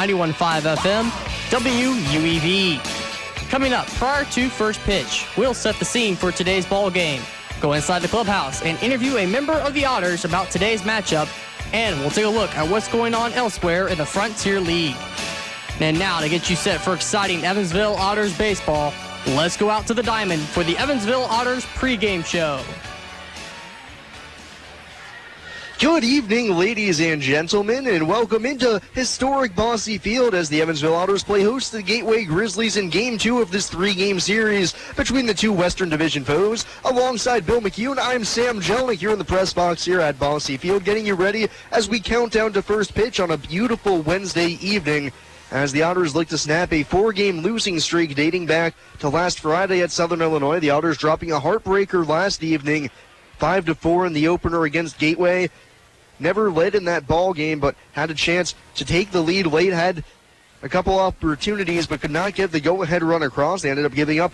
91.5 FM, WUEV. Coming up, prior to first pitch, we'll set the scene for today's ball game, go inside the clubhouse, and interview a member of the Otters about today's matchup, and we'll take a look at what's going on elsewhere in the Frontier League. And now, to get you set for exciting Evansville Otters baseball, let's go out to the diamond for the Evansville Otters pregame show. Good evening, ladies and gentlemen, and welcome into historic Bosse Field as the Evansville Otters play host to the Gateway Grizzlies in Game 2 of this three-game series between the two Western Division foes. Alongside Bill McHugh, I'm Sam Jelinek here in the press box here at Bosse Field, getting you ready as we count down to first pitch on a beautiful Wednesday evening, as the Otters look to snap a four-game losing streak dating back to last Friday at Southern Illinois. The Otters dropping a heartbreaker last evening, 5-4 in the opener against Gateway. Never led in that ball game, but had a chance to take the lead late, had a couple opportunities, but could not get the go-ahead run across. They ended up giving up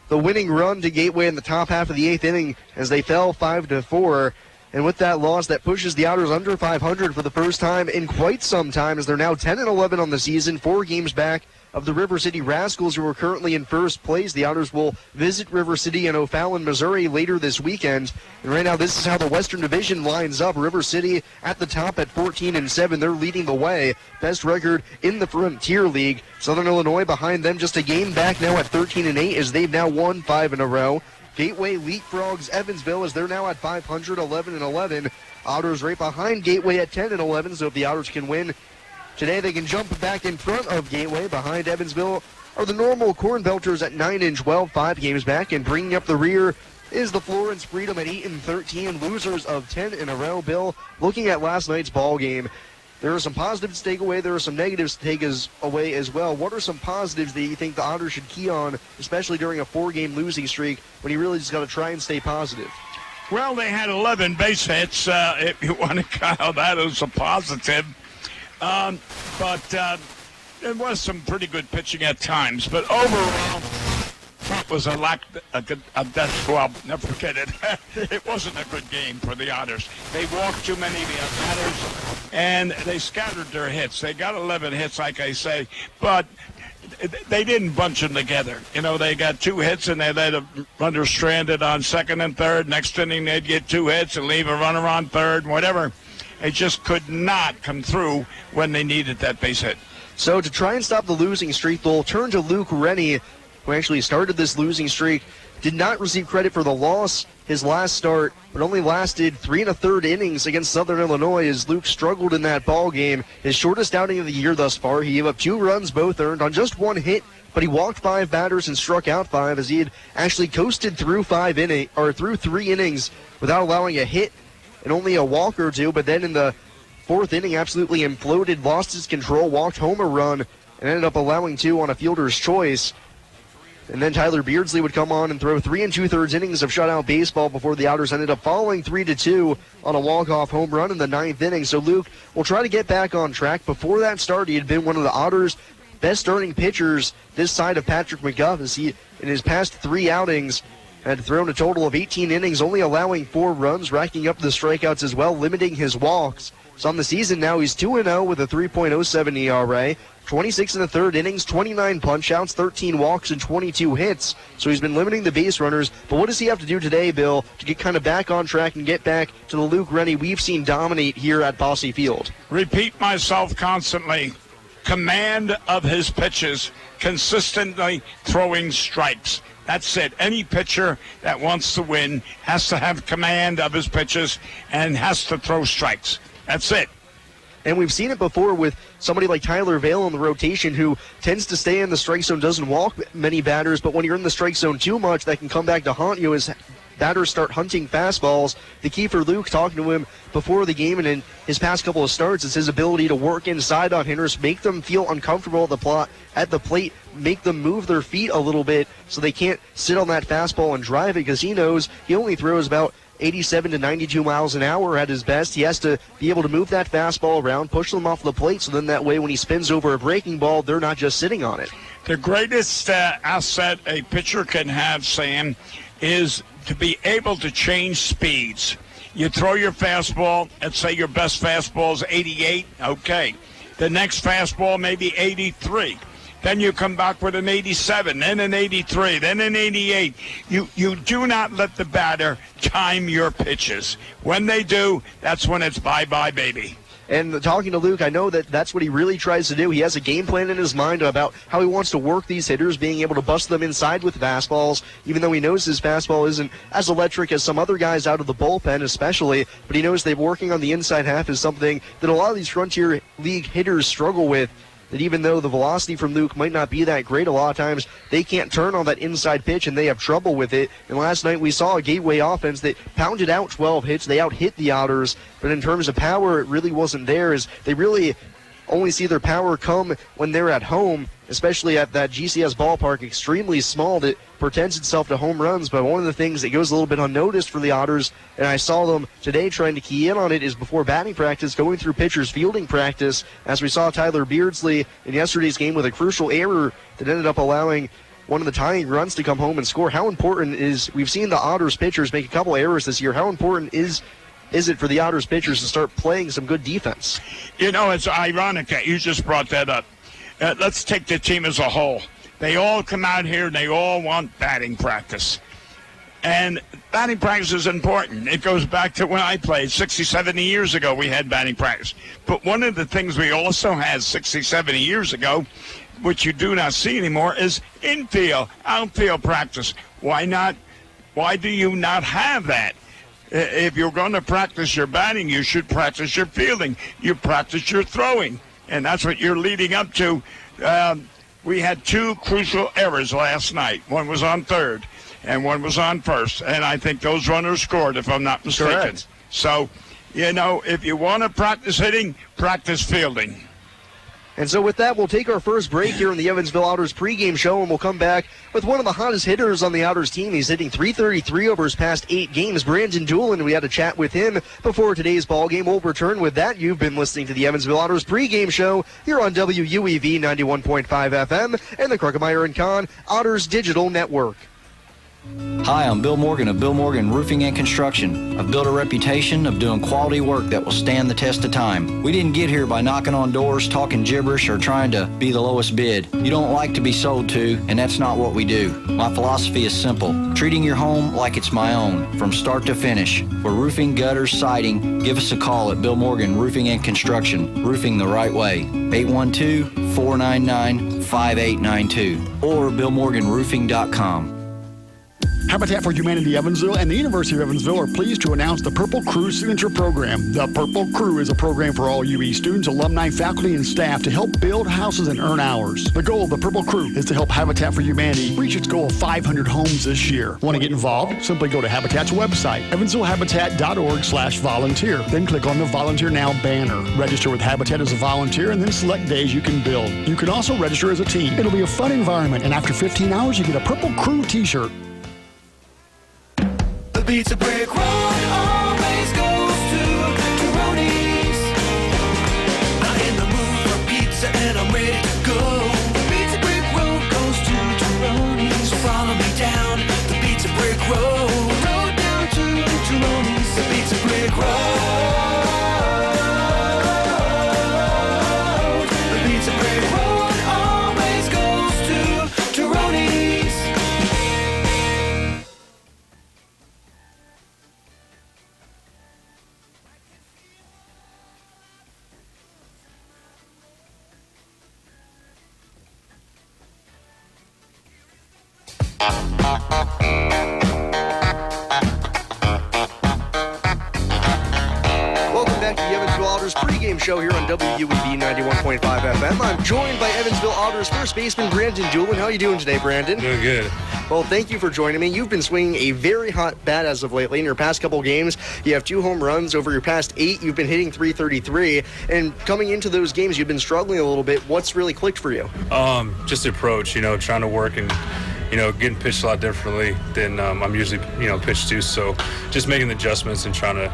the winning run to Gateway in the top half of the eighth inning as they fell 5-4. And with that loss, that pushes the Otters under 500 for the first time in quite some time, as they're now 10-11 on the season, 4 games back of the River City Rascals, who are currently in first place. The Otters will visit River City in O'Fallon, Missouri later this weekend. And right now, this is how the Western Division lines up. River City at the top at 14-7. They're leading the way. Best record in the Frontier League. Southern Illinois behind them, just a game back now at 13-8, as they've now won 5 in a row. Gateway leapfrogs Evansville as they're now at 500, 11-11. Otters right behind Gateway at 10-11, so if the Otters can win today, they can jump back in front of Gateway. Behind Evansville are the normal Corn Belters at 9-12, 5 games back, and bringing up the rear is the Florence Freedom at 8-13, losers of 10 in a row. Bill, looking at last night's ball game, there are some positives to take away. There are some negatives to take away as well. What are some positives that you think the Otters should key on, especially during a 4-game losing streak, when you really just got to try and stay positive? Well, they had 11 base hits, if you want to count that as a positive. But there was some pretty good pitching at times. But overall, it was well, never forget it. It wasn't a good game for the Otters. They walked too many of the batters, and they scattered their hits. They got 11 hits, like I say, but they didn't bunch them together. You know, they got 2 hits, and they let a runner stranded on second and third. Next inning, they'd get 2 hits and leave a runner on third, whatever. They just could not come through when they needed that base hit. So to try and stop the losing streak, they'll turn to Luke Rennie, who actually started this losing streak. Did not receive credit for the loss his last start, but only lasted 3 1/3 innings against Southern Illinois as Luke struggled in that ball game. His shortest outing of the year thus far. He gave up 2 runs, both earned, on just 1 hit, but he walked 5 batters and struck out 5 as he had actually coasted through 3 innings without allowing a hit and only a walk or 2. But then in the 4th inning, absolutely imploded, lost his control, walked home a run, and ended up allowing 2 on a fielder's choice. And then Tyler Beardsley would come on and throw 3 2/3 innings of shutout baseball before the Otters ended up falling 3-2 on a walk-off home run in the 9th inning. So Luke will try to get back on track. Before that start, he had been one of the Otters' best starting pitchers this side of Patrick McGuff, as he, in his past 3 outings, had thrown a total of 18 innings, only allowing 4 runs, racking up the strikeouts as well, limiting his walks. So on the season now, he's 2-0 with a 3.07 ERA, 26 1/3 innings, 29 punch-outs, 13 walks, and 22 hits. So he's been limiting the base runners. But what does he have to do today, Bill, to get kind of back on track and get back to the Luke Rennie we've seen dominate here at Bosse Field? Repeat myself constantly. Command of his pitches, consistently throwing strikes. That's it. Any pitcher that wants to win has to have command of his pitches and has to throw strikes. That's it. And we've seen it before with somebody like Tyler Vale in the rotation, who tends to stay in the strike zone, doesn't walk many batters, but when you're in the strike zone too much, that can come back to haunt you as batters start hunting fastballs. The key for Luke, talking to him before the game and in his past couple of starts, is his ability to work inside on hitters, make them feel uncomfortable at the plate, make them move their feet a little bit so they can't sit on that fastball and drive it, because he knows he only throws about 87 to 92 miles an hour at his best. He has to be able to move that fastball around, push them off the plate, so then that way when he spins over a breaking ball, they're not just sitting on it. The greatest asset a pitcher can have, Sam, is to be able to change speeds. You throw your fastball, and say your best fastball is 88, okay. The next fastball may be 83. Then you come back with an 87, then an 83, then an 88. You do not let the batter time your pitches. When they do, that's when it's bye-bye, baby. And talking to Luke, I know that that's what he really tries to do. He has a game plan in his mind about how he wants to work these hitters, being able to bust them inside with fastballs, even though he knows his fastball isn't as electric as some other guys out of the bullpen especially, but he knows that working on the inside half is something that a lot of these Frontier League hitters struggle with. That even though the velocity from Luke might not be that great, a lot of times they can't turn on that inside pitch and they have trouble with it. And last night we saw a Gateway offense that pounded out 12 hits. They out-hit the Otters, but in terms of power, it really wasn't there, as they really only see their power come when they're at home, especially at that GCS ballpark, extremely small, that portends itself to home runs. But one of the things that goes a little bit unnoticed for the Otters, and I saw them today trying to key in on it, is before batting practice, going through pitchers fielding practice, as we saw Tyler Beardsley in yesterday's game with a crucial error that ended up allowing one of the tying runs to come home and score. How important is, we've seen the Otters pitchers make a couple errors this year, how important is it for the Otters pitchers to start playing some good defense? You know, it's ironic that you just brought that up. Let's take the team as a whole. They all come out here and they all want batting practice. And batting practice is important. It goes back to when I played 60, 70 years ago, we had batting practice. But one of the things we also had 60, 70 years ago, which you do not see anymore, is infield, outfield practice. Why not? Why do you not have that? If you're going to practice your batting, you should practice your fielding. You practice your throwing. And that's what you're leading up to. We had two crucial errors last night. One was on third, and one was on first. And I think those runners scored, if I'm not mistaken. Correct. So, you know, if you want to practice hitting, practice fielding. And so with that, we'll take our first break here on the Evansville Otters pregame show, and we'll come back with one of the hottest hitters on the Otters team. He's hitting .333 over his past 8 games. Brandon Doolin, we had a chat with him before today's ball game. We'll return with that. You've been listening to the Evansville Otters pregame show here on WUEV 91.5 FM and the Kruckemeyer & Kahn Otters Digital Network. Hi, I'm Bill Morgan of Bill Morgan Roofing and Construction. I've built a reputation of doing quality work that will stand the test of time. We didn't get here by knocking on doors, talking gibberish, or trying to be the lowest bid. You don't like to be sold to, and that's not what we do. My philosophy is simple: treating your home like it's my own, from start to finish. For roofing, gutters, siding, give us a call at Bill Morgan Roofing and Construction. Roofing the right way. 812-499-5892 or BillMorganRoofing.com. Habitat for Humanity Evansville and the University of Evansville are pleased to announce the Purple Crew Signature Program. The Purple Crew is a program for all UE students, alumni, faculty, and staff to help build houses and earn hours. The goal of the Purple Crew is to help Habitat for Humanity reach its goal of 500 homes this year. Want to get involved? Simply go to Habitat's website, evansvillehabitat.org/volunteer. Then click on the Volunteer Now banner. Register with Habitat as a volunteer and then select days you can build. You can also register as a team. It'll be a fun environment, and after 15 hours, you get a Purple Crew t-shirt. The pizza brick road always goes to Tyroni's. I'm in the mood for pizza and I'm ready to go. The pizza brick road goes to Tyroni's. So follow me down the pizza brick road. Road down to Tyroni's. The pizza brick road. The pizza brick road always goes to Tyroni's. Welcome back to the Evansville Otters pregame show here on WUEV 91.5 FM. I'm joined by Evansville Otters first baseman Brandon Doolin. How are you doing today, Brandon? Doing good. Well, thank you for joining me. You've been swinging a very hot bat as of lately. In your past couple games, you have 2 home runs. Over your past 8, you've been hitting .333. And coming into those games, you've been struggling a little bit. What's really clicked for you? Just the approach, trying to work and, getting pitched a lot differently than I'm usually, pitched to. So just making the adjustments and trying to,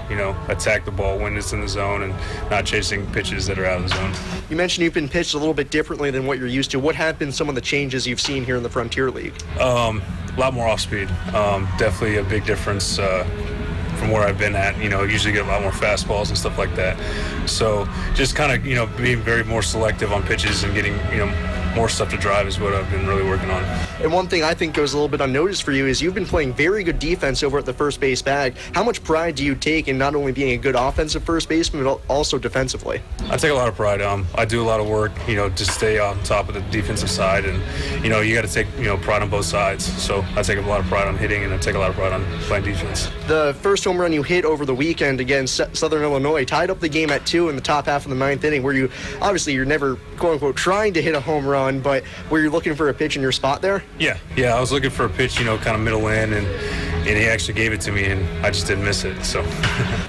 attack the ball when it's in the zone and not chasing pitches that are out of the zone. You mentioned you've been pitched a little bit differently than what you're used to. What have been some of the changes you've seen here in the Frontier League? A lot more off speed. Definitely a big difference from where I've been at. Usually get a lot more fastballs and stuff like that. So just kind of, being very more selective on pitches and getting, more stuff to drive is what I've been really working on. And one thing I think goes a little bit unnoticed for you is you've been playing very good defense over at the first base bag. How much pride do you take in not only being a good offensive first baseman, but also defensively? I take a lot of pride. I do a lot of work, to stay on top of the defensive side. And, you got to take, pride on both sides. So I take a lot of pride on hitting, and I take a lot of pride on playing defense. The first home run you hit over the weekend against Southern Illinois tied up the game at 2 in the top half of the 9th inning, where you're never, quote-unquote, trying to hit a home run, but were you looking for a pitch in your spot there? Yeah, I was looking for a pitch, kind of middle in, and he actually gave it to me, and I just didn't miss it. So,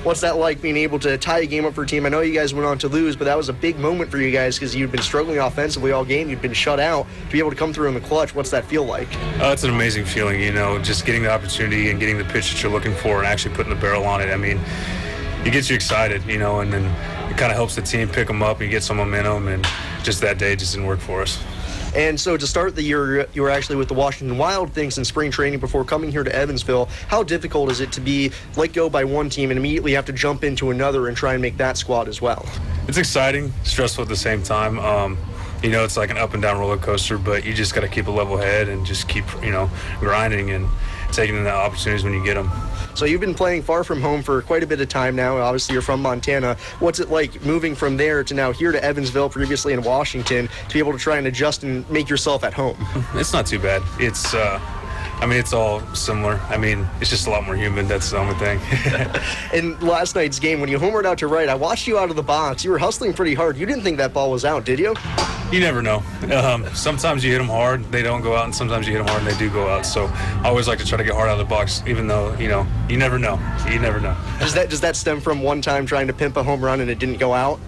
what's that like, being able to tie a game up for a team? I know you guys went on to lose, but that was a big moment for you guys because you'd been struggling offensively all game. You'd been shut out. To be able to come through in the clutch, what's that feel like? It's an amazing feeling, just getting the opportunity and getting the pitch that you're looking for and actually putting the barrel on it. I mean, it gets you excited, and then it kind of helps the team pick them up and you get some momentum, and just that day just didn't work for us. And so to start the year, you were actually with the Washington Wild Things in spring training before coming here to Evansville. How difficult is it to be let go by one team and immediately have to jump into another and try and make that squad as well? It's exciting, stressful at the same time. It's like an up and down roller coaster, but you just got to keep a level head and just keep, grinding and taking the opportunities when you get them. So you've been playing far from home for quite a bit of time now. Obviously, you're from Montana. What's it like moving from there to now here to Evansville, previously in Washington, to be able to try and adjust and make yourself at home? It's not too bad. It's all similar. It's just a lot more human. That's the only thing. In last night's game, when you homered out to right, I watched you out of the box. You were hustling pretty hard. You didn't think that ball was out, did you? You never know. Sometimes you hit them hard, they don't go out, and sometimes you hit them hard and they do go out. So I always like to try to get hard out of the box, even though, you never know. You never know. Does that stem from one time trying to pimp a home run and it didn't go out?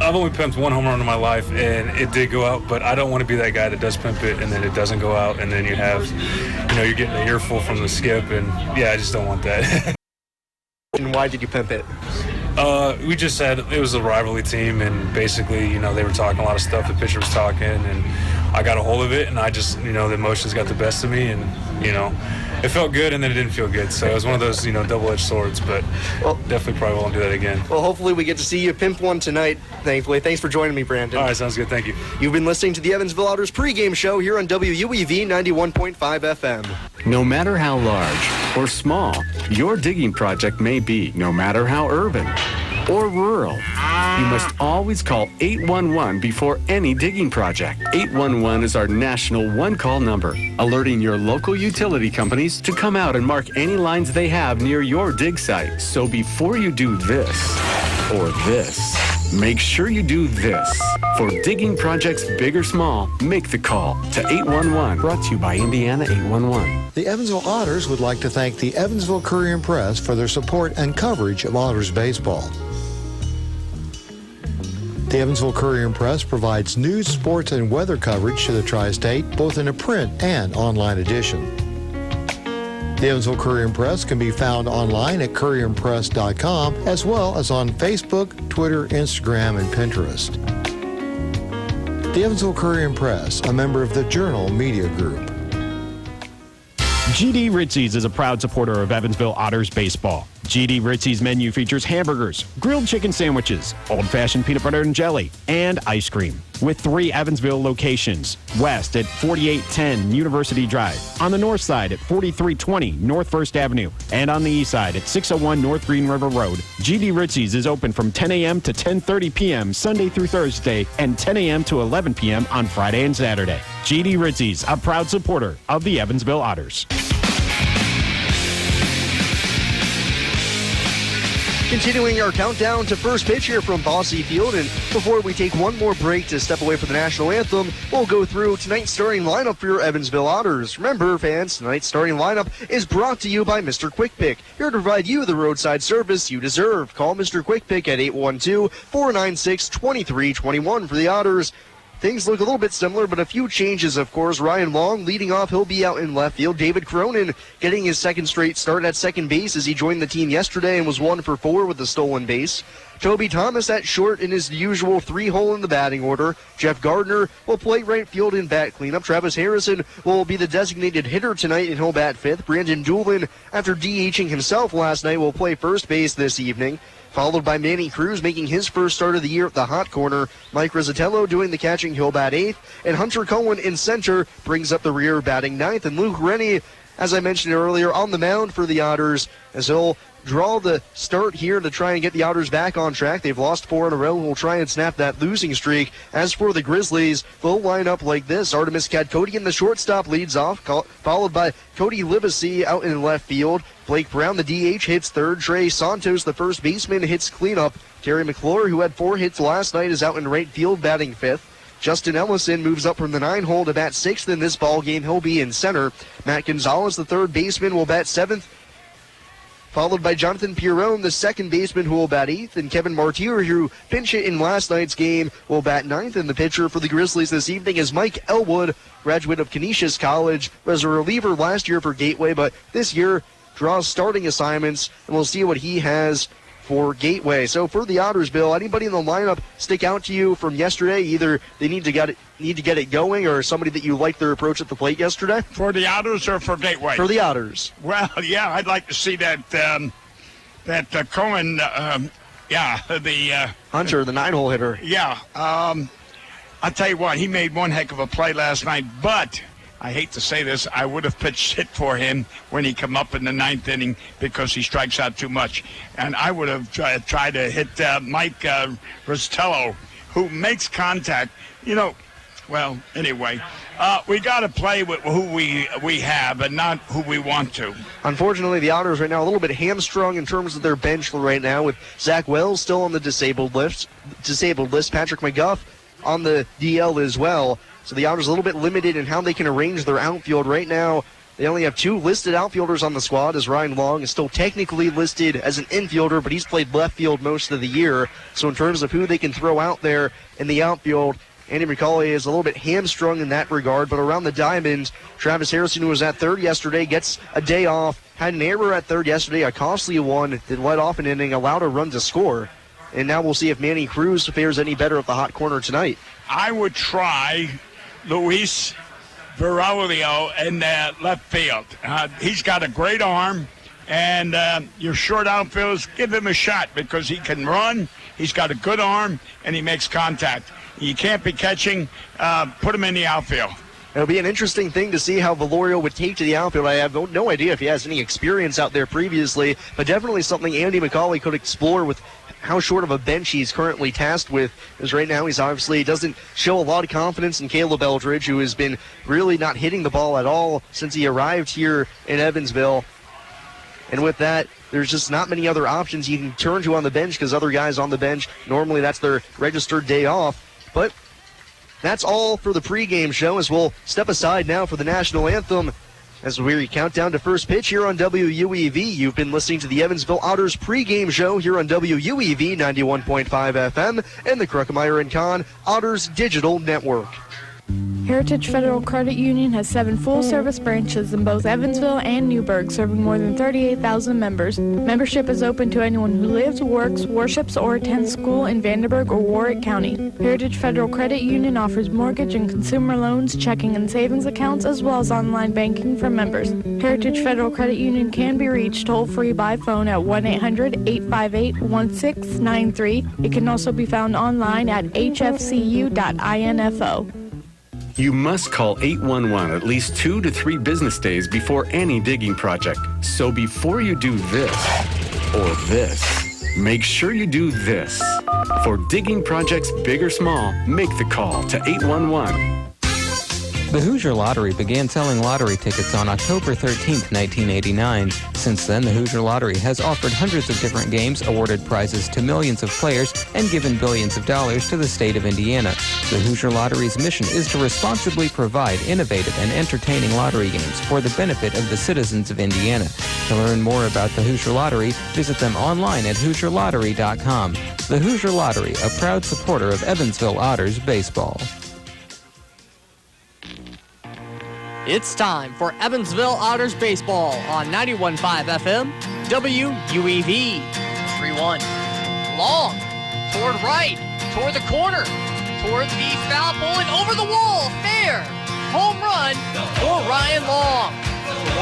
I've only pimped one home run in my life, and it did go out, but I don't want to be that guy that does pimp it, and then it doesn't go out, and then you have, you're getting an earful from the skip, and I just don't want that. And why did you pimp it? We just said it was a rivalry team, and basically, they were talking a lot of stuff. The pitcher was talking, and I got a hold of it, and I just, the emotions got the best of me, and, it felt good, and then it didn't feel good. So it was one of those, double-edged swords, but definitely probably won't do that again. Well, hopefully we get to see you pimp one tonight, thankfully. Thanks for joining me, Brandon. All right, sounds good. Thank you. You've been listening to the Evansville Otters pregame show here on WUEV 91.5 FM. No matter how large or small your digging project may be, no matter how urban or rural, you must always call 811 before any digging project. 811 is our national one-call number, alerting your local utility companies to come out and mark any lines they have near your dig site. So before you do this or this, make sure you do this. For digging projects big or small, make the call to 811. Brought to you by Indiana 811. The Evansville Otters would like to thank the Evansville Courier and Press for their support and coverage of Otters baseball. The Evansville Courier and Press provides news, sports, and weather coverage to the Tri-State, both in a print and online edition. The Evansville Courier and Press can be found online at courierandpress.com, as well as on Facebook, Twitter, Instagram, and Pinterest. The Evansville Courier and Press, a member of the Journal Media Group. GD Ritzy's is a proud supporter of Evansville Otters baseball. GD Ritzy's menu features hamburgers, grilled chicken sandwiches, old-fashioned peanut butter and jelly, and ice cream. With 3 Evansville locations: west at 4810 University Drive, on the north side at 4320 North 1st Avenue, and on the east side at 601 North Green River Road. GD Ritzy's is open from 10 a.m. to 10:30 p.m. Sunday through Thursday, and 10 a.m. to 11 p.m. on Friday and Saturday. GD Ritzy's, a proud supporter of the Evansville Otters. Continuing our countdown to first pitch here from Bosse Field, and before we take one more break to step away for the national anthem, we'll go through tonight's starting lineup for your Evansville Otters. Remember, fans, tonight's starting lineup is brought to you by Mr. Quick Pick, here to provide you the roadside service you deserve. Call Mr. Quick Pick at 812-496-2321 for the Otters. things look a little bit similar, but a few changes, of course. Ryan Long leading off. He'll be out in left field. David Cronin getting his second straight start at second base as he joined the team yesterday and was 1 for 4 with a stolen base. Toby Thomas at short in his usual 3-hole in the batting order. Jeff Gardner will play right field in bat cleanup. Travis Harrison will be the designated hitter tonight and he'll bat fifth. Brandon Doolin, after DHing himself last night, will play first base this evening. Followed by Manny Cruz making his first start of the year at the hot corner. Mike Rizzatello doing the catching, he'll bat eighth. And Hunter Cohen in center brings up the rear batting ninth. And Luke Rennie, as I mentioned earlier, on the mound for the Otters as he'll draw the start here to try and get the Otters back on track. They've lost 4 in a row and will try and snap that losing streak. As for the Grizzlies, they'll line up like this. Artemis Kadkodian, the shortstop, leads off, followed by Cody Livesey out in left field. Blake Brown, the DH, hits third. Trey Santos, the first baseman, hits cleanup. Terry McClure, who had 4 hits last night, is out in right field batting fifth. Justin Ellison moves up from the 9-hole to bat sixth in this ball game. He'll be in center. Matt Gonzalez, the third baseman, will bat seventh, followed by Jonathan Pierron, the second baseman, who will bat eighth, and Kevin Martier, who pinch hit in last night's game, will bat ninth. And the pitcher for the Grizzlies this evening is Mike Elwood, graduate of Canisius College, was a reliever last year for Gateway, but this year draws starting assignments, and we'll see what he has for Gateway. So for the Otters, Bill, anybody in the lineup stick out to you from yesterday? Either they need to get it going, or somebody that you liked their approach at the plate yesterday? For the Otters or for Gateway? For the Otters. Well, yeah, I'd like to see that Cohen, the Hunter, the 9-hole hitter. Yeah, I'll tell you what, he made one heck of a play last night, but I hate to say this, I would have pitched hit for him when he come up in the 9th inning because he strikes out too much. And I would have tried to hit Mike Rizzatello, who makes contact. Well, anyway, we got to play with who we have and not who we want to. Unfortunately, the Otters right now a little bit hamstrung in terms of their bench right now, with Zach Wells still on the disabled list, Patrick McGuff on the DL as well. So the Otters a little bit limited in how they can arrange their outfield right now. They only have 2 listed outfielders on the squad, as Ryan Long is still technically listed as an infielder, but he's played left field most of the year. So in terms of who they can throw out there in the outfield, Andy McCauley is a little bit hamstrung in that regard. But around the diamond, Travis Harrison, who was at third yesterday, gets a day off. Had an error at third yesterday, a costly one that led off an inning, allowed a run to score. And now we'll see if Manny Cruz fares any better at the hot corner tonight. I would try Luis Virolio in left field. He's got a great arm, and your short outfielders, give him a shot because he can run, he's got a good arm, and he makes contact. You can't be catching, put him in the outfield. It'll be an interesting thing to see how Valorio would take to the outfield. I have no idea if he has any experience out there previously, but definitely something Andy McCauley could explore with how short of a bench he's currently tasked with. Because right now he doesn't show a lot of confidence in Caleb Eldridge, who has been really not hitting the ball at all since he arrived here in Evansville. And with that, there's just not many other options you can turn to on the bench, because other guys on the bench, normally that's their registered day off. But that's all for the pregame show, as we'll step aside now for the national anthem as we count down to first pitch here on WUEV. You've been listening to the Evansville Otters pregame show here on WUEV 91.5 FM and the Kruckemeyer & Kahn Otters Digital Network. Heritage Federal Credit Union has 7 full-service branches in both Evansville and Newburgh, serving more than 38,000 members. Membership is open to anyone who lives, works, worships, or attends school in Vanderburgh or Warwick County. Heritage Federal Credit Union offers mortgage and consumer loans, checking and savings accounts, as well as online banking for members. Heritage Federal Credit Union can be reached toll-free by phone at 1-800-858-1693. It can also be found online at hfcu.info. You must call 811 at least 2 to 3 business days before any digging project. So before you do this or this, make sure you do this. For digging projects big or small, make the call to 811. The Hoosier Lottery began selling lottery tickets on October 13, 1989. Since then, the Hoosier Lottery has offered hundreds of different games, awarded prizes to millions of players, and given billions of dollars to the state of Indiana. The Hoosier Lottery's mission is to responsibly provide innovative and entertaining lottery games for the benefit of the citizens of Indiana. To learn more about the Hoosier Lottery, visit them online at HoosierLottery.com. The Hoosier Lottery, a proud supporter of Evansville Otters baseball. It's time for Evansville Otters baseball on 91.5 FM, WUEV. 3-1. Long. Toward right. Toward the corner. Toward the foul pole and over the wall. Fair. Home run for Ryan Long.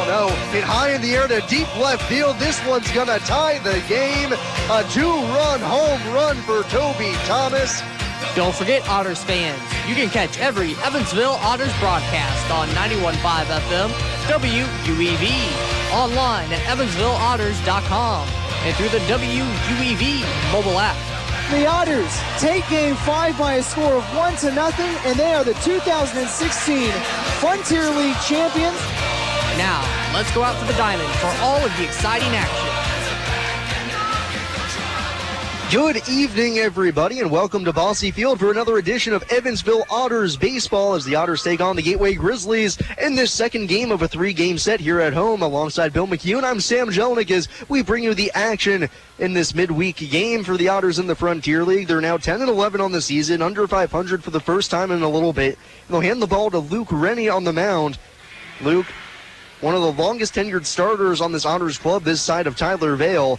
1-0. Hit high in the air to deep left field. This one's going to tie the game. A 2-run home run for Toby Thomas. Don't forget, Otters fans, you can catch every Evansville Otters broadcast on 91.5 FM, WUEV, online at evansvilleotters.com, and through the WUEV mobile app. The Otters take Game 5 by a score of 1-0, and they are the 2016 Frontier League champions. Now, let's go out to the diamond for all of the exciting action. Good evening, everybody, and welcome to Bosse Field for another edition of Evansville Otters baseball as the Otters take on the Gateway Grizzlies in this second game of a three-game set here at home. Alongside Bill McHugh, I'm Sam Jelinek as we bring you the action in this midweek game for the Otters in the Frontier League. They're now 10-11 on the season, under 500 for the first time in a little bit. And they'll hand the ball to Luke Rennie on the mound. Luke, one of the longest tenured starters on this Otters club this side of Tyler Vale.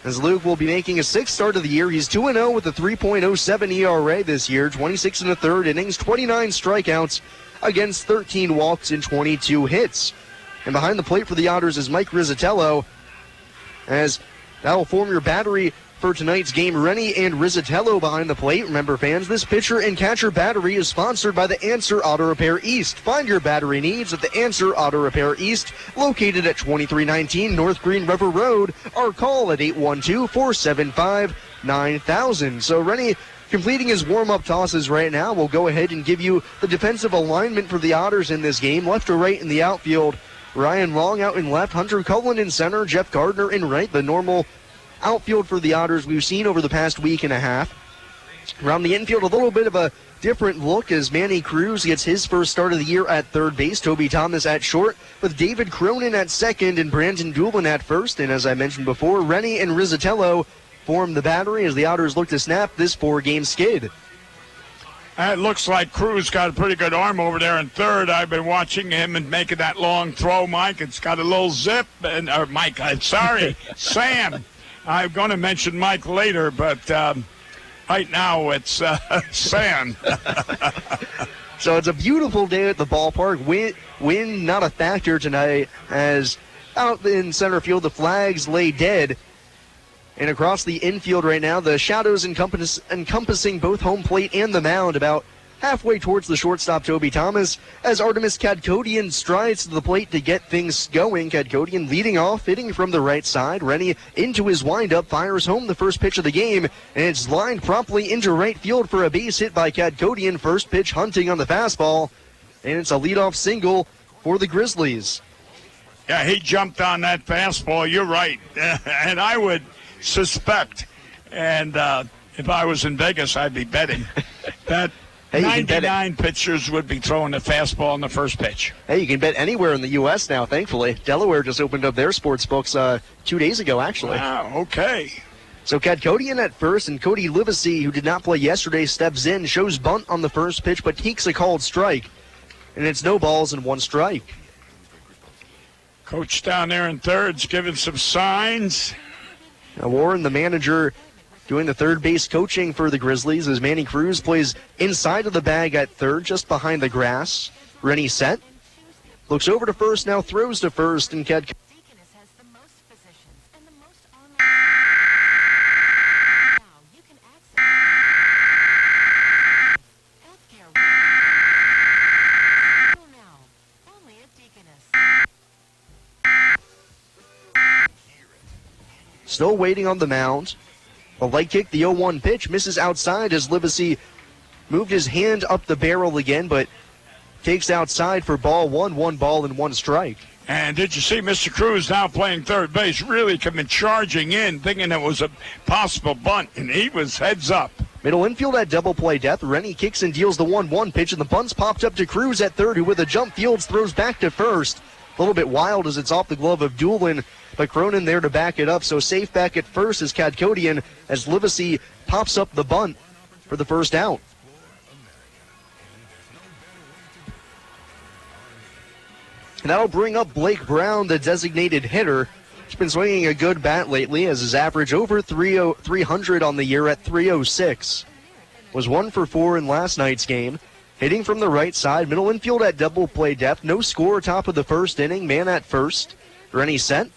As Luke will be making his sixth start of the year. He's 2-0 with a 3.07 ERA this year, 26 and a third innings, 29 strikeouts against 13 walks and 22 hits. And behind the plate for the Otters is Mike Rizzatello, as that will form your battery for tonight's game. Rennie and Rizzatello behind the plate. Remember, fans, this pitcher and catcher battery is sponsored by the Answer Auto Repair East. Find your battery needs at the Answer Auto Repair East, located at 2319 North Green River Road, or call at 812-475-9000. So Rennie, completing his warm-up tosses right now, will go ahead and give you the defensive alignment for the Otters in this game. Left to right in the outfield, Ryan Long out in left, Hunter Cullen in center, Jeff Gardner in right, the normal outfield for the Otters we've seen over the past week and a half. Around the infield, a little bit of a different look as Manny Cruz gets his first start of the year at third base. Toby Thomas at short, with David Cronin at second and Brandon Doolin at first. And as I mentioned before, Rennie and Rizzatello form the battery as the Otters look to snap this four-game skid. It looks like Cruz got a pretty good arm over there in third. I've been watching him and making that long throw, Mike. It's got a little zip. Sam. I'm going to mention Mike later, but right now it's Sam. So it's a beautiful day at the ballpark. Wind not a factor tonight, as out in center field the flags lay dead. And across the infield right now, the shadows encompassing both home plate and the mound, about halfway towards the shortstop Toby Thomas, as Artemis Kadkodian strides to the plate to get things going. Kadkodian leading off, hitting from the right side. Rennie into his windup, fires home the first pitch of the game, and it's lined promptly into right field for a base hit by Kadkodian. First pitch hunting on the fastball, and it's a leadoff single for the Grizzlies. Yeah, he jumped on that fastball. You're right. And I would suspect, and if I was in Vegas, I'd be betting that 99 pitchers would be throwing a fastball in the first pitch. Hey, you can bet anywhere in the U.S. now, thankfully. Delaware just opened up their sports books 2 days ago, actually. Wow, okay. So Kadkodian at first, and Cody Livesey, who did not play yesterday, steps in, shows bunt on the first pitch, but takes a called strike. And it's no balls and one strike. Coach down there in third's giving some signs. Now Warren, the manager, doing the third base coaching for the Grizzlies as Manny Cruz plays inside of the bag at third, just behind the grass. Rennie set. Looks over to first, now throws to first, and still waiting on the mound. A light kick, the 0-1 pitch, misses outside as Livesey moved his hand up the barrel again, but takes outside for ball one, 1 ball and 1 strike. And did you see Mr. Cruz now playing third base, really coming charging in, thinking it was a possible bunt, and he was heads up. Middle infield at double play depth. Rennie kicks and deals the 1-1 pitch, and the bunt's popped up to Cruz at third, who with a jump fields throws back to first. A little bit wild as it's off the glove of Doolin, but Cronin there to back it up. So safe back at first is Kadkodian as Livesey pops up the bunt for the first out. And that'll bring up Blake Brown, the designated hitter. He's been swinging a good bat lately as his average over 300 on the year at 306. Was 1 for 4 in last night's game. Hitting from the right side, middle infield at double play depth. No score top of the first inning, man at first. Rennie set.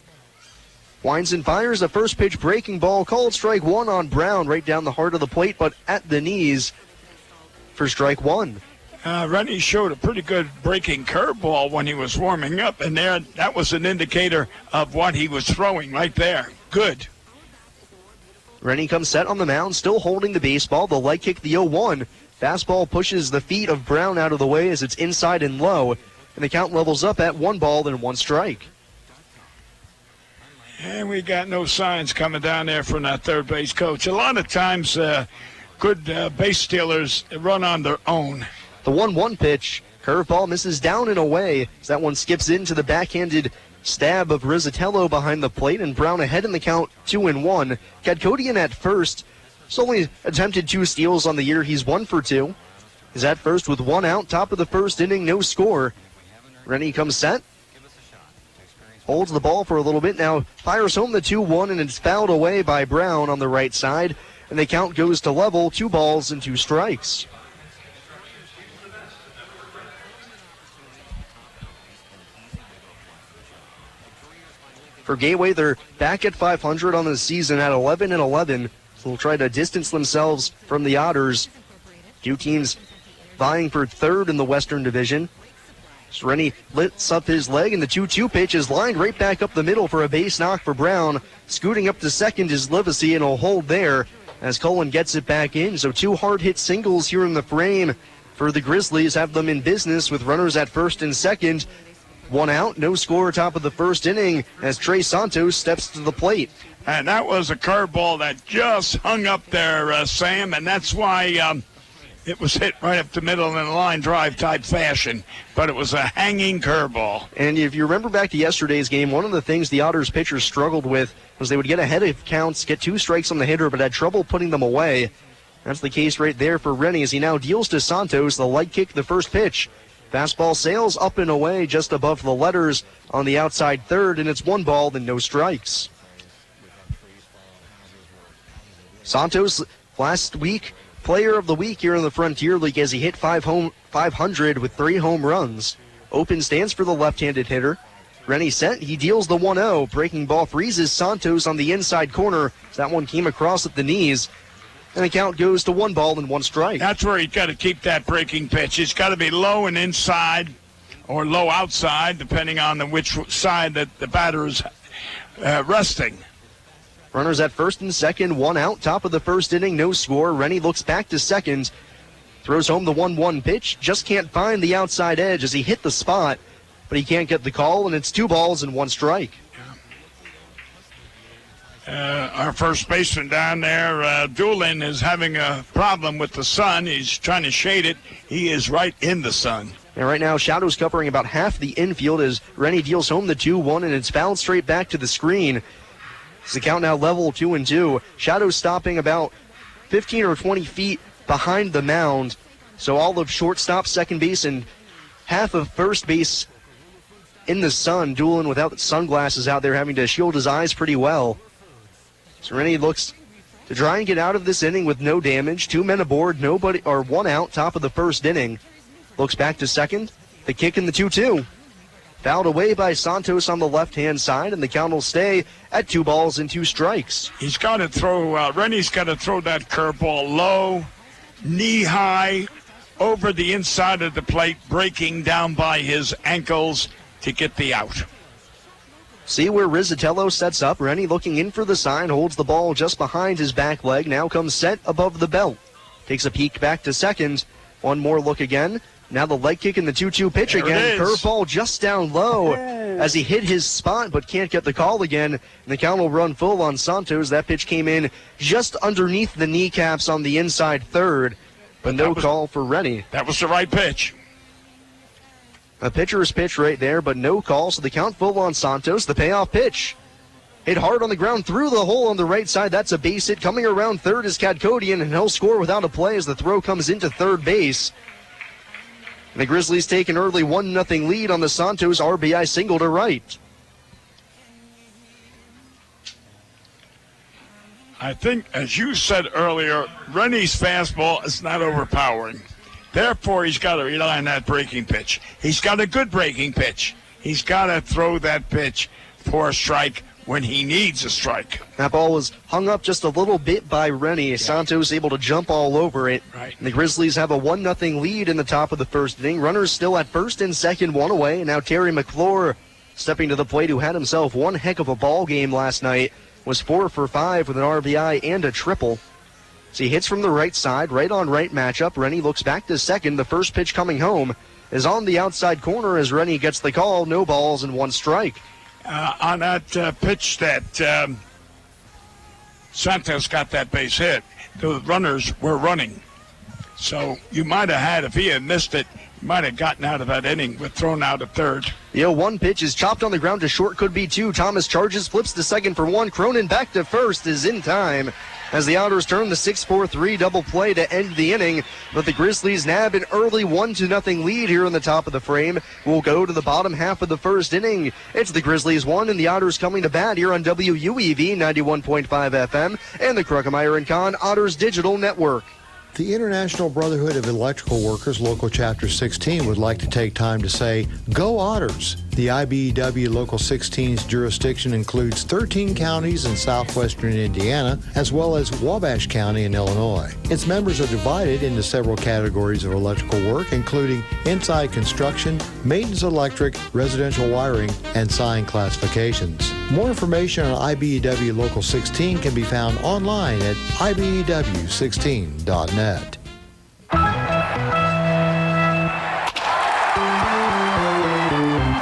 Winds and fires a first pitch breaking ball, called strike one on Brown, right down the heart of the plate, but at the knees for strike one. Rennie showed a pretty good breaking curveball when he was warming up, and that was an indicator of what he was throwing right there. Good. Rennie comes set on the mound, still holding the baseball. The leg kick, the 0-1. Fastball pushes the feet of Brown out of the way as it's inside and low, and the count levels up at 1 ball and 1 strike. And we got no signs coming down there from that third base coach. A lot of times, good base stealers run on their own. The 1-1 pitch, curveball misses down and away as that one skips into the backhanded stab of Rizzatello behind the plate, and Brown ahead in the count 2-1. Kadkodian at first. He's only attempted 2 steals on the year. He's 1 for 2. He's at first with 1 out, top of the first inning, no score. Rennie comes set. Holds the ball for a little bit, now fires home the 2-1, and it's fouled away by Brown on the right side. And the count goes to level, 2 balls and 2 strikes. For Gateway, they're back at 500 on the season at 11-11. So they'll try to distance themselves from the Otters. 2 teams vying for third in the Western Division. So Rennie lifts up his leg, and the 2-2 pitch is lined right back up the middle for a base knock for Brown. Scooting up to second is Livesey, and he'll hold there as Cullen gets it back in. So 2 hard-hit singles here in the frame for the Grizzlies have them in business with runners at first and second. 1 out, no score top of the first inning as Trey Santos steps to the plate. And that was a curveball that just hung up there, Sam, and that's why it was hit right up the middle in a line drive type fashion, but it was a hanging curveball. And if you remember back to yesterday's game, one of the things the Otters pitchers struggled with was they would get ahead of counts, get 2 strikes on the hitter, but had trouble putting them away. That's the case right there for Rennie as he now deals to Santos. The leg kick, the first pitch. Fastball sails up and away just above the letters on the outside third, and it's 1 ball and no strikes. Santos last week, player of the week here in the Frontier League as he hit 500 with 3 home runs. Open stance for the left-handed hitter. Rennie set, he deals the 1-0. Breaking ball freezes Santos on the inside corner. That one came across at the knees. And the count goes to 1 ball and 1 strike. That's where he's got to keep that breaking pitch. It's got to be low and inside or low outside, depending on which side that the batter is resting. Runners at first and second, 1 out, top of the first inning, no score. Rennie looks back to second, throws home the 1-1 pitch, just can't find the outside edge as he hit the spot, but he can't get the call, and it's 2 balls and 1 strike. Our first baseman down there, Doolin, is having a problem with the sun. He's trying to shade it. He is right in the sun. And right now, shadows covering about half the infield as Rennie deals home the 2-1, and it's fouled straight back to the screen. It's the count now level 2-2. Shadows stopping about 15 or 20 feet behind the mound. So all of shortstop, second base, and half of first base in the sun. Doolin without sunglasses out there having to shield his eyes pretty well. So Rennie looks to try and get out of this inning with no damage. 2 men aboard, 1 out, top of the first inning. Looks back to second. The kick in the 2-2. Fouled away by Santos on the left-hand side, and the count will stay at 2 balls and 2 strikes. He's got to throw, Rennie's got to throw that curveball low, knee-high, over the inside of the plate, breaking down by his ankles to get the out. See where Rizzatello sets up. Rennie looking in for the sign, holds the ball just behind his back leg, now comes set above the belt. Takes a peek back to second. 1 more look again. Now the leg kick in the 2-2 pitch there again. Curveball just down low as he hit his spot but can't get the call again. And the count will run full on Santos. That pitch came in just underneath the kneecaps on the inside third, but no call for Rennie. That was the right pitch. A pitcher's pitch right there, but no call, so the count full on Santos. The payoff pitch. Hit hard on the ground through the hole on the right side. That's a base hit. Coming around third is Kadkodian, and he'll score without a play as the throw comes into third base. The Grizzlies take an early 1-0 lead on the Santos RBI single to right. I think, as you said earlier, Rennie's fastball is not overpowering. Therefore, he's got to rely on that breaking pitch. He's got a good breaking pitch. He's got to throw that pitch for a strike when he needs a strike. That ball was hung up just a little bit by Rennie. Yeah. Santos able to jump all over it. Right. And the Grizzlies have a 1-0 lead in the top of the first inning. Runners still at first and second, one away. And now Terry McClure stepping to the plate, who had himself one heck of a ball game last night. Was 4 for 5 with an RBI and a triple. So he hits from the right side, right on right matchup. Rennie looks back to second. The first pitch coming home is on the outside corner as Rennie gets the call. No balls and one strike. On that pitch that Santos got that base hit, the runners were running. So you might have had, if he had missed it, you might have gotten out of that inning with thrown out at third. The 0-1 pitch is chopped on the ground to short, could be two. Thomas charges, flips to second for one. Cronin back to first is in time as the Otters turn the 6-4-3 double play to end the inning. But the Grizzlies nab an early 1-0 lead here in the top of the frame. We'll go to the bottom half of the first inning. It's the Grizzlies 1 and the Otters coming to bat here on WUEV 91.5 FM and the Kruckemeyer & Kahn Otters Digital Network. The International Brotherhood of Electrical Workers, Local Chapter 16, would like to take time to say, Go Otters! The IBEW Local 16's jurisdiction includes 13 counties in southwestern Indiana, as well as Wabash County in Illinois. Its members are divided into several categories of electrical work, including inside construction, maintenance electric, residential wiring, and sign classifications. More information on IBEW Local 16 can be found online at ibew16.net.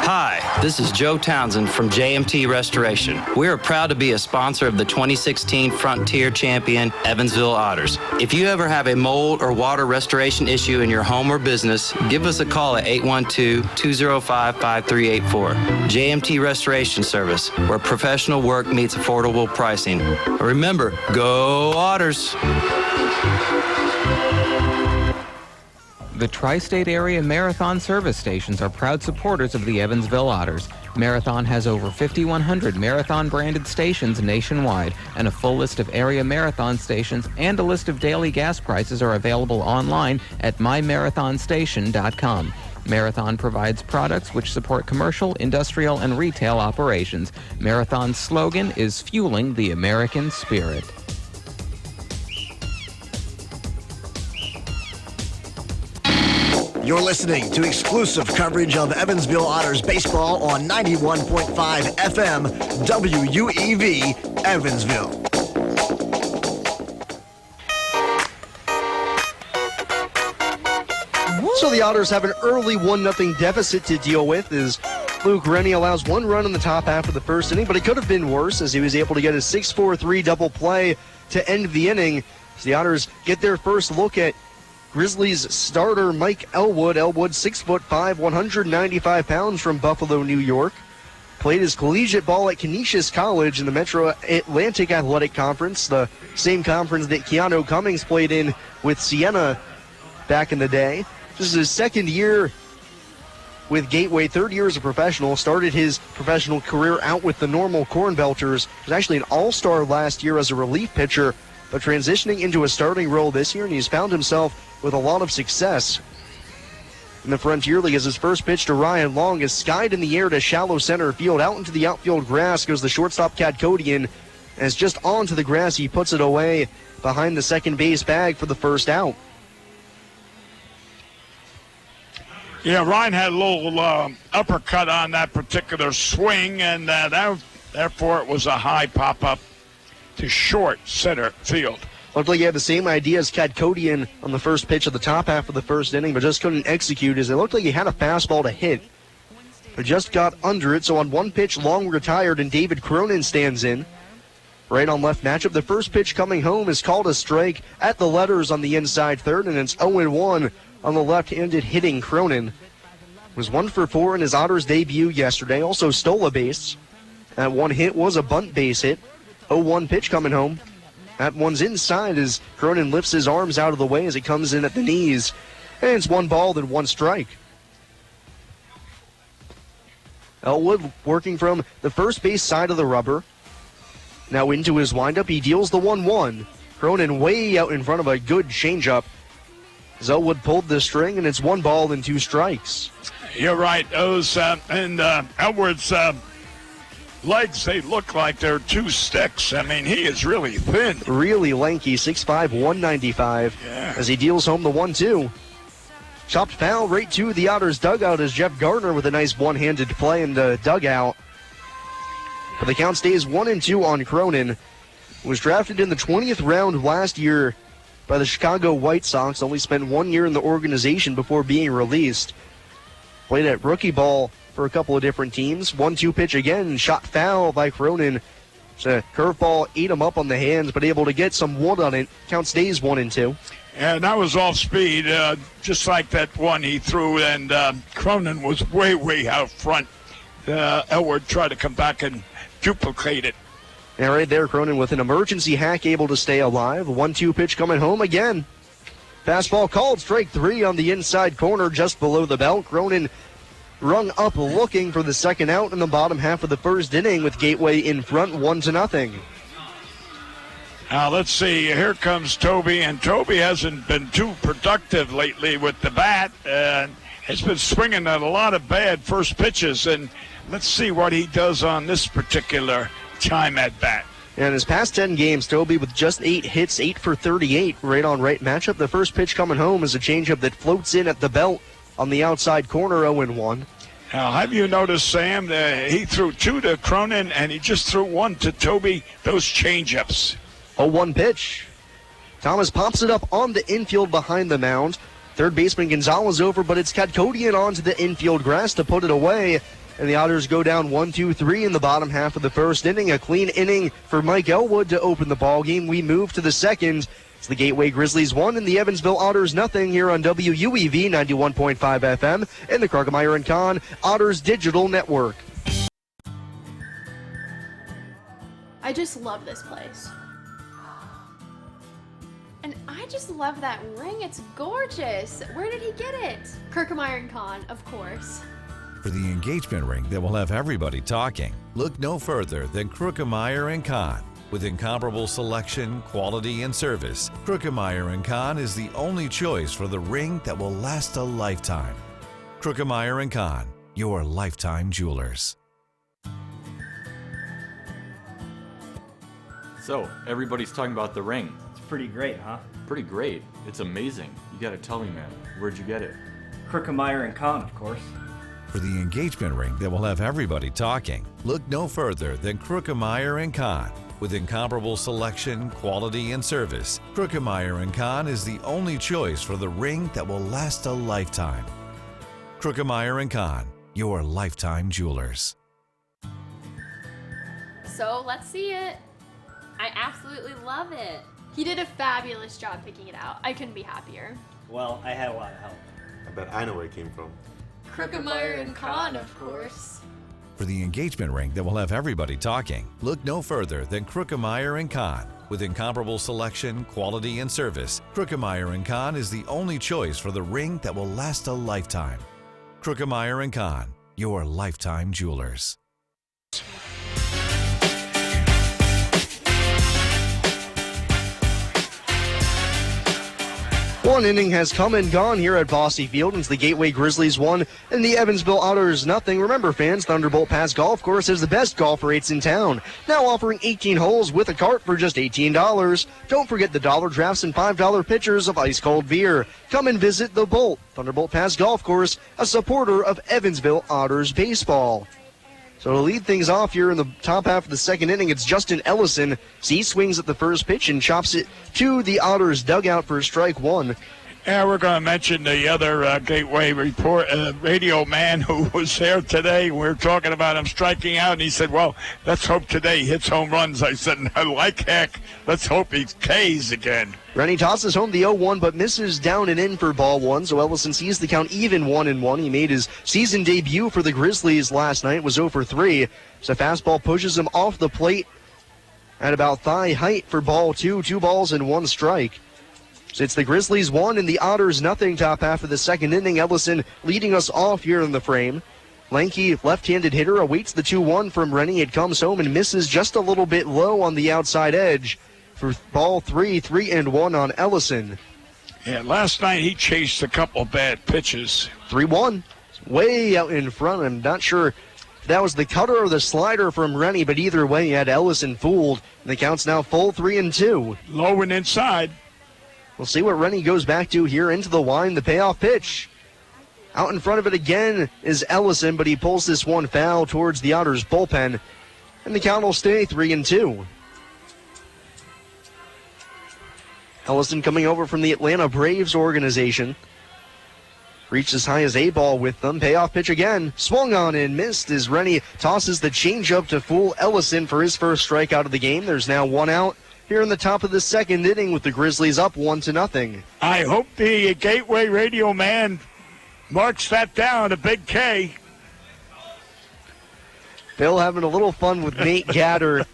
Hi, this is Joe Townsend from JMT Restoration. We are proud to be a sponsor of the 2016 Frontier Champion Evansville Otters. If you ever have a mold or water restoration issue in your home or business, give us a call at 812-205-5384. JMT Restoration Service, where professional work meets affordable pricing. Remember, go Otters! The Tri-State Area Marathon service stations are proud supporters of the Evansville Otters. Marathon has over 5,100 Marathon-branded stations nationwide, and a full list of area Marathon stations and a list of daily gas prices are available online at myMarathonStation.com. Marathon provides products which support commercial, industrial, and retail operations. Marathon's slogan is Fueling the American Spirit. You're listening to exclusive coverage of Evansville Otters baseball on 91.5 FM WUEV Evansville. So the Otters have an early 1-0 deficit to deal with as Luke Rennie allows one run in the top half of the first inning, but it could have been worse as he was able to get a 6-4-3 double play to end the inning. So the Otters get their first look at Grizzlies starter Mike Elwood. Elwood, 6'5", 195 pounds from Buffalo, New York. Played his collegiate ball at Canisius College in the Metro Atlantic Athletic Conference, the same conference that Keanu Cummings played in with Siena back in the day. This is his second year with Gateway, third year as a professional. Started his professional career out with the Normal Corn Belters. Was actually an all-star last year as a relief pitcher, but transitioning into a starting role this year, and he's found himself with a lot of success in the Frontier League as his first pitch to Ryan Long is skied in the air to shallow center field. Out into the outfield grass goes the shortstop Kadkodian. As just onto the grass, he puts it away behind the second base bag for the first out. Yeah, Ryan had a little uppercut on that particular swing, and therefore it was a high pop-up to short center field. Looked like he had the same idea as Kadkodian on the first pitch of the top half of the first inning, but just couldn't execute as it looked like he had a fastball to hit, but just got under it. So on one pitch, Long retired, and David Cronin stands in. Right on left matchup. The first pitch coming home is called a strike at the letters on the inside third, and it's 0-1 on the left-handed hitting Cronin. Was 1 for 4 in his Otters debut yesterday. Also stole a base. That one hit was a bunt base hit. 0-1 pitch coming home. That one's inside as Cronin lifts his arms out of the way as it comes in at the knees. And it's 1 ball, then 1 strike. Elwood working from the first base side of the rubber. Now into his windup, he deals the 1-1. Cronin way out in front of a good changeup. Elwood pulled the string, and it's 1 ball and 2 strikes. You're right. Those and Elwood's legs, they look like they're 2 sticks. I mean, he is really thin. Really lanky, 6'5", 195, as he deals home the 1-2. Chopped foul right to the Otters dugout as Jeff Gardner with a nice one-handed play in the dugout. But the count stays 1-2 on Cronin. Was drafted in the 20th round last year by the Chicago White Sox. Only spent 1 year in the organization before being released. Played at rookie ball for a couple of different teams. 1-2 pitch again, shot foul by Cronin. It's a curveball, ate him up on the hands, but able to get some wood on it. Count stays 1-2. And that was off speed, just like that one he threw, and Cronin was way out front. Elwood tried to come back and duplicate it. And right there, Cronin with an emergency hack able to stay alive. 1-2 pitch coming home again. Fastball called, strike 3 on the inside corner just below the belt. Cronin rung up looking for the second out in the bottom half of the first inning with Gateway in front 1-0. Now let's see, here comes Toby, and Toby hasn't been too productive lately with the bat. Has been swinging at a lot of bad first pitches, and let's see what he does on this particular time at bat. And his past 10 games, Toby with just 8 hits, 8 for 38, right on right matchup. The first pitch coming home is a changeup that floats in at the belt on the outside corner, 0-1. Now, have you noticed, Sam, he threw 2 to Cronin, and he just threw 1 to Toby, those changeups. 0-1 pitch. Thomas pops it up on the infield behind the mound. Third baseman Gonzalez over, but it's Katkodian onto the infield grass to put it away. And the Otters go down 1-2-3 in the bottom half of the first inning. A clean inning for Mike Elwood to open the ball game. We move to the second. It's the Gateway Grizzlies 1 and the Evansville Otters nothing here on WUEV 91.5 FM and the Krugmeyer & Kahn Otters Digital Network. I just love this place. And I just love that ring. It's gorgeous. Where did he get it? Krugmeyer & Kahn, of course. For the engagement ring that will have everybody talking, look no further than Krugmeyer & Kahn. With incomparable selection, quality, and service, Krugmeyer & Kahn is the only choice for the ring that will last a lifetime. Krugmeyer & Kahn, your lifetime jewelers. So, everybody's talking about the ring. It's pretty great, huh? Pretty great. It's amazing. You gotta tell me, man. Where'd you get it? Krugmeyer & Kahn, of course. For the engagement ring that will have everybody talking, look no further than Krugmeyer & Kahn. With incomparable selection, quality, and service, Krugmeyer & Kahn is the only choice for the ring that will last a lifetime. Krugmeyer & Kahn, your lifetime jewelers. So let's see it. I absolutely love it. He did a fabulous job picking it out. I couldn't be happier. Well, I had a lot of help. I bet I know where it came from. Krugmeyer & Kahn, of course. For the engagement ring that will have everybody talking, look no further than Krugmeyer & Kahn. With incomparable selection, quality, and service, Krugmeyer & Kahn is the only choice for the ring that will last a lifetime. Krugmeyer & Kahn, your lifetime jewelers. One inning has come and gone here at Bosse Field. It's the Gateway Grizzlies 1 and the Evansville Otters nothing. Remember, fans, Thunderbolt Pass Golf Course is the best golf rates in town. Now offering 18 holes with a cart for just $18. Don't forget the dollar drafts and $5 pitchers of ice-cold beer. Come and visit the Bolt Thunderbolt Pass Golf Course, a supporter of Evansville Otters baseball. So to lead things off here in the top half of the second inning, it's Justin Ellison. He swings at the first pitch and chops it to the Otters dugout for strike 1. Yeah, we're going to mention the other Gateway report radio man who was there today. We were talking about him striking out, and he said, well, let's hope today he hits home runs. I said, I like heck. Let's hope he Ks again. Rennie tosses home the 0-1, but misses down and in for ball 1, so Ellison sees the count even 1-1. He made his season debut for the Grizzlies last night, was 0 for 3. So fastball pushes him off the plate at about thigh height for ball 2, 2 balls and 1 strike. So it's the Grizzlies 1 and the Otters nothing top half of the second inning. Ellison leading us off here in the frame. lanky left-handed hitter awaits the 2-1 from Rennie. It comes home and misses just a little bit low on the outside edge for ball 3-1 on Ellison. Yeah, last night he chased a couple bad pitches. 3-1, way out in front. I'm not sure if that was the cutter or the slider from Rennie, but either way, he had Ellison fooled. And the count's now full 3-2. Low and inside. We'll see what Rennie goes back to here into the line. The payoff pitch. Out in front of it again is Ellison, but he pulls this one foul towards the Otters bullpen. And the count will stay 3-2. Ellison coming over from the Atlanta Braves organization. Reached as high as A ball with them. Payoff pitch again. Swung on and missed as Rennie tosses the changeup to fool Ellison for his first strikeout of the game. There's now one out here in the top of the second inning with the Grizzlies up 1-0. I hope the Gateway radio man marks that down to Big K. Bill having a little fun with Nate Gatter,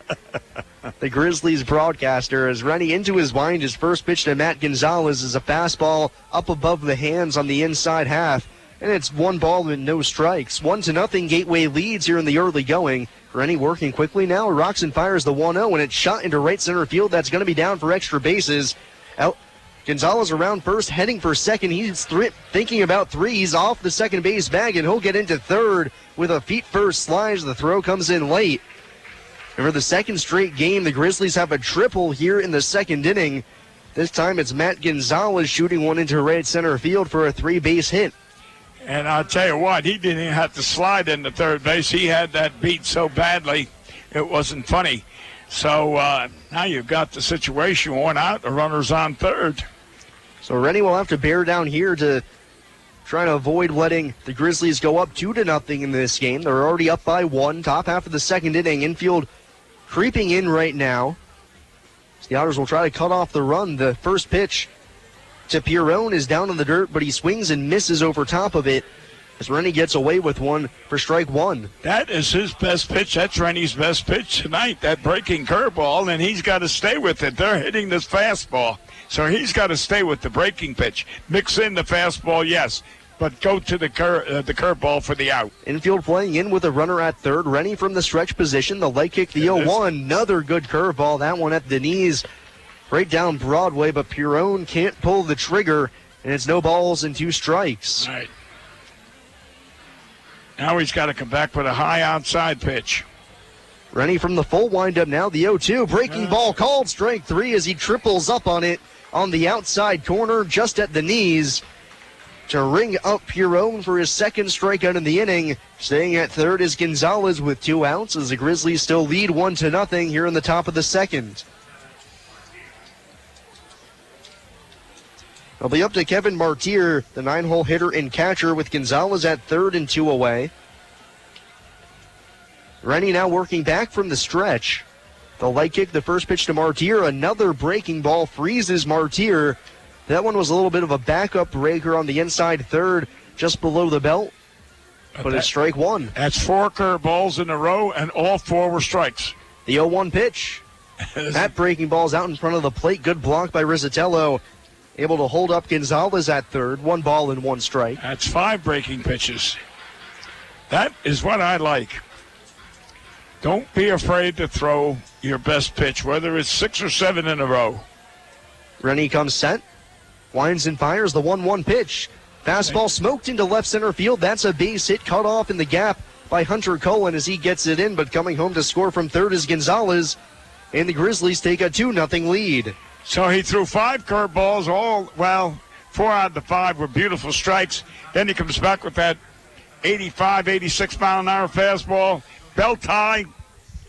the Grizzlies broadcaster, as Rennie into his wind. His first pitch to Matt Gonzalez is a fastball up above the hands on the inside half. And it's 1-1 and no strikes. 1-0 Gateway leads here in the early going. Rennie working quickly now. Rocks and fires the 1-0, and it's shot into right center field. That's going to be down for extra bases. Out. Gonzalez around first, heading for second. He's thinking about three. He's off the second base bag, and he'll get into third with a feet-first slide. The throw comes in late. And for the second straight game, the Grizzlies have a triple here in the second inning. This time it's Matt Gonzalez shooting one into right center field for a 3-base hit. And I'll tell you what, he didn't even have to slide into third base. He had that beat so badly, it wasn't funny. So now you've got the situation, one out, the runner's on third. So Rennie will have to bear down here to try to avoid letting the Grizzlies go up 2-0 in this game. They're already up by 1. Top half of the second inning. Infield creeping in right now. So the Otters will try to cut off the run. The first pitch to Pierron is down in the dirt, but he swings and misses over top of it as Rennie gets away with one for strike one. That is his best pitch. That's Rennie's best pitch tonight, that breaking curveball, and he's got to stay with it. They're hitting this fastball, so he's got to stay with the breaking pitch. Mix in the fastball, yes, but go to the curveball for the out. Infield playing in with a runner at third. Rennie from the stretch position. The leg kick, the 0-1. Another good curveball. That one at the knees, right down Broadway, but Pierron can't pull the trigger, and it's no balls and 2 strikes. All right. Now he's got to come back with a high outside pitch. Rennie from the full windup now. The 0-2. Breaking ball called strike 3 as he triples up on it on the outside corner just at the knees to ring up Pierron for his second strikeout in the inning. Staying at third is Gonzalez with 2 outs as the Grizzlies still lead 1-0 here in the top of the second. It'll be up to Kevin Martier, the 9-hole hitter and catcher, with Gonzalez at third and 2 away. Rennie now working back from the stretch. The leg kick, the first pitch to Martier. Another breaking ball freezes Martier. That one was a little bit of a backup breaker on the inside third, just below the belt. But it's strike 1. That's 4 curveballs in a row, and all 4 were strikes. The 0-1 pitch. That breaking ball's out in front of the plate. Good block by Rizzatello. Able to hold up Gonzalez at third. 1 ball and 1 strike. That's 5 breaking pitches. That is what I like. Don't be afraid to throw your best pitch, whether it's 6 or 7 in a row. Rennie comes set. Winds and fires the 1-1 pitch. Fastball smoked into left center field. That's a base hit cut off in the gap by Hunter Cullen as he gets it in, but coming home to score from third is Gonzalez, and the Grizzlies take a 2-0 lead. So he threw 5 curveballs, 4 out of the 5 were beautiful strikes. Then he comes back with that 85, 86-mile-an-hour fastball, belt high,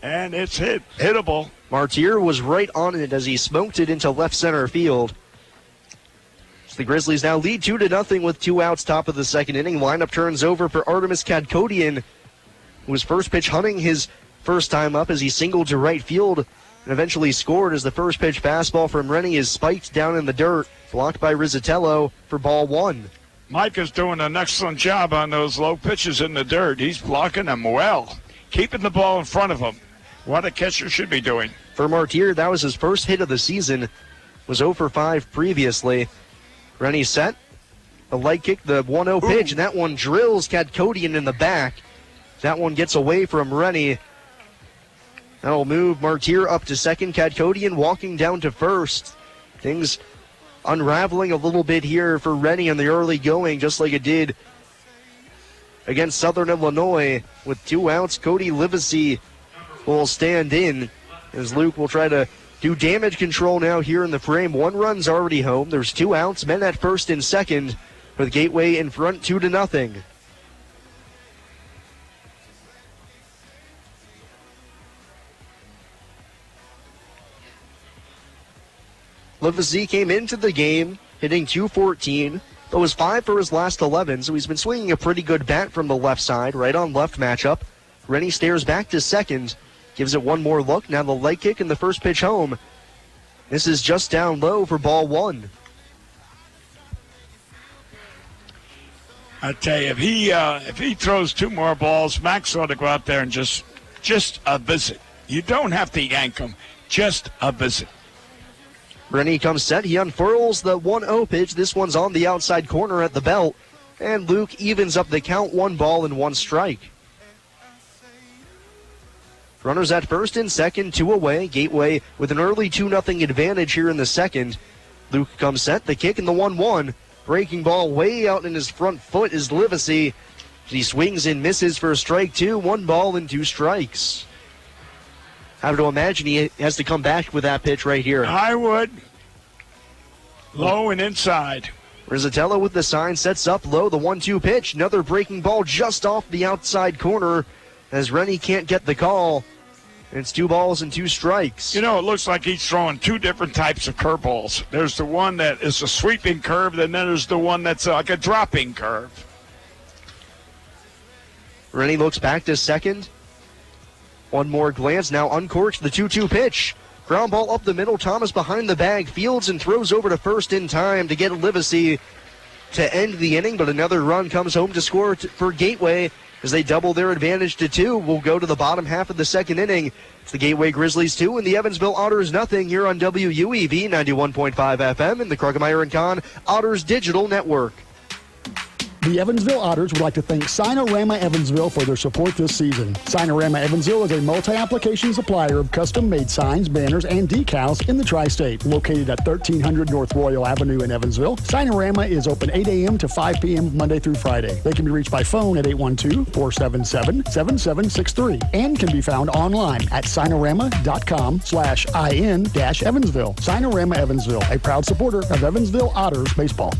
and it's hittable. Martier was right on it as he smoked it into left center field. So the Grizzlies now lead 2-0 with 2 outs top of the second inning. Lineup turns over for Artemis Kadkodian, who was first pitch hunting his first time up as he singled to right field and eventually scored as the first pitch fastball from Rennie is spiked down in the dirt, blocked by Rizzatello for ball 1. Mike is doing an excellent job on those low pitches in the dirt. He's blocking them well, keeping the ball in front of him. What a catcher should be doing. For Martier, that was his first hit of the season. Was 0 for 5 previously. Rennie set. The leg kick, the 1-0 pitch, and that one drills Kadkodian in the back. That one gets away from Rennie. That'll move Martyr up to second. Kadkodian walking down to first. Things unraveling a little bit here for Rennie in the early going, just like it did against Southern Illinois. With 2 outs, Cody Livesey will stand in as Luke will try to do damage control now here in the frame. 1 run's already home. There's 2 outs, men at first and second, with Gateway in front 2-0. Livesey came into the game hitting .214, but was 5 for his last 11, so he's been swinging a pretty good bat from the left side, right on left matchup. Rennie stares back to second, gives it one more look. Now the leg kick and the first pitch home. This is just down low for ball 1. I tell you, if he throws 2 more balls, Max ought to go out there and just a visit. You don't have to yank him, just a visit. Rennie comes set. He unfurls the 1-0 pitch. This one's on the outside corner at the belt. And Luke evens up the count. 1 ball and 1 strike. Runners at first and second, 2 away. Gateway with an early 2-0 advantage here in the second. Luke comes set. The kick and the 1-1. Breaking ball way out in his front foot is Livesey. He swings and misses for a strike 2. 1 ball and 2 strikes. I have to imagine he has to come back with that pitch right here. I would. Low and inside. Rizzatello with the sign, sets up low, the 1-2 pitch. Another breaking ball just off the outside corner as Rennie can't get the call. It's 2 balls and 2 strikes. You know, it looks like he's throwing 2 different types of curveballs. There's the one that is a sweeping curve, and then there's the one that's like a dropping curve. Rennie looks back to second. One more glance, now uncorks the 2-2 pitch. Ground ball up the middle, Thomas behind the bag, fields and throws over to first in time to get Livesey to end the inning, but another run comes home to score for Gateway as they double their advantage to 2. We'll go to the bottom half of the second inning. It's the Gateway Grizzlies 2 and the Evansville Otters nothing here on WUEV 91.5 FM and the Krugmeyer & Kahn Otters Digital Network. The Evansville Otters would like to thank Sinorama Evansville for their support this season. Sinorama Evansville is a multi-application supplier of custom-made signs, banners, and decals in the tri-state. Located at 1300 North Royal Avenue in Evansville, Sinorama is open 8 a.m. to 5 p.m. Monday through Friday. They can be reached by phone at 812-477-7763 and can be found online at sinorama.com/in-Evansville. Sinorama Evansville, a proud supporter of Evansville Otters baseball.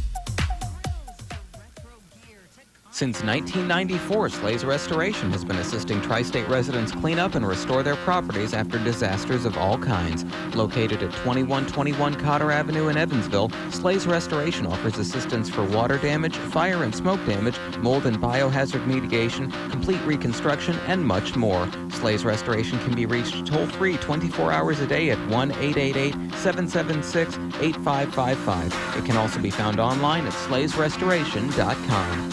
Since 1994, Slays Restoration has been assisting tri-state residents clean up and restore their properties after disasters of all kinds. Located at 2121 Cotter Avenue in Evansville, Slays Restoration offers assistance for water damage, fire and smoke damage, mold and biohazard mitigation, complete reconstruction, and much more. Slays Restoration can be reached toll-free 24 hours a day at 1-888-776-8555. It can also be found online at slaysrestoration.com.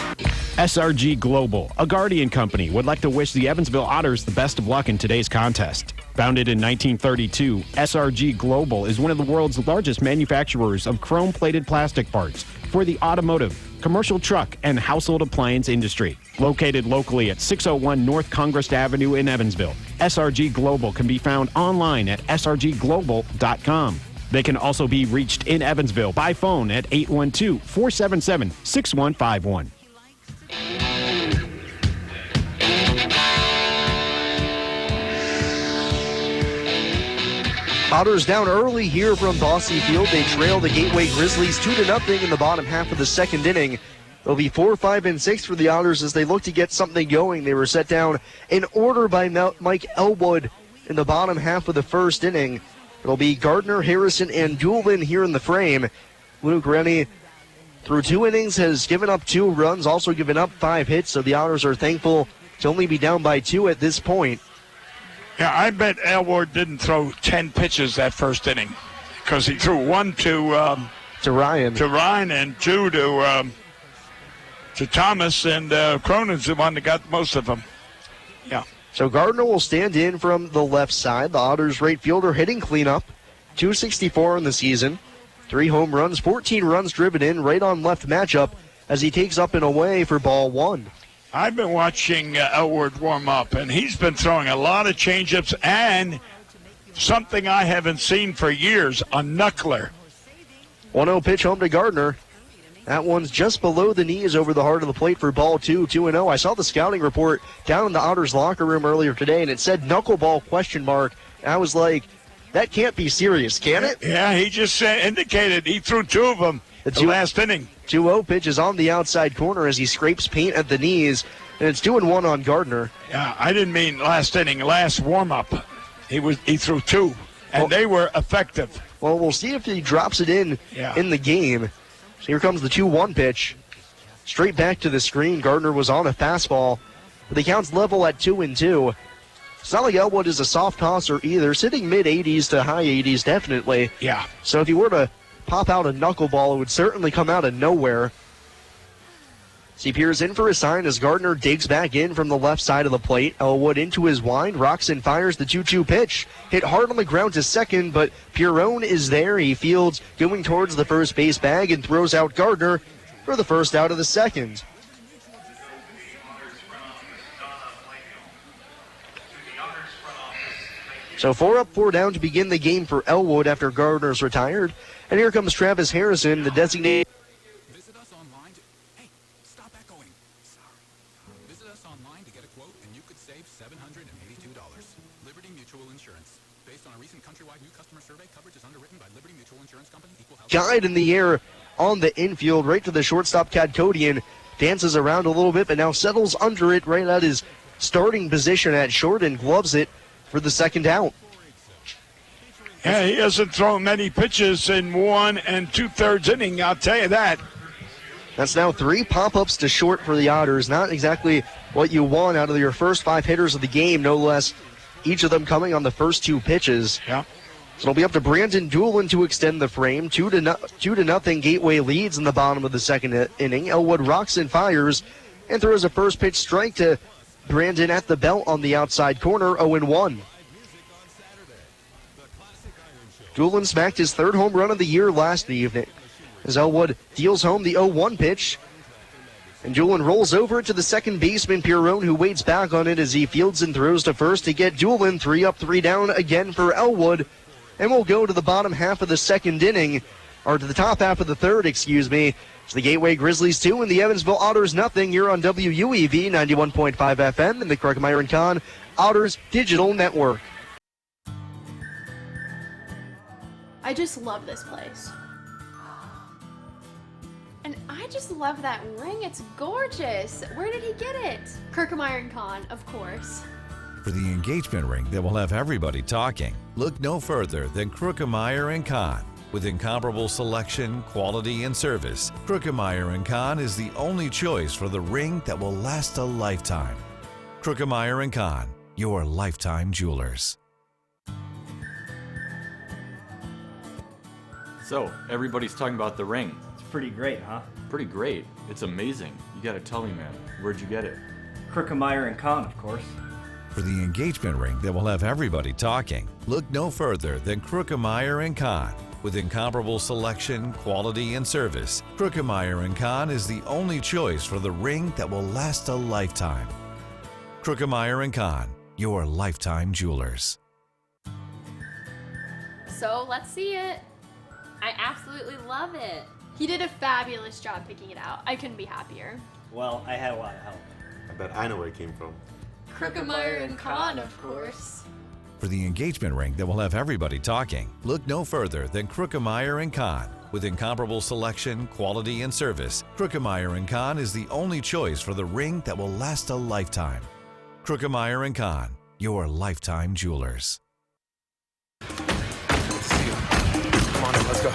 SRG Global, a Guardian company, would like to wish the Evansville Otters the best of luck in today's contest. Founded in 1932, SRG Global is one of the world's largest manufacturers of chrome-plated plastic parts for the automotive, commercial truck, and household appliance industry. Located locally at 601 North Congress Avenue in Evansville, SRG Global can be found online at srgglobal.com. They can also be reached in Evansville by phone at 812-477-6151. Otters down early here from Bosse Field. They trail the Gateway Grizzlies 2-0 in the bottom half of the second inning. It'll be 4, 5, and 6 for the Otters as they look to get something going. They were set down in order by Mike Elwood in the bottom half of the first inning. It'll be Gardner, Harrison, and Doolin here in the frame. Luke Rennie, through 2 innings, has given up 2 runs, also given up 5 hits, so the Otters are thankful to only be down by 2 at this point. Yeah, I bet Elwood didn't throw 10 pitches that first inning because he threw 1 to Ryan, and 2 to Thomas, and Cronin's the one that got most of them. Yeah. So Gardner will stand in from the left side. The Otters right fielder hitting cleanup, .264 in the season. 3 home runs, 14 runs driven in, right on left matchup as he takes up and away for ball 1. I've been watching Elwood warm up, and he's been throwing a lot of changeups and something I haven't seen for years, a knuckler. 1-0 pitch home to Gardner. That one's just below the knees over the heart of the plate for ball 2-0. I saw the scouting report down in the Otters locker room earlier today, and it said knuckleball ? And I was like, that can't be serious, can it? Yeah, he just indicated he threw 2 of them the last inning. 2-0 pitch is on the outside corner as he scrapes paint at the knees, and it's 2-1 on Gardner. Yeah, I didn't mean last inning, last warm-up. He threw 2, and they were effective. Well, we'll see if he drops it in the game. So here comes the 2-1 pitch. Straight back to the screen. Gardner was on a fastball. But the count's level at 2-2. It's not like Elwood is a soft tosser either. Sitting mid-80s to high 80s, definitely. Yeah. So if he were to pop out a knuckleball, it would certainly come out of nowhere. He peers in for a sign as Gardner digs back in from the left side of the plate. Elwood into his wind, rocks and fires the 2-2 pitch. Hit hard on the ground to second, but Pierron is there. He fields going towards the first base bag and throws out Gardner for the first out of the second. So 4 up, 4 down to begin the game for Elwood after Gardner's retired. And here comes Travis Harrison, the designated. Guide in the air on the infield, right to the shortstop. Kadkodian dances around a little bit, but now settles under it right at his starting position at short and gloves it for the second out. Yeah, he hasn't thrown many pitches in 1 2/3 inning, I'll tell you that. That's now 3 pop-ups to short for the Otters. Not exactly what you want out of your first 5 hitters of the game, no less. Each of them coming on the first 2 pitches. Yeah. So it'll be up to Brandon Doolin to extend the frame. 2-0 Gateway leads in the bottom of the second inning. Elwood rocks and fires and throws a first pitch strike to Brandon at the belt on the outside corner, 0-1. Doolin smacked his 3rd home run of the year last evening as Elwood deals home the 0-1 pitch. And Doolin rolls over to the second baseman, Pierron, who waits back on it as he fields and throws to first to get Doolin 3 up, 3 down again for Elwood. And we'll go to the bottom half of the second inning, or to the top half of the third, excuse me. It's the Gateway Grizzlies 2 and the Evansville Otters nothing. You're on WUEV 91.5 FM and the Kruckemeyer & Kahn Otters Digital Network. I just love this place. And I just love that ring. It's gorgeous. Where did he get it? Kruckemeyer & Kahn, of course. For the engagement ring that will have everybody talking, look no further than Kruckemeyer & Kahn. With incomparable selection, quality, and service, Kruckemeyer & Kahn is the only choice for the ring that will last a lifetime. Kruckemeyer & Kahn, your lifetime jewelers. So, everybody's talking about the ring. It's pretty great, huh? Pretty great. It's amazing. You gotta tell me, man. Where'd you get it? Kruckemeyer & Kahn, of course. For the engagement ring that will have everybody talking, look no further than Kruckemeyer & Kahn. With incomparable selection, quality, and service, Kruckemeyer & Kahn is the only choice for the ring that will last a lifetime. Kruckemeyer & Kahn, your lifetime jewelers. So let's see it. I absolutely love it. He did a fabulous job picking it out. I couldn't be happier. Well, I had a lot of help. I bet I know where it came from. Kruckemeyer & Kahn, of course. For the engagement ring that will have everybody talking, look no further than Kruckemeyer & Kahn. With incomparable selection, quality, and service, Kruckemeyer & Kahn is the only choice for the ring that will last a lifetime. Kruckemeyer & Kahn, your lifetime jewelers. Come on in, let's go.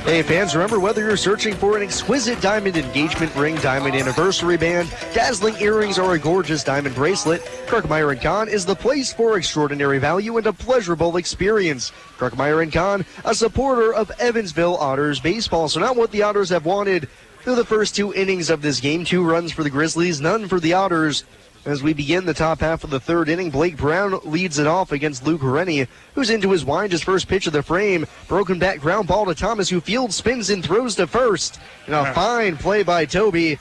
Hey fans, remember whether you're searching for an exquisite diamond engagement ring, diamond anniversary band, dazzling earrings, or a gorgeous diamond bracelet, Kruckemeyer & Kahn is the place for extraordinary value and a pleasurable experience. Kruckemeyer & Kahn, a supporter of Evansville Otters baseball. So not what the Otters have wanted through the first 2 innings of this game. 2 runs for the Grizzlies, none for the Otters. As we begin the top half of the third inning, Blake Brown leads it off against Luke Rennie, who's into his wind, his first pitch of the frame. Broken back ground ball to Thomas, who fields, spins, and throws to first. And a fine play by Toby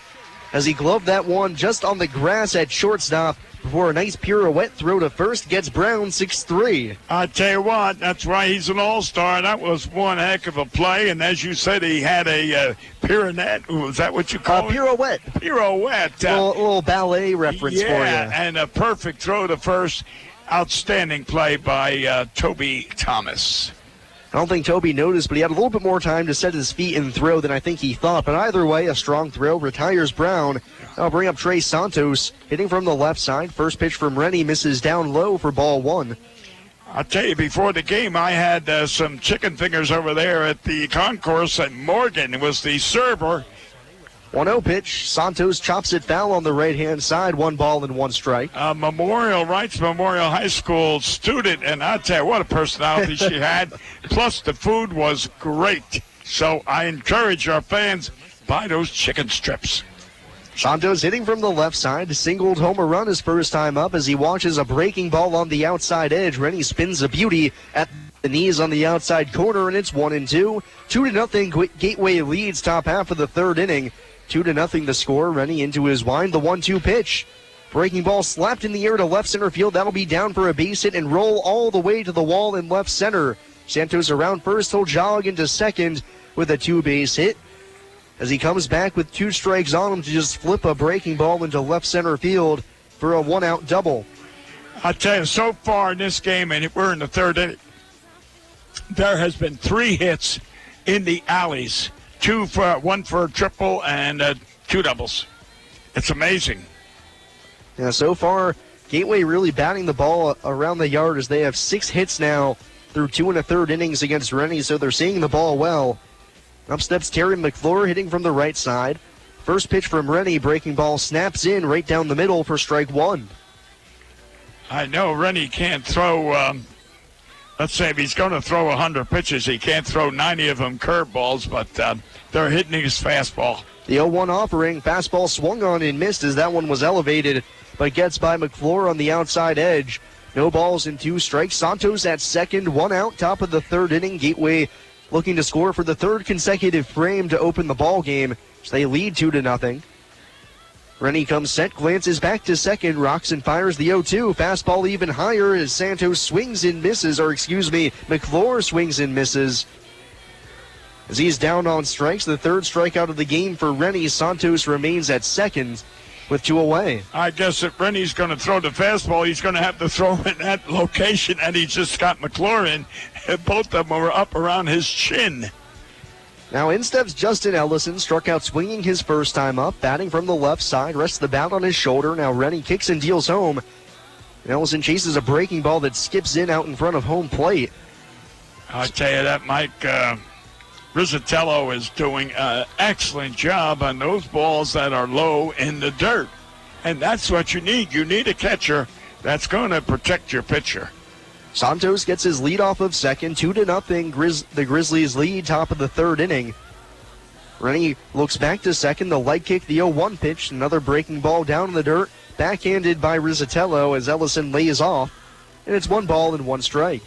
as he gloved that one just on the grass at shortstop before a nice pirouette throw to first gets Brown 6-3. I tell you what, that's why he's an all-star. That was one heck of a play, and as you said, he had a pirouette. Was that what you call it? Pirouette. Pirouette. A little ballet reference for you. Yeah, and a perfect throw to first. Outstanding play by Toby Thomas. I don't think Toby noticed, but he had a little bit more time to set his feet and throw than I think he thought. But either way, a strong throw retires Brown. I'll bring up Trey Santos, hitting from the left side. First pitch from Rennie misses down low for ball one. I'll tell you, before the game, I had some chicken fingers over there at the concourse, and Morgan was the server. 1-0 pitch. Santos chops it foul on the right-hand side. 1 ball and 1 strike. Memorial High School student, and I'll tell you what a personality she had. Plus, the food was great. So I encourage our fans, buy those chicken strips. Santos hitting from the left side, singled home a run his first time up as he watches a breaking ball on the outside edge. Rennie spins a beauty at the knees on the outside corner, and it's 1-2. 2-0 Gateway leads top half of the third inning. 2-0 the score. Rennie into his wind, the 1-2 pitch. Breaking ball slapped in the air to left center field. That'll be down for a base hit and roll all the way to the wall in left center. Santos around first. He'll jog into second with a 2-base hit as he comes back with 2 strikes on him to just flip a breaking ball into left center field for a 1-out double. I tell you, so far in this game, and we're in the third inning, there has been 3 hits in the alleys. 1 for a triple and 2 doubles. It's amazing. Yeah, so far, Gateway really batting the ball around the yard as they have 6 hits now through 2 1/3 innings against Rennie, so they're seeing the ball well. Up steps Terry McClure hitting from the right side. First pitch from Rennie, breaking ball snaps in right down the middle for strike 1. I know Rennie can't throw, let's say if he's going to throw 100 pitches, he can't throw 90 of them curveballs, but they're hitting his fastball. The 0-1 offering, fastball swung on and missed as that one was elevated, but gets by McClure on the outside edge. No balls and 2 strikes. Santos at second, 1 out, top of the third inning. Gateway looking to score for the 3rd consecutive frame to open the ball game. So they lead 2-0. Rennie comes set, glances back to second, rocks and fires the 0-2. Fastball even higher as Santos swings and misses, McClure swings and misses. As he's down on strikes, the 3rd strikeout of the game for Rennie. Santos remains at second with 2 away. I guess if Rennie's going to throw the fastball, he's going to have to throw in that location, and he just got McClure in. Both of them were up around his chin. Now in steps Justin Ellison, struck out swinging his first time up, batting from the left side, rests the bat on his shoulder. Now Rennie kicks and deals home. And Ellison chases a breaking ball that skips in out in front of home plate. I tell you that, Mike, Rizzatello is doing an excellent job on those balls that are low in the dirt. And that's what you need. You need a catcher that's going to protect your pitcher. Santos gets his lead off of second, 2-0. The Grizzlies lead top of the third inning. Rennie looks back to second, the leg kick, the 0-1 pitch, another breaking ball down in the dirt, backhanded by Rizzatello as Ellison lays off, and it's 1 ball and 1 strike.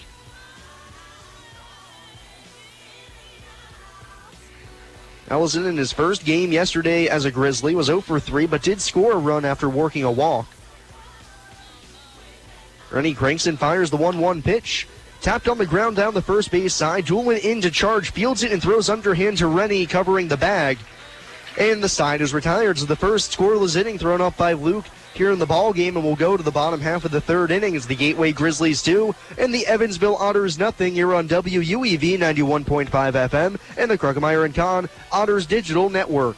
Ellison in his first game yesterday as a Grizzly was 0 for 3, but did score a run after working a walk. Rennie cranks and fires the 1-1 pitch. Tapped on the ground down the first base side. Julian in to charge, fields it and throws underhand to Rennie, covering the bag. And the side is retired. So the first scoreless inning thrown up by Luke here in the ball game, and we'll go to the bottom half of the third inning as the Gateway Grizzlies 2 and the Evansville Otters 0 here on WUEV 91.5 FM and the Krugemeyer & Kahn Otters Digital Network.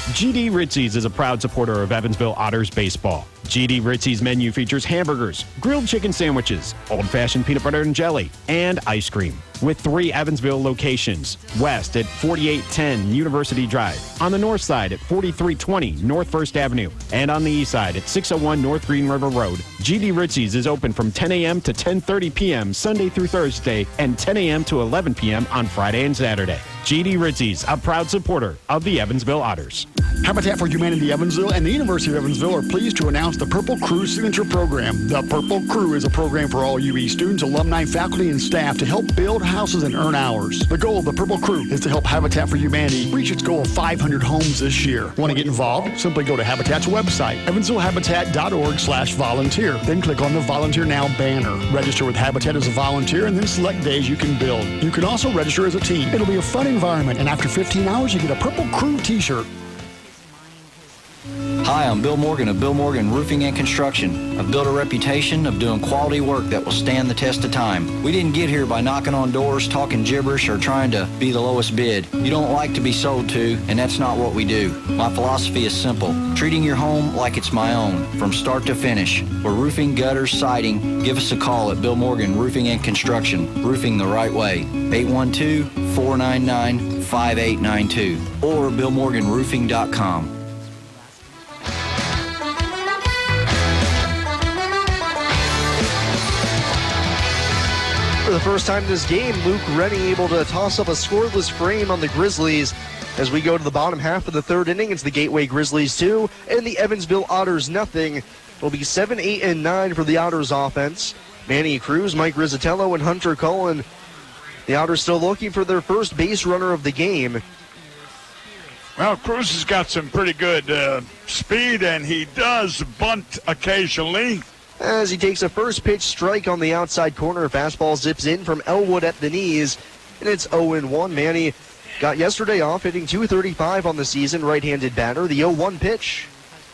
GD Ritzy's is a proud supporter of Evansville Otters baseball. GD Ritzy's menu features hamburgers, grilled chicken sandwiches, old-fashioned peanut butter and jelly, and ice cream. With 3 Evansville locations, west at 4810 University Drive, on the north side at 4320 North 1st Avenue, and on the east side at 601 North Green River Road. GD Ritzy's is open from 10 a.m. to 10:30 p.m. Sunday through Thursday and 10 a.m. to 11 p.m. on Friday and Saturday. GD Ritzy's, a proud supporter of the Evansville Otters. Habitat for Humanity Evansville and the University of Evansville are pleased to announce the Purple Crew Signature Program. The Purple Crew is a program for all UE students, alumni, faculty, and staff to help build houses and earn hours. The goal of the Purple Crew is to help Habitat for Humanity reach its goal of 500 homes this year. Want to get involved? Simply go to Habitat's website, evansvillehabitat.org/volunteer. Then click on the Volunteer Now banner. Register with Habitat as a volunteer and then select days you can build. You can also register as a team. It'll be a fun environment, and after 15 hours, you get a Purple Crew t-shirt. Hi, I'm Bill Morgan of Bill Morgan Roofing and Construction. I've built a reputation of doing quality work that will stand the test of time. We didn't get here by knocking on doors, talking gibberish, or trying to be the lowest bid. You don't like to be sold to, and that's not what we do. My philosophy is simple: treating your home like it's my own, from start to finish. We're roofing, gutters, siding. Give us a call at Bill Morgan Roofing and Construction. Roofing the right way. 812-499-5892 or BillMorganRoofing.com. For the first time in this game, Luke Rennie able to toss up a scoreless frame on the Grizzlies. As we go to the bottom half of the third inning, it's the Gateway Grizzlies 2 and the Evansville Otters nothing. It'll be 7, 8, and 9 for the Otters offense. Manny Cruz, Mike Rizzatello, and Hunter Cullen. The Otters still looking for their first base runner of the game. Well, Cruz has got some pretty good speed, and he does bunt occasionally. As he takes a first pitch strike on the outside corner, fastball zips in from Elwood at the knees, and it's 0-1. Manny got yesterday off, hitting .235 on the season, right-handed batter. The 0-1 pitch.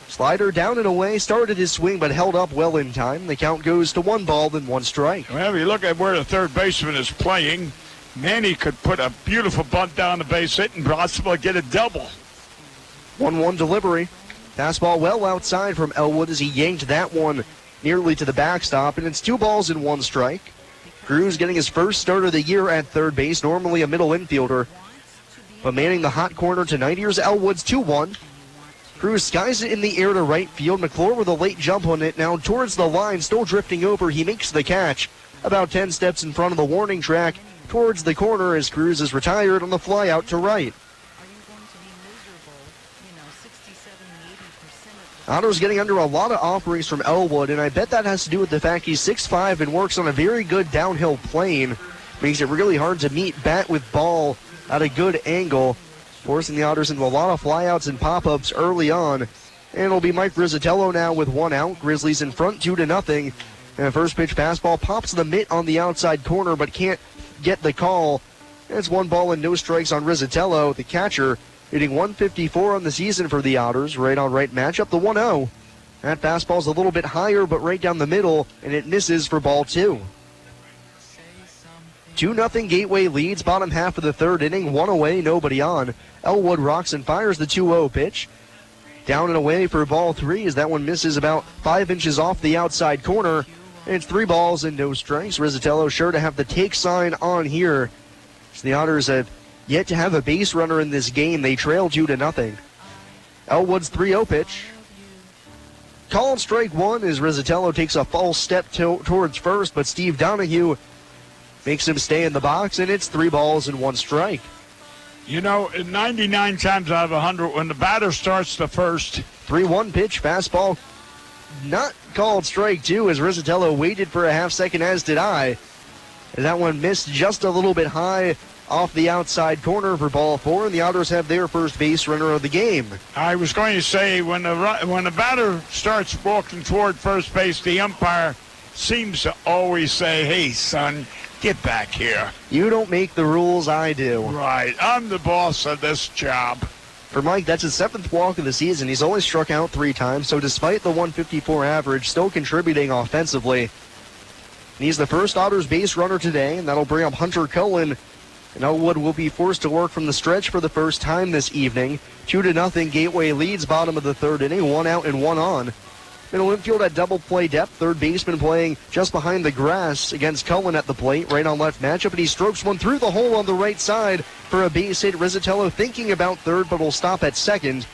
Slider down and away, started his swing, but held up well in time. The count goes to 1 ball, then 1 strike. Well, if you look at where the third baseman is playing, Manny could put a beautiful bunt down the base hit and possibly get a double. 1-1 delivery. Fastball well outside from Elwood as he yanked that one nearly to the backstop, and it's 2 balls and 1 strike. Cruz getting his first start of the year at third base, normally a middle infielder. But manning the hot corner tonight, here's Elwood's 2-1. Cruz skies it in the air to right field. McClure with a late jump on it, now towards the line, still drifting over. He makes the catch about 10 steps in front of the warning track towards the corner as Cruz is retired on the fly out to right. Otters getting under a lot of offerings from Elwood, and I bet that has to do with the fact he's 6'5" and works on a very good downhill plane. Makes it really hard to meet bat with ball at a good angle, forcing the Otters into a lot of flyouts and pop-ups early on. And it'll be Mike Rizzatello now with 1 out. Grizzlies in front 2-0. And a first pitch fastball pops the mitt on the outside corner, but can't get the call. And it's 1 ball and no strikes on Rizzatello, the catcher, hitting .154 on the season for the Otters. Right on right matchup, the 1-0. That fastball's a little bit higher, but right down the middle, and it misses for ball 2. 2-0 Gateway leads, bottom half of the third inning, 1 away, nobody on. Elwood rocks and fires the 2-0 pitch. Down and away for ball 3 as that one misses about 5 inches off the outside corner. And it's 3 balls and no strikes. Rizzatello sure to have the take sign on here. So the Otters have yet to have a base runner in this game. They trail 2-0. Elwood's 3-0 pitch. Called strike 1 as Rizzatello takes a false step towards first, but Steve Donahue makes him stay in the box, and it's 3 balls and 1 strike. You know, 99 times out of 100, when the batter starts the first. 3-1 pitch, fastball. Not called strike 2 as Rizzatello waited for a half second, as did I. And that one missed just a little bit high off the outside corner for ball 4, and the Otters have their first base runner of the game. I was going to say, when the batter starts walking toward first base, the umpire seems to always say, "Hey, son, get back here." You don't make the rules, I do. Right, I'm the boss of this job. For Mike, that's his 7th walk of the season. He's only struck out 3 times, so despite the .154 average, still contributing offensively. And he's the first Otters base runner today, and that'll bring up Hunter Cullen. And Elwood will be forced to work from the stretch for the first time this evening. 2-0 Gateway leads, bottom of the third inning, 1 out and 1 on. Middle infield at double play depth. Third baseman playing just behind the grass against Cullen at the plate. Right on left matchup, and he strokes one through the hole on the right side for a base hit. Rizzatello thinking about third, but will stop at second.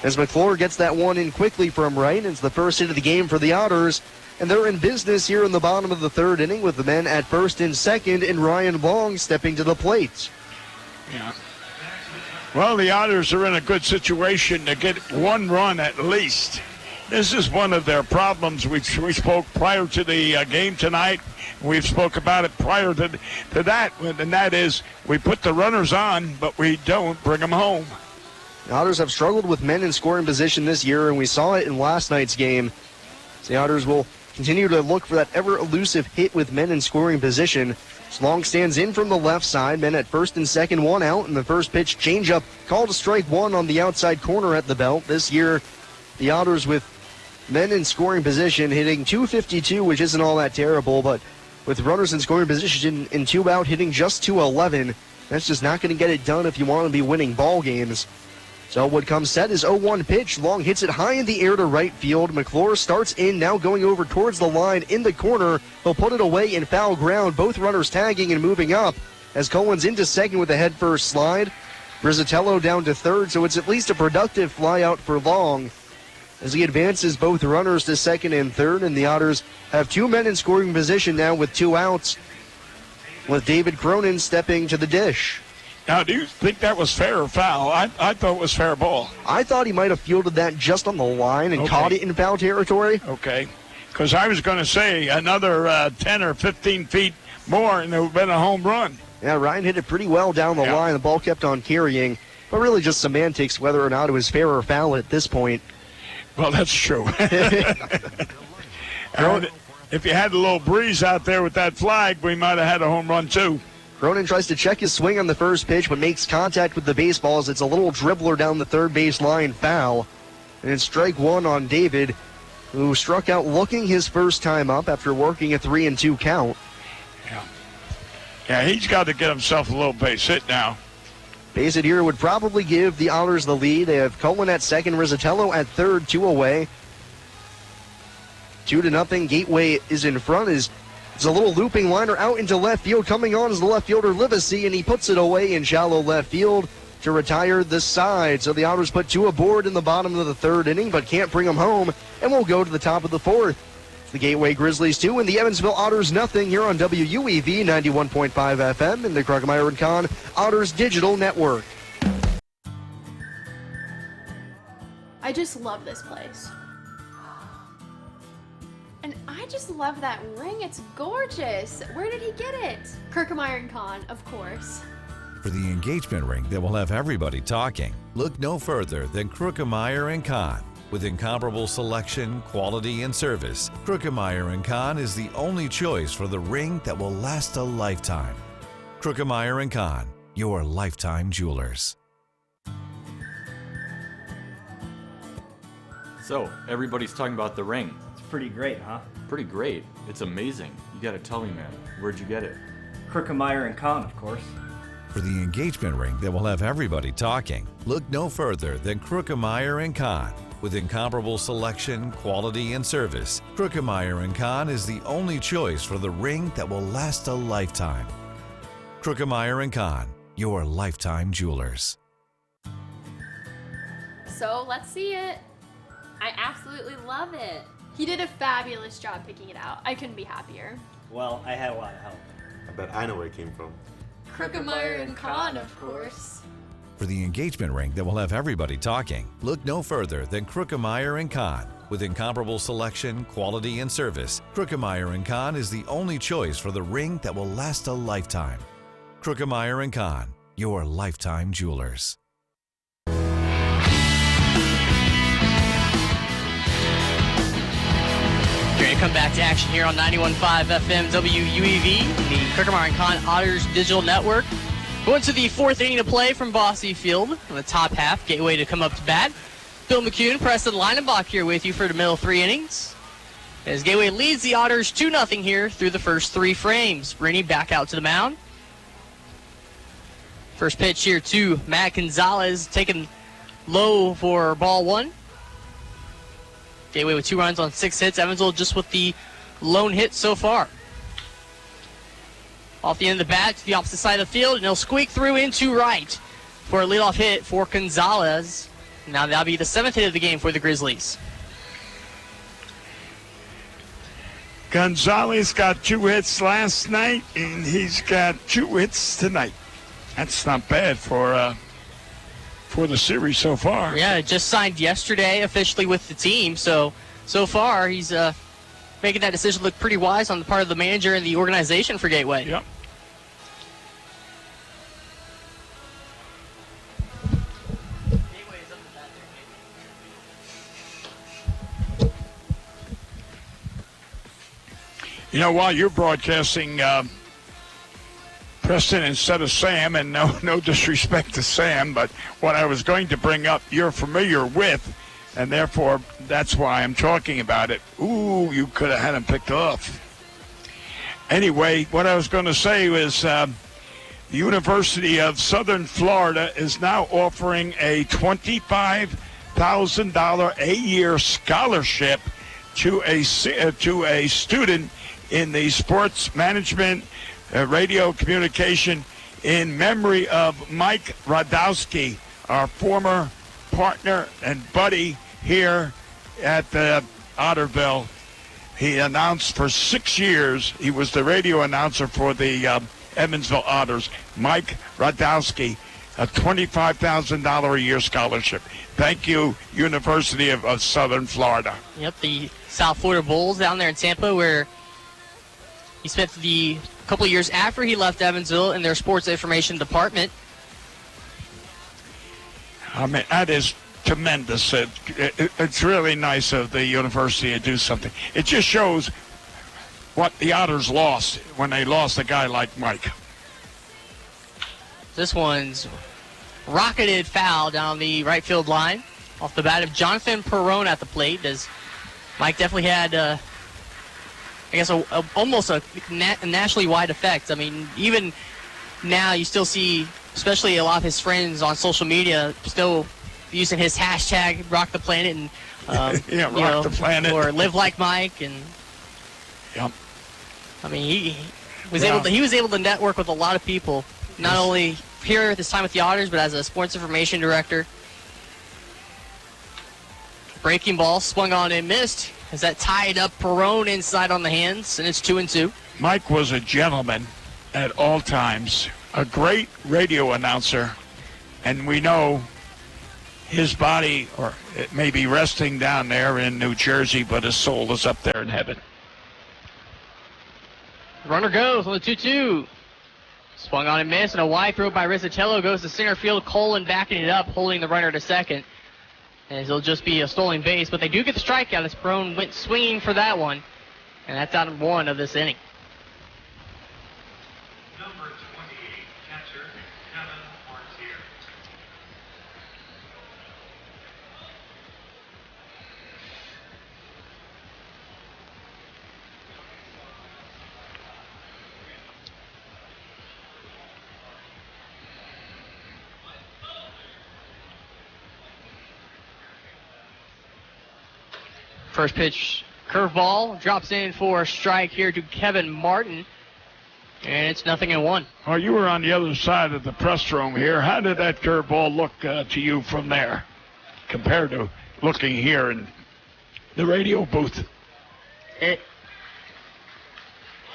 As McClure gets that one in quickly from right. It's the first hit of the game for the Otters. And they're in business here in the bottom of the third inning with the men at first and second, and Ryan Long stepping to the plate. Yeah. Well, the Otters are in a good situation to get one run at least. This is one of their problems. We spoke prior to the game tonight. We've spoke about it prior to that, and that is we put the runners on, but we don't bring them home. The Otters have struggled with men in scoring position this year, and we saw it in last night's game. So the Otters will continue to look for that ever-elusive hit with men in scoring position. Long stands in from the left side. Men at first and second, one out, and the first pitch changeup called a strike one on the outside corner at the belt. This year, the Otters with men in scoring position hitting .252, which isn't all that terrible, but with runners in scoring position and two out hitting just .211, that's just not going to get it done if you want to be winning ball games. So what comes set is 0-1 pitch. Long hits it high in the air to right field. McClure starts in, now going over towards the line in the corner. He'll put it away in foul ground. Both runners tagging and moving up as Collins into second with a head-first slide. Rizzatello down to third, so it's at least a productive fly out for Long as he advances both runners to second and third, and the Otters have two men in scoring position now with two outs, with David Cronin stepping to the dish. Now, do you think that was fair or foul? I thought it was fair ball. I thought he might have fielded that just on the line and caught it in foul territory. Okay. Because I was going to say another 10 or 15 feet more and it would have been a home run. Yeah, Ryan hit it pretty well down the line. The ball kept on carrying, but really just semantics whether or not it was fair or foul at this point. Well, that's true. If you had a little breeze out there with that flag, we might have had a home run too. Cronin tries to check his swing on the first pitch, but makes contact with the baseball as it's a little dribbler down the third base line, foul. And it's strike one on David, who struck out looking his first time up after working a 3-2 count. Yeah, he's got to get himself a little base hit now. Base hit here would probably give the Otters the lead. They have Cohen at second, Rizzatello at third, two away. 2-0. Gateway is in front. It's a little looping liner out into left field. Coming on is the left fielder Livesey, and he puts it away in shallow left field to retire the side. So the Otters put two aboard in the bottom of the third inning, but can't bring them home, and will go to the top of the fourth. The Gateway Grizzlies 2 and the Evansville Otters nothing here on WUEV 91.5 FM and the Krugemeyer & Kahn Otters Digital Network. I just love this place. And I just love that ring. It's gorgeous. Where did he get it? Krugemeyer & Kahn, of course. For the engagement ring that will have everybody talking, look no further than Krugemeyer & Kahn. With incomparable selection, quality, and service, Krugemeyer & Kahn is the only choice for the ring that will last a lifetime. Krugemeyer & Kahn, your lifetime jewelers. So, everybody's talking about the ring. It's pretty great, huh? Pretty great. It's amazing. You gotta tell me, man. Where'd you get it? Krugemeyer & Kahn, of course. For the engagement ring that will have everybody talking, look no further than Krugemeyer & Kahn. With incomparable selection, quality, and service, Krugemeyer & Kahn is the only choice for the ring that will last a lifetime. Krugemeyer & Kahn, your lifetime jewelers. So let's see it. I absolutely love it. He did a fabulous job picking it out. I couldn't be happier. Well, I had a lot of help. I bet I know where it came from. Krugemeyer & Kahn, of course. For the engagement ring that will have everybody talking, look no further than Krugemeyer & Kahn. With incomparable selection, quality, and service, Krugemeyer & Kahn is the only choice for the ring that will last a lifetime. Krugemeyer & Kahn, your lifetime jewelers. Going to come back to action here on 91.5 FM WUEV, the Krugemeyer & Kahn Otters Digital Network. Going to the fourth inning to play from Bosse Field in the top half. Gateway to come up to bat. Bill McCune, Preston Leinenbach here with you for the middle three innings. As Gateway leads the Otters 2-0 here through the first three frames. Rennie back out to the mound. First pitch here to Matt Gonzalez, taken low for ball one. Gateway with 2 runs on 6 hits. Evansville just with the lone hit so far. Off the end of the bat to the opposite side of the field, and he'll squeak through into right for a leadoff hit for Gonzalez. Now that'll be the 7th hit of the game for the Grizzlies. Gonzalez got 2 hits last night, and he's got 2 hits tonight. That's not bad for for the series so far. Yeah, just signed yesterday officially with the team. So far he's making that decision look pretty wise on the part of the manager and the organization for Gateway. Yep. You know, while you're broadcasting, Preston instead of Sam, and no disrespect to Sam, but what I was going to bring up, you're familiar with, and therefore that's why I'm talking about it. Ooh, you could have had him picked off. Anyway, what I was going to say was the University of Southern Florida is now offering a $25,000 a year scholarship to a student in the sports management, radio communication, in memory of Mike Radowski, our former partner and buddy here at Otterville. He announced for 6 years. He was the radio announcer for the Evansville Otters. Mike Radowski, a $25,000 a year scholarship. Thank you, University of Southern Florida. Yep, the South Florida Bulls down there in Tampa, where he spent the couple of years after he left Evansville in their sports information department. I mean, that is tremendous. It's really nice of the university to do something. It just shows what the Otters lost when they lost a guy like Mike. This one's rocketed foul down the right field line off the bat of Jonathan Perrone at the plate, as Mike definitely had almost a nationally wide effect. I mean, even now you still see, especially a lot of his friends on social media, still using his hashtag Rock the Planet and the Planet, or Live Like Mike, and yep. I mean he was able to network with a lot of people, not only here at this time with the Otters, but as a sports information director. Breaking ball swung on and missed, as that tied up Perrone inside on the hands, and it's 2-2. Mike was a gentleman at all times, a great radio announcer, and we know his body, or it may be resting down there in New Jersey, but his soul is up there in heaven. Runner goes on the 2-2. Swung on and missed, and a wide throw by Rizzatello goes to center field. Colin backing it up, holding the runner to second. And it'll just be a stolen base, but they do get the strikeout as Perrone went swinging for that one. And that's out of one of this inning. Number 28, catcher, Kevin Martier. First pitch, curveball, drops in for a strike here to Kevin Martin. And it's 0-1. Oh, you were on the other side of the press room here. How did that curveball look to you from there compared to looking here in the radio booth?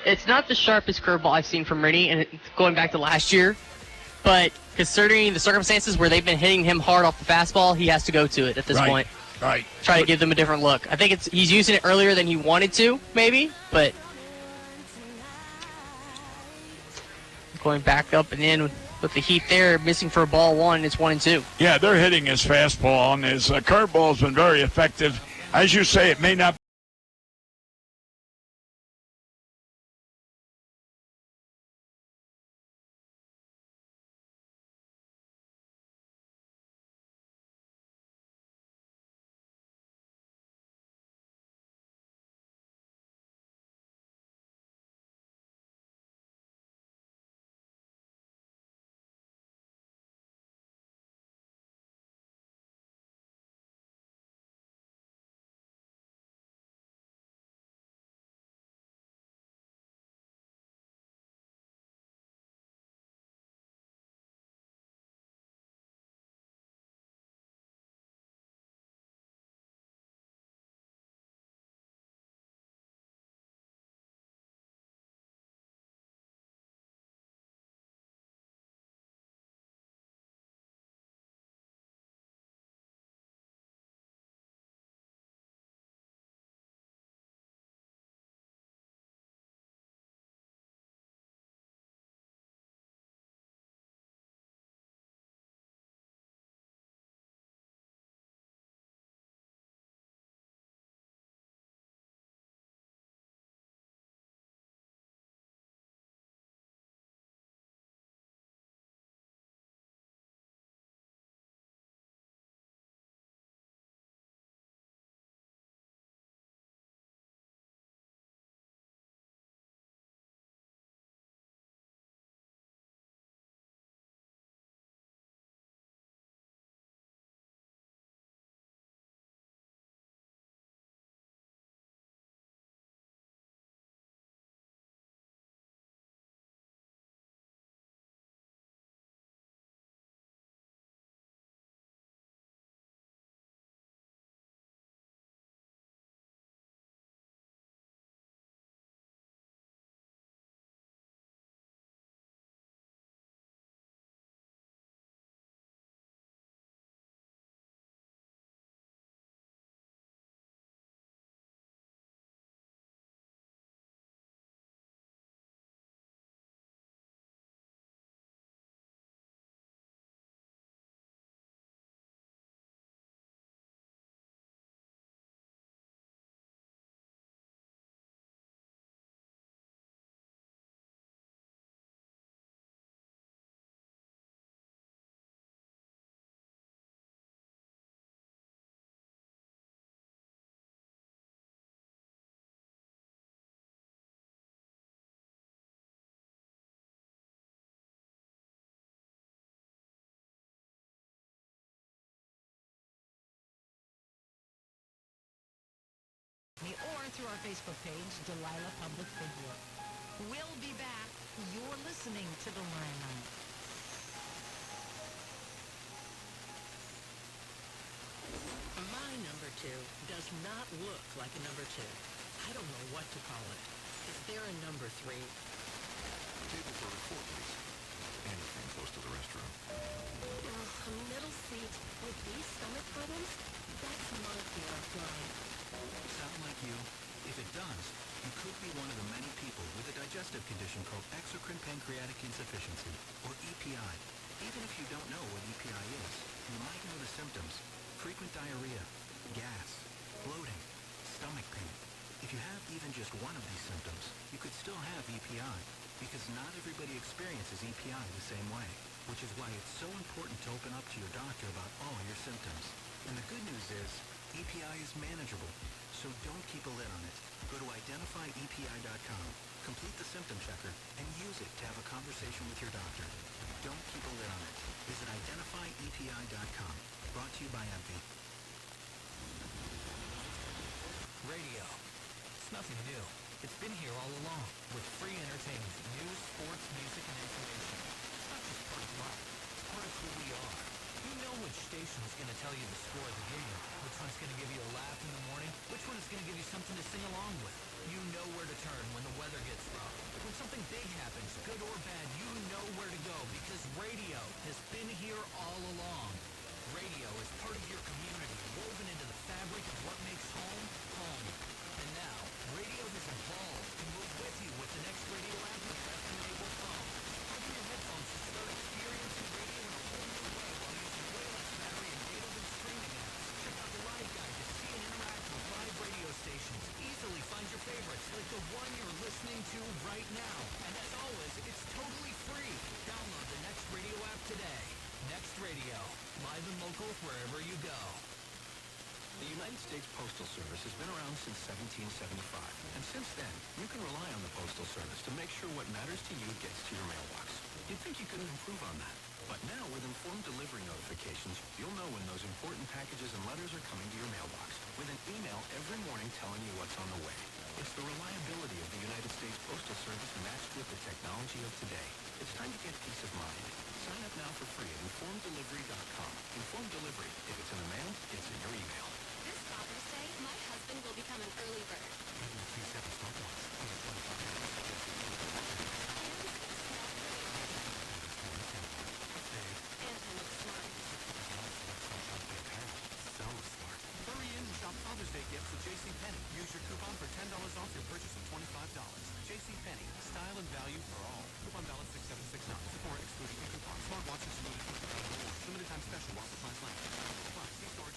It's not the sharpest curveball I've seen from Rennie, and going back to last year. But considering the circumstances where they've been hitting him hard off the fastball, he has to go to it at this point. Right. Try to give them a different look. I think he's using it earlier than he wanted to, maybe, but going back up and in with the heat there, missing for a ball one, it's 1-2. Yeah, they're hitting his fastball, and his curveball has been very effective. As you say, it may not through our Facebook page, Delilah Public Figure. We'll be back. You're listening to The Limelight. My number two does not look like a number two. I don't know what to call it. Is there a number three? Table for report, please. Anything close to the restroom. A middle seat with these stomach problems? That's my fear of flying. Sound like you? If it does, you could be one of the many people with a digestive condition called exocrine pancreatic insufficiency, or EPI. Even if you don't know what EPI is, you might know the symptoms: frequent diarrhea, gas, bloating, stomach pain. If you have even just one of these symptoms, you could still have EPI, because not everybody experiences EPI the same way, which is why it's so important to open up to your doctor about all your symptoms. And the good news is, EPI is manageable, so don't keep a lid on it. Go to identifyepi.com, complete the symptom checker, and use it to have a conversation with your doctor. Don't keep a lid on it. Visit identifyepi.com. Brought to you by AbbVie. Radio. It's nothing new. It's been here all along, with free entertainment, news, sports, music, and information. It's not just part of life. It's part of who we are. You know which station is going to tell you the score of the game, which one's going to give you a laugh in the morning, which one is going to give you something to sing along with. You know where to turn when the weather gets rough. When something big happens, good or bad, you know where to go, because radio has been here all along. Radio is part of your community, woven into the fabric of what makes home, home. And now, radio has evolved to move with you with the next radio app with your FM-enabled phone. Plug in your headphones to start experiencing radio in a whole new way while using way less battery and data than streaming apps. Check out the Live Guide to see and interact with live radio stations. Easily find your favorites, like the one you're listening to right now. And as always, it's totally free. Download the Next Radio app today. Next Radio, live and local wherever you go. The United States Postal Service has been around since 1775, and since then, you can rely on the Postal Service to make sure what matters to you gets to your mailbox. You'd think you couldn't improve on that. But now, with informed delivery notifications, you'll know when those important packages and letters are coming to your mailbox, with an email every morning telling you what's on the way. It's the reliability of the United States Postal Service matched with the technology of today. It's time to get peace of mind. Sign up now for free at informeddelivery.com. Informed Delivery. If it's in the mail, it's in your email. This Father's Day, my husband will become an early bird. And to look smart. So smart. Hurry in and shop Father's Day gifts at JCPenney. Use your coupon for $10 off your purchase of $25. JCPenney. Style and value for all. Coupon valid 6769. Sephora excluding e-coupon. Smartwatch excluding e-coupon. Limited time special while supplies last. Supply. See store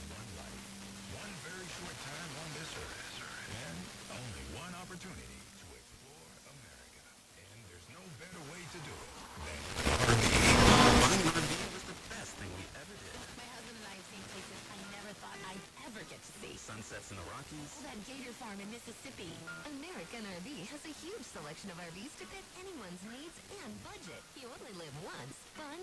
One very short time on this earth, and only one opportunity to explore America. And there's no better way to do it than Buying an RV was the best thing we ever did. My husband and I have seen places I never thought I'd ever get to see. Sunsets in the Rockies. That Gator Farm in Mississippi. American RV has a huge selection of RVs to fit anyone's needs and budget. You only live once. Fun,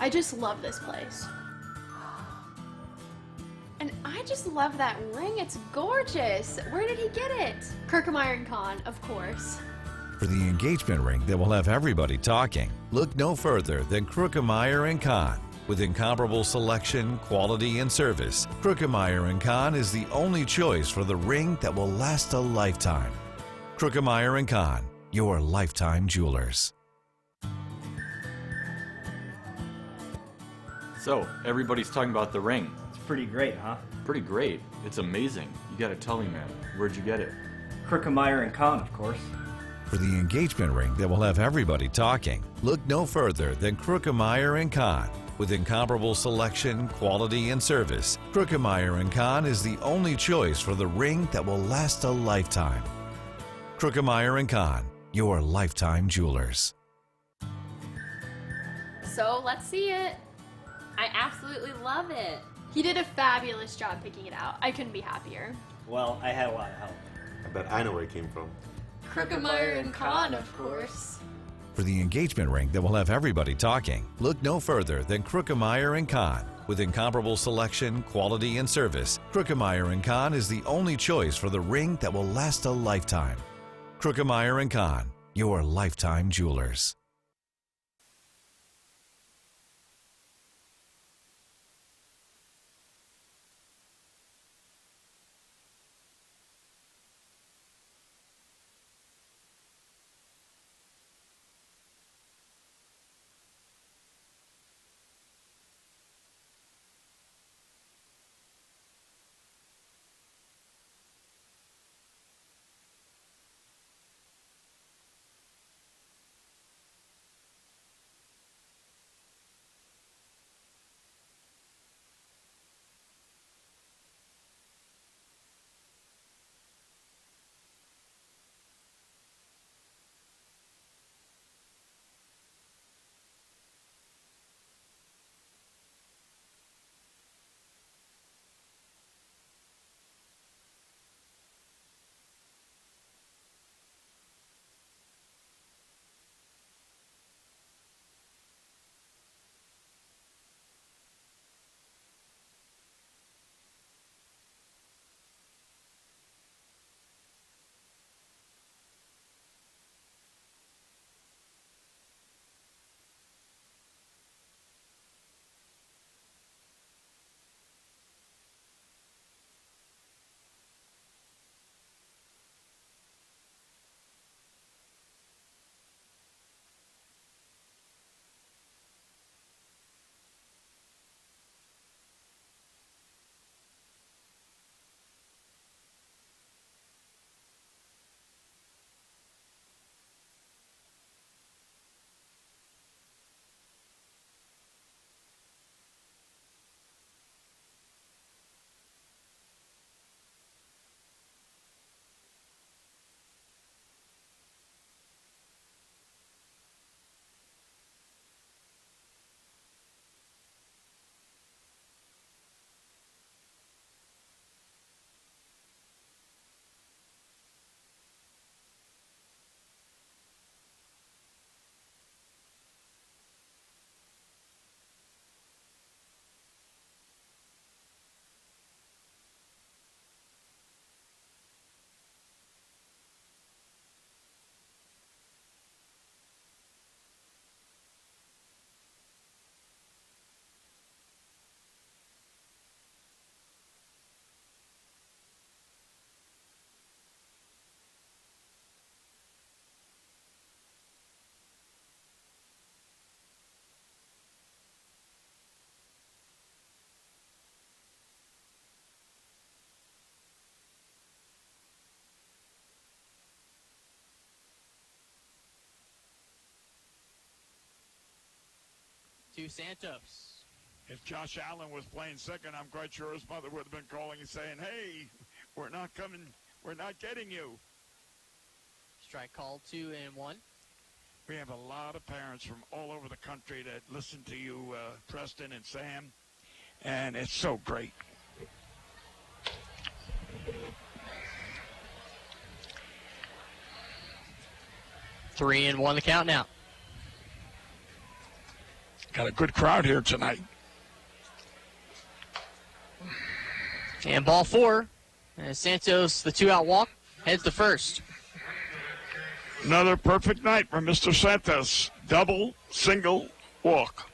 I just love this place. And I just love that ring. It's gorgeous. Where did he get it? Kirkemeyer & Kahn, of course. For the engagement ring that will have everybody talking, look no further than Kirkemeyer & Kahn. With incomparable selection, quality, and service, Kirkemeyer & Kahn is the only choice for the ring that will last a lifetime. Kirkemeyer & Kahn, your lifetime jewelers. So, everybody's talking about the ring. It's pretty great, huh? Pretty great. It's amazing. You gotta tell me, man. Where'd you get it? Kirkemeyer & Kahn, of course. For the engagement ring that will have everybody talking, look no further than Kirkemeyer & Kahn. With incomparable selection, quality, and service, Kirkemeyer & Kahn is the only choice for the ring that will last a lifetime. Kirkemeyer & Kahn, your lifetime jewelers. So let's see it. I absolutely love it. He did a fabulous job picking it out. I couldn't be happier. Well, I had a lot of help. I bet I know where it came from. Kirkemeyer & Kahn, of course. For the engagement ring that will have everybody talking, look no further than Kirkemeyer & Kahn. With incomparable selection, quality, and service, Kirkemeyer & Kahn is the only choice for the ring that will last a lifetime. Kirkemeyer & Kahn, your lifetime jewelers. To Santos. If Josh Allen was playing second, I'm quite sure his mother would have been calling and saying, "Hey, we're not coming. We're not getting you." Strike called 2-1. We have a lot of parents from all over the country that listen to you, Preston and Sam, and it's so great. Three and one the count now. Got a good crowd here tonight. And ball 4. As Santos, the 2-out walk, heads to first. Another perfect night for Mr. Santos. Double, single, walk.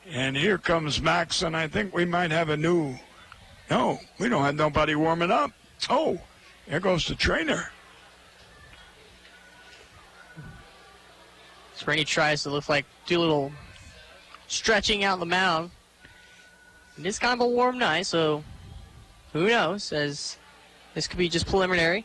And here comes Max, and I think we might have a new... No, we don't have nobody warming up. Oh, there goes the trainer. So Rennie tries to do a little stretching out the mound. It is kind of a warm night, so who knows, as this could be just preliminary.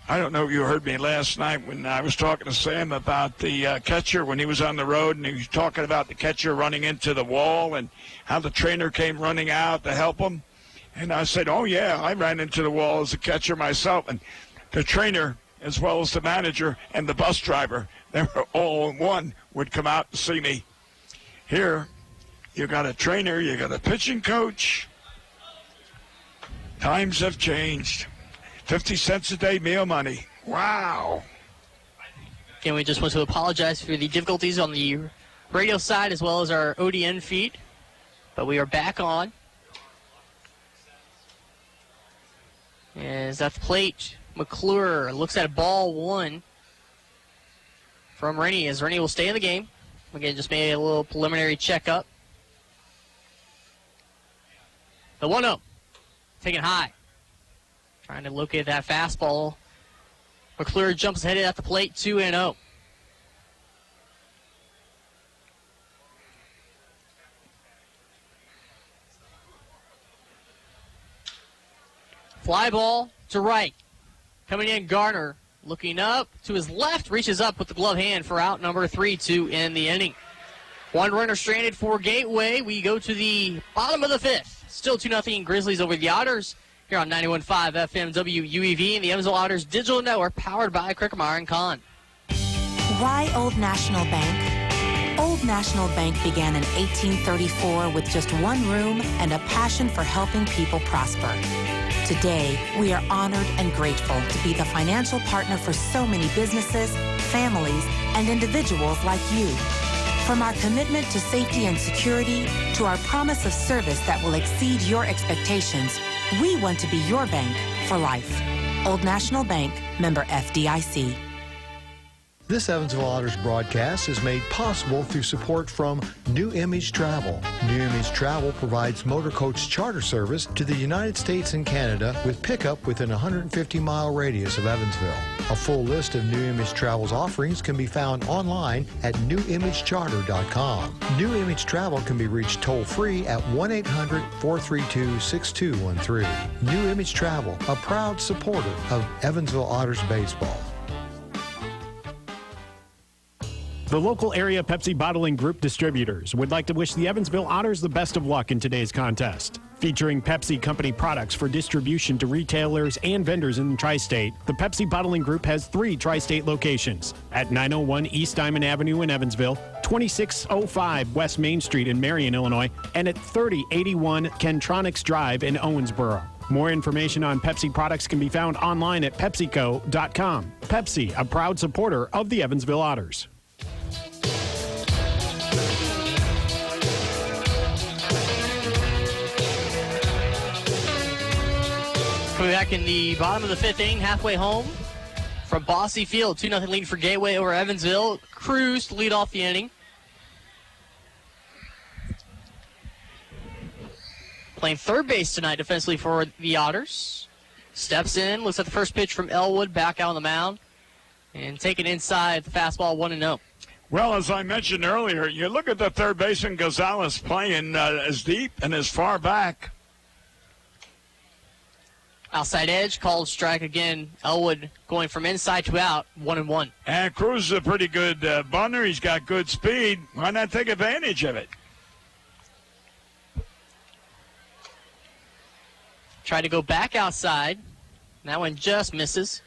I don't know if you heard me last night when I was talking to Sam about the catcher when he was on the road, and he was talking about the catcher running into the wall and how the trainer came running out to help him. And I said, oh, yeah, I ran into the wall as a catcher myself. And the trainer, as well as the manager and the bus driver, they were all in one, would come out and see me. Here, you got a trainer, you got a pitching coach. Times have changed. 50 cents a day meal money. Wow. Again, we just want to apologize for the difficulties on the radio side as well as our ODN feed. But we are back on. As at the plate, McClure looks at ball 1 from Rennie, as Rennie will stay in the game. Again, just made a little preliminary checkup. The 1-0, taken high. Trying to locate that fastball. McClure jumps ahead at the plate, 2-0. Fly ball to right. Coming in, Garner looking up to his left, reaches up with the glove hand for out number 3 to end the inning. One runner stranded for Gateway. We go to the bottom of the 5th. Still 2-0 Grizzlies over the Otters. Here on 91.5 FM WUEV and the Evansville Otters Digital Network, powered by Crickemeyer & Kahn. Why Old National Bank? Old National Bank began in 1834 with just one room and a passion for helping people prosper. Today, we are honored and grateful to be the financial partner for so many businesses, families, and individuals like you. From our commitment to safety and security to our promise of service that will exceed your expectations, we want to be your bank for life. Old National Bank, member FDIC. This Evansville Otters broadcast is made possible through support from New Image Travel. New Image Travel provides motor coach charter service to the United States and Canada with pickup within a 150-mile radius of Evansville. A full list of New Image Travel's offerings can be found online at newimagecharter.com. New Image Travel can be reached toll-free at 1-800-432-6213. New Image Travel, a proud supporter of Evansville Otters baseball. The local area Pepsi Bottling Group distributors would like to wish the Evansville Otters the best of luck in today's contest. Featuring Pepsi Company products for distribution to retailers and vendors in the Tri-State, the Pepsi Bottling Group has 3 Tri-State locations at 901 East Diamond Avenue in Evansville, 2605 West Main Street in Marion, Illinois, and at 3081 Kentronics Drive in Owensboro. More information on Pepsi products can be found online at PepsiCo.com. Pepsi, a proud supporter of the Evansville Otters. Coming back in the bottom of the 5th inning, halfway home from Bossy Field. 2-0 lead for Gateway over Evansville. Cruz to lead off the inning. Playing third base tonight defensively for the Otters. Steps in, looks at the first pitch from Elwood, back out on the mound. And taking inside the fastball, 1-0. Well, as I mentioned earlier, you look at the third baseman Gonzalez playing as deep and as far back. Outside edge, called strike again. Elwood going from inside to out, 1-1. And Cruz is a pretty good bunter. He's got good speed. Why not take advantage of it? Tried to go back outside. That one just misses.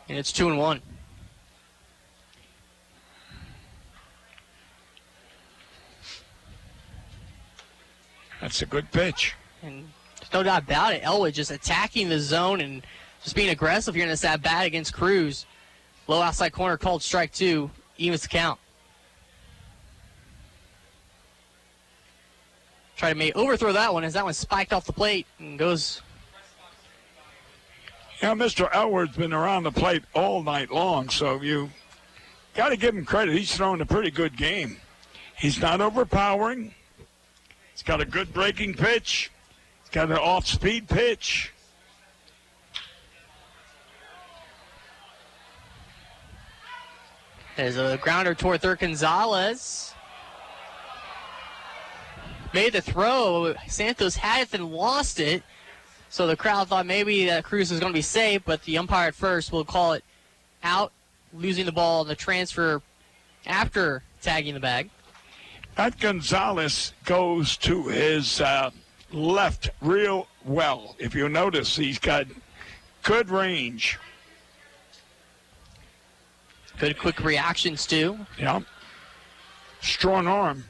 And it's 2-1. That's a good pitch. And there's no doubt about it. Elwood just attacking the zone and just being aggressive here in this at-bat against Cruz. Low outside corner called strike 2. evens the count. Try to maybe overthrow that one as that one spiked off the plate and goes. Yeah, Mr. Elward's been around the plate all night long, so you got to give him credit. He's throwing a pretty good game. He's not overpowering. He's got a good breaking pitch. He's got an off-speed pitch. There's a grounder toward third. Gonzalez made the throw. Santos had it and lost it. So the crowd thought maybe that Cruz was going to be safe, but the umpire at first will call it out, losing the ball in the transfer after tagging the bag. That Gonzalez goes to his left real well. If you notice, he's got good range. Good quick reactions, too. Yeah. Strong arm.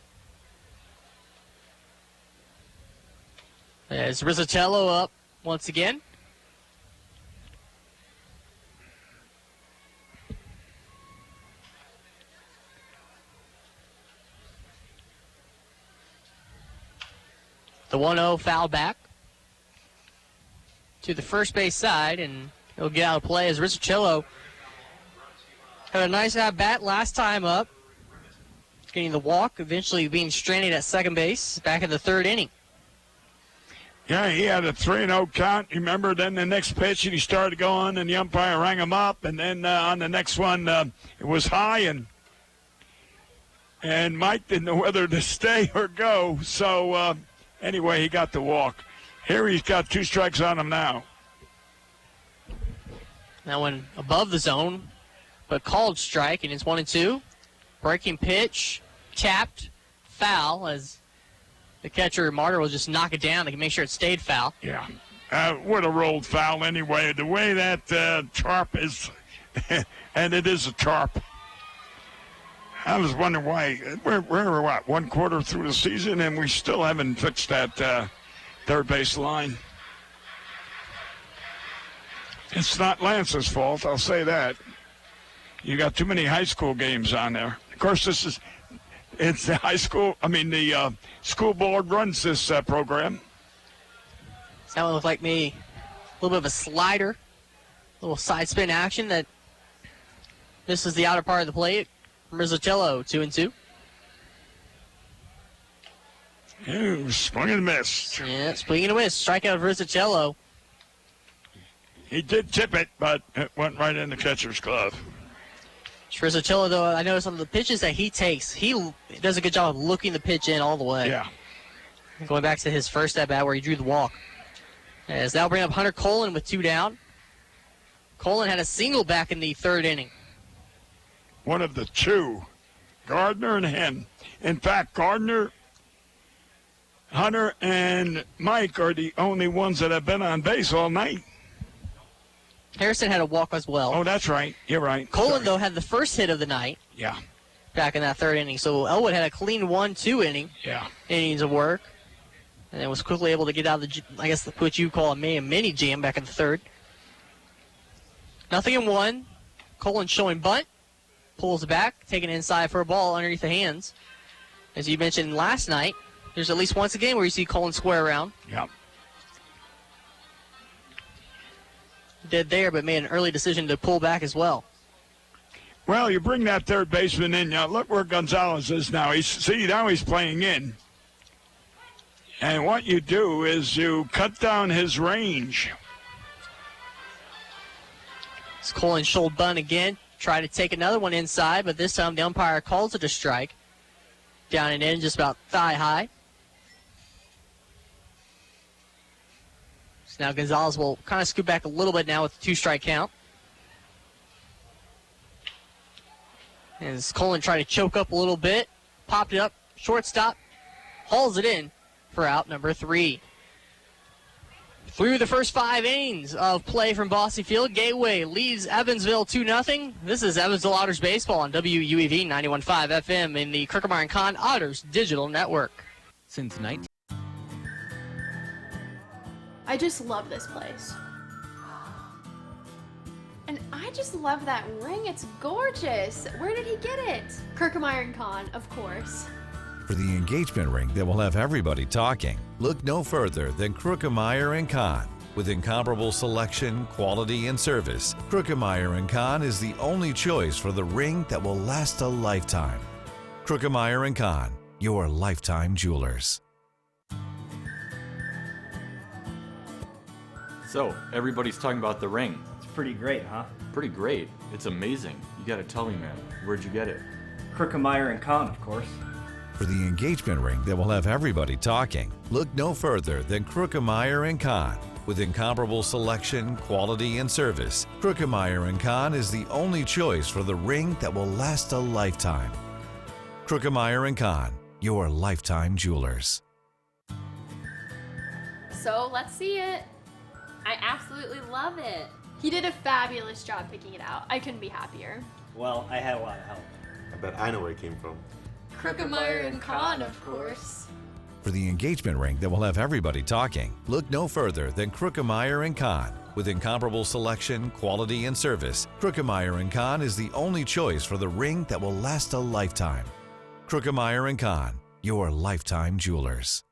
As Rizzatello up once again. The 1-0 foul back to the first base side, and he'll get out of play as Rizzatello had a nice at-bat last time up, getting the walk, eventually being stranded at second base back in the third inning. Yeah, he had a 3-0 count. Remember, then the next pitch, and he started going, and the umpire rang him up, and then on the next one, it was high, and Mike didn't know whether to stay or go. So anyway, he got the walk. Here he's got 2 strikes on him now. That one above the zone, but called strike, and it's 1-2. Breaking pitch, tapped, foul, as the catcher, Martyr, will just knock it down to make sure it stayed foul. Yeah. Would have rolled foul anyway. The way that tarp is, and it is a tarp. I was wondering why. We're what, 1/4 through the season, and we still haven't fixed that third base line. It's not Lance's fault, I'll say that. You got too many high school games on there. Of course, it's the high school, the school board runs this program. So that one looked like me, a little bit of a slider, a little side spin action that misses the outer part of the plate. Rizzatello, 2-2. Swung and missed. Yeah, swing and a miss. Strikeout of Rizzatello. He did tip it, but it went right in the catcher's glove. Rizzatello, though, I noticed on the pitches that he takes, he does a good job of looking the pitch in all the way. Yeah. Going back to his first at-bat where he drew the walk. As that'll bring up Hunter Colon with 2 down. Colon had a single back in the third inning. One of the 2, Gardner and Hen. In fact, Gardner, Hunter, and Mike are the only ones that have been on base all night. Harrison had a walk as well. Oh, that's right. You're right. Colon, though, had the first hit of the night. Yeah. Back in that third inning. So Elwood had a clean 1-2 inning. Yeah. Innings of work. And then was quickly able to get out of the, I guess, what you call a mini jam back in the third. 0-1. Colon showing bunt. Pulls back, taking inside for a ball underneath the hands. As you mentioned last night, there's at least once a game where you see Colon square around. Yep. Did there, but made an early decision to pull back as well. Well, you bring that third baseman in. Now, look where Gonzalez is now. Now he's playing in. And what you do is you cut down his range. It's Colin shoulder bunt again. Try to take another one inside, but this time the umpire calls it a strike. Down and in, just about thigh high. So now Gonzalez will kind of scoot back a little bit now with the 2-strike count. As Colin tried to choke up a little bit, popped it up, shortstop, hauls it in for out number 3. Through the first 5 innings of play from Bosse Field, Gateway leads Evansville 2-0. This is Evansville Otters baseball on WUEV 91.5 FM in the Krickemeyer and Kahn Otters digital network. Since 19... I just love this place. And I just love that ring. It's gorgeous. Where did he get it? Kirkemeyer & Kahn, of course. For the engagement ring that will have everybody talking, look no further than Kirkemeyer & Kahn. With incomparable selection, quality, and service, Kirkemeyer & Kahn is the only choice for the ring that will last a lifetime. Kirkemeyer & Kahn, your lifetime jewelers. So, everybody's talking about the ring. It's pretty great, huh? Pretty great. It's amazing. You gotta tell me, man. Where'd you get it? Kirkemeyer & Kahn, of course. For the engagement ring that will have everybody talking, look no further than Kirkemeyer & Kahn. With incomparable selection, quality, and service, Kirkemeyer & Kahn is the only choice for the ring that will last a lifetime. Kirkemeyer & Kahn, your lifetime jewelers. So let's see it. I absolutely love it. He did a fabulous job picking it out. I couldn't be happier. Well, I had a lot of help. I bet I know where it came from. Kirkemeyer & Kahn, of course. For the engagement ring that will have everybody talking, look no further than Kirkemeyer & Kahn. With incomparable selection, quality, and service, Kirkemeyer & Kahn is the only choice for the ring that will last a lifetime. Kirkemeyer & Kahn, your lifetime jewelers.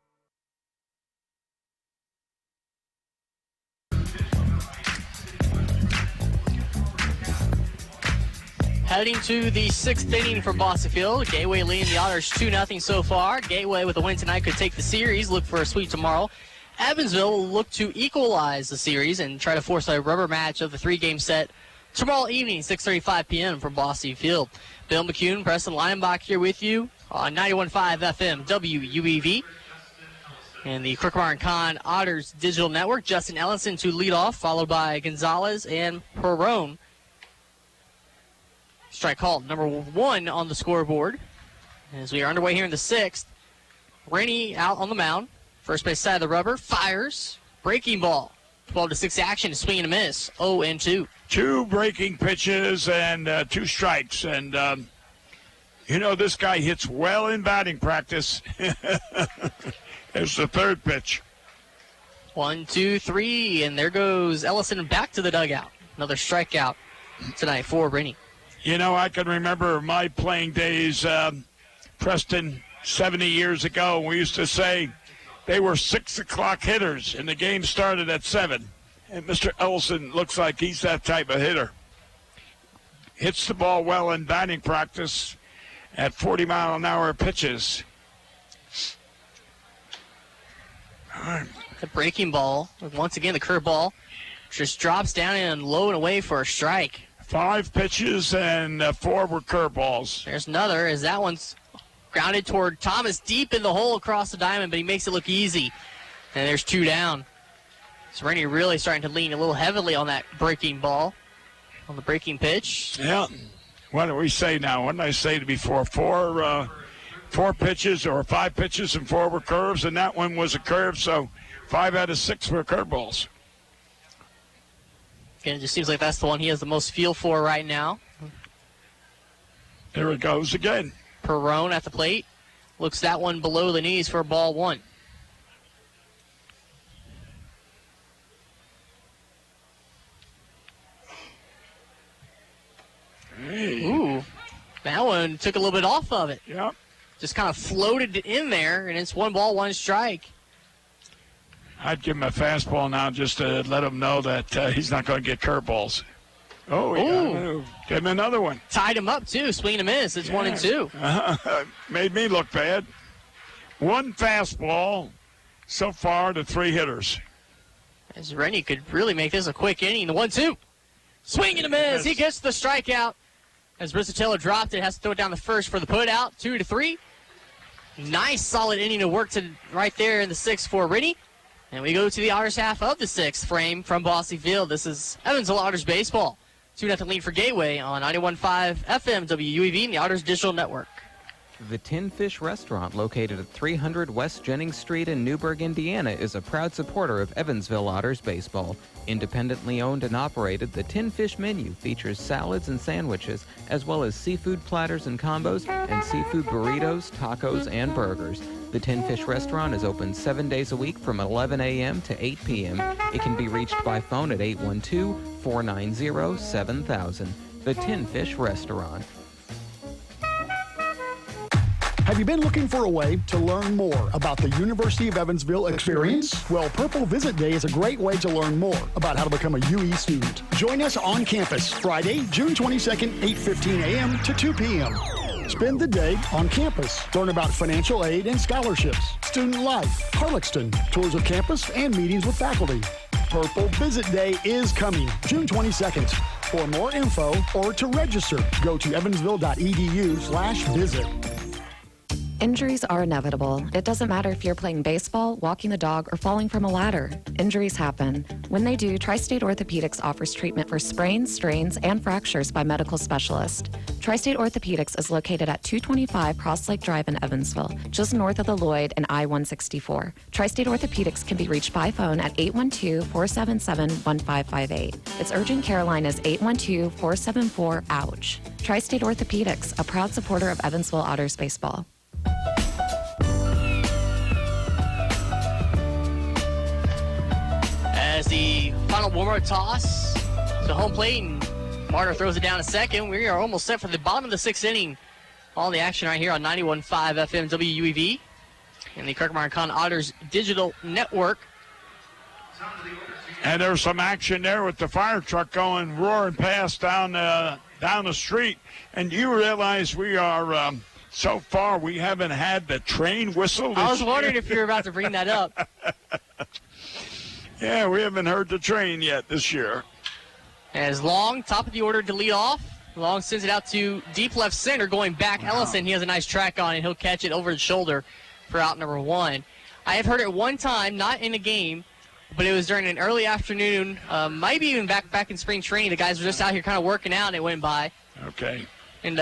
Heading to the 6th inning for Boston Field. Gateway leading the Otters 2-0 so far. Gateway with a win tonight could take the series, look for a sweep tomorrow. Evansville will look to equalize the series and try to force a rubber match of the 3-game set tomorrow evening, 6:35 p.m. from Boston Field. Bill McCune, Preston Leinbach here with you on 91.5 FM WUEV. And the Kirkemeyer & Kahn Otters Digital Network. Justin Ellenson to lead off, followed by Gonzalez and Perrone. Strike called, number 1 on the scoreboard. As we are underway here in the 6th, Rennie out on the mound. First base side of the rubber, fires, breaking ball. 12-6 action, swing and a miss, 0-2. 2 breaking pitches and 2 strikes. And, this guy hits well in batting practice. There's the 3rd pitch. 1, 2, 3, and there goes Ellison back to the dugout. Another strikeout tonight for Rennie. I can remember my playing days, Preston, 70 years ago. We used to say they were 6 o'clock hitters, and the game started at 7. And Mr. Ellison looks like he's that type of hitter. Hits the ball well in batting practice at 40-mile-an-hour pitches. The breaking ball, once again the curveball, just drops down and low and away for a strike. 5 pitches and 4 were curveballs. There's another, as that one's grounded toward Thomas deep in the hole across the diamond, but he makes it look easy. And there's 2 down. So Rennie really starting to lean a little heavily on that breaking ball, on the breaking pitch. Yeah. What do we say now? What did I say before? 4 pitches or 5 pitches and 4 were curves, and that one was a curve, so 5 out of 6 were curveballs. Again, it just seems like that's the one he has the most feel for right now. There it goes again. Perrone at the plate. Looks that one below the knees for ball 1. Hey. Ooh, that one took a little bit off of it. Yep. Just kind of floated in there, and it's 1 ball, 1 strike. I'd give him a fastball now just to let him know that he's not going to get curveballs. Oh, yeah. Give him another one. Tied him up, too. Swing and a miss. It's 1 and 2. Made me look bad. 1 fastball so far to 3 hitters. As Rennie could really make this a quick inning. The 1-2. Swing and a miss. He gets the strikeout. As Brisatella dropped it, has to throw it down the first for the put out. 2-3. Nice, solid inning of work right there in the 6th for Rennie. And we go to the Otters half of the 6th frame from Boston Field. This is Evansville Otters baseball. 2-0 lead for Gateway on 91.5 FM WUEV and the Otters Digital Network. The Tin Fish Restaurant, located at 300 West Jennings Street in Newburgh, Indiana, is a proud supporter of Evansville Otters baseball. Independently owned and operated, the Tin Fish menu features salads and sandwiches, as well as seafood platters and combos, and seafood burritos, tacos, and burgers. The Tin Fish Restaurant is open 7 days a week from 11 a.m. to 8 p.m. It can be reached by phone at 812-490-7000. The Tin Fish Restaurant. Have you been looking for a way to learn more about the University of Evansville experience? Well, Purple Visit Day is a great way to learn more about how to become a UE student. Join us on campus Friday, June 22nd, 8:15 a.m. to 2 p.m. Spend the day on campus. Learn about financial aid and scholarships, student life, Harlexton, tours of campus, and meetings with faculty. Purple Visit Day is coming, June 22nd. For more info or to register, go to evansville.edu/visit. Injuries are inevitable. It doesn't matter if you're playing baseball, walking the dog, or falling from a ladder. Injuries happen. When they do, Tri-State Orthopedics offers treatment for sprains, strains, and fractures by medical specialists. Tri-State Orthopedics is located at 225 Cross Lake Drive in Evansville, just north of the Lloyd and I-164. Tri-State Orthopedics can be reached by phone at 812-477-1558. Its urgent care line is 812-474-OUCH. Tri-State Orthopedics, a proud supporter of Evansville Otters baseball. As the final warm-up toss to home plate, and Marner throws it down a second. We are almost set for the bottom of the sixth inning. All the action right here on 91.5 FM WUEV and the Kirkmeyer Con Otters digital network. And there's some action there with the fire truck going roaring past down the street. And you realize we are so far we haven't had the train whistle. I was wondering if you were about to bring that up. Yeah, we haven't heard the train yet this year. As Long, top of the order to lead off. Long sends it out to deep left center, going back. Wow. Ellison, he has a nice track on, and he'll catch it over the shoulder for out number one. I have heard it one time, not in a game, but it was during an early afternoon, maybe even back in spring training. The guys were just out here kind of working out, and it went by. Okay. And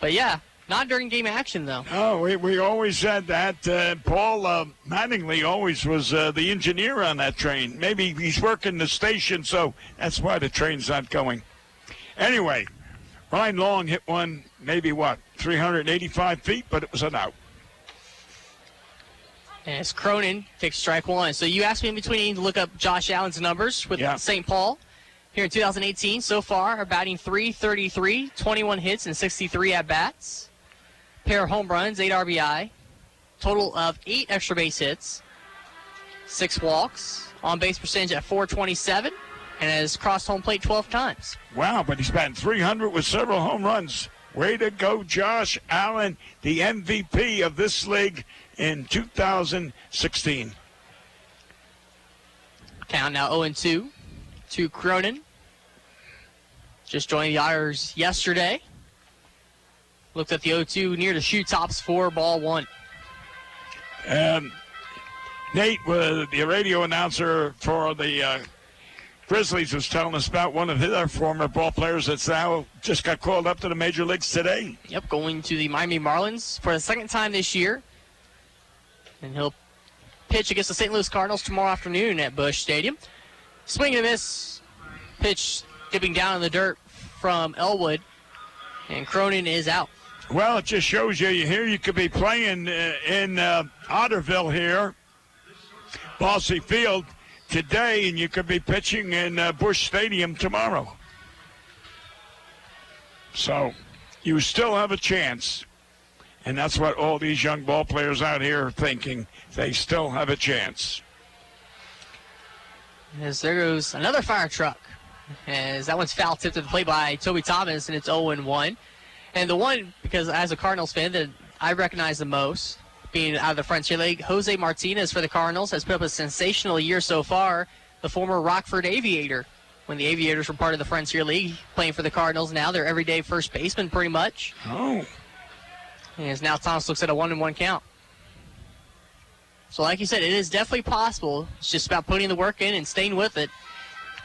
but yeah, not during game action though. Oh, we always said that. Paul Mattingly always was the engineer on that train. Maybe he's working the station, so that's why the train's not going. Anyway, Ryan Long hit one, maybe 385 feet, but it was an out. And it's Cronin takes strike one. So you asked me in between to look up Josh Allen's numbers with St. Paul. Here in 2018, so far, are batting .333, 21 hits and 63 at-bats. Pair of home runs, 8 RBI. Total of 8 extra base hits, 6 walks. On-base percentage at .427, and has crossed home plate 12 times. Wow, but he's batting .300 with several home runs. Way to go, Josh Allen, the MVP of this league in 2016. Count now 0-2 to Cronin. Just joined the Otters yesterday. Looked at the 0-2 near the shoe tops for ball one. Nate, the radio announcer for the Grizzlies, was telling us about one of their former ball players that's now just got called up to the major leagues today. Yep, going to the Miami Marlins for the second time this year. And he'll pitch against the St. Louis Cardinals tomorrow afternoon at Busch Stadium. Swing and a miss. Pitch dipping down in the dirt from Elwood. And Cronin is out. Well, it just shows you here you could be playing in Otterville here, Bossy Field, today, and you could be pitching in Busch Stadium tomorrow. So you still have a chance, and that's what all these young ball players out here are thinking. They still have a chance. As there goes another fire truck, as that one's foul tipped to the plate by Toby Thomas, and it's 0-1. And the one, because as a Cardinals fan, that I recognize the most, being out of the Frontier League, Jose Martinez for the Cardinals has put up a sensational year so far. The former Rockford Aviator, when the Aviators were part of the Frontier League, playing for the Cardinals now. They're everyday first baseman pretty much. Oh. And as now Thomas looks at a 1-1 count. So like you said, it is definitely possible. It's just about putting the work in and staying with it.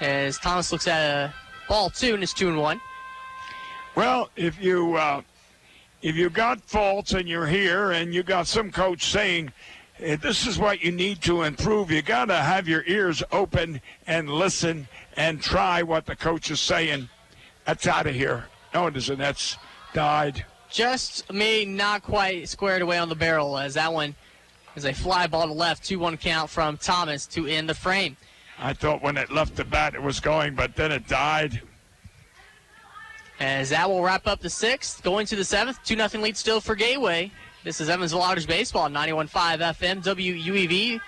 As Thomas looks at a ball 2, and it's 2-1. Well, if you if you got faults and you're here and you got some coach saying, this is what you need to improve, you got to have your ears open and listen and try what the coach is saying. That's out of here. No, it isn't. That's died. Just not quite squared away on the barrel, as that one is a fly ball to left. 2-1 count from Thomas to end the frame. I thought when it left the bat it was going, but then it died. As that will wrap up the sixth. Going to the seventh, 2-0 lead still for Gateway. This is Evansville Otters baseball, 91.5 FM, WUEV.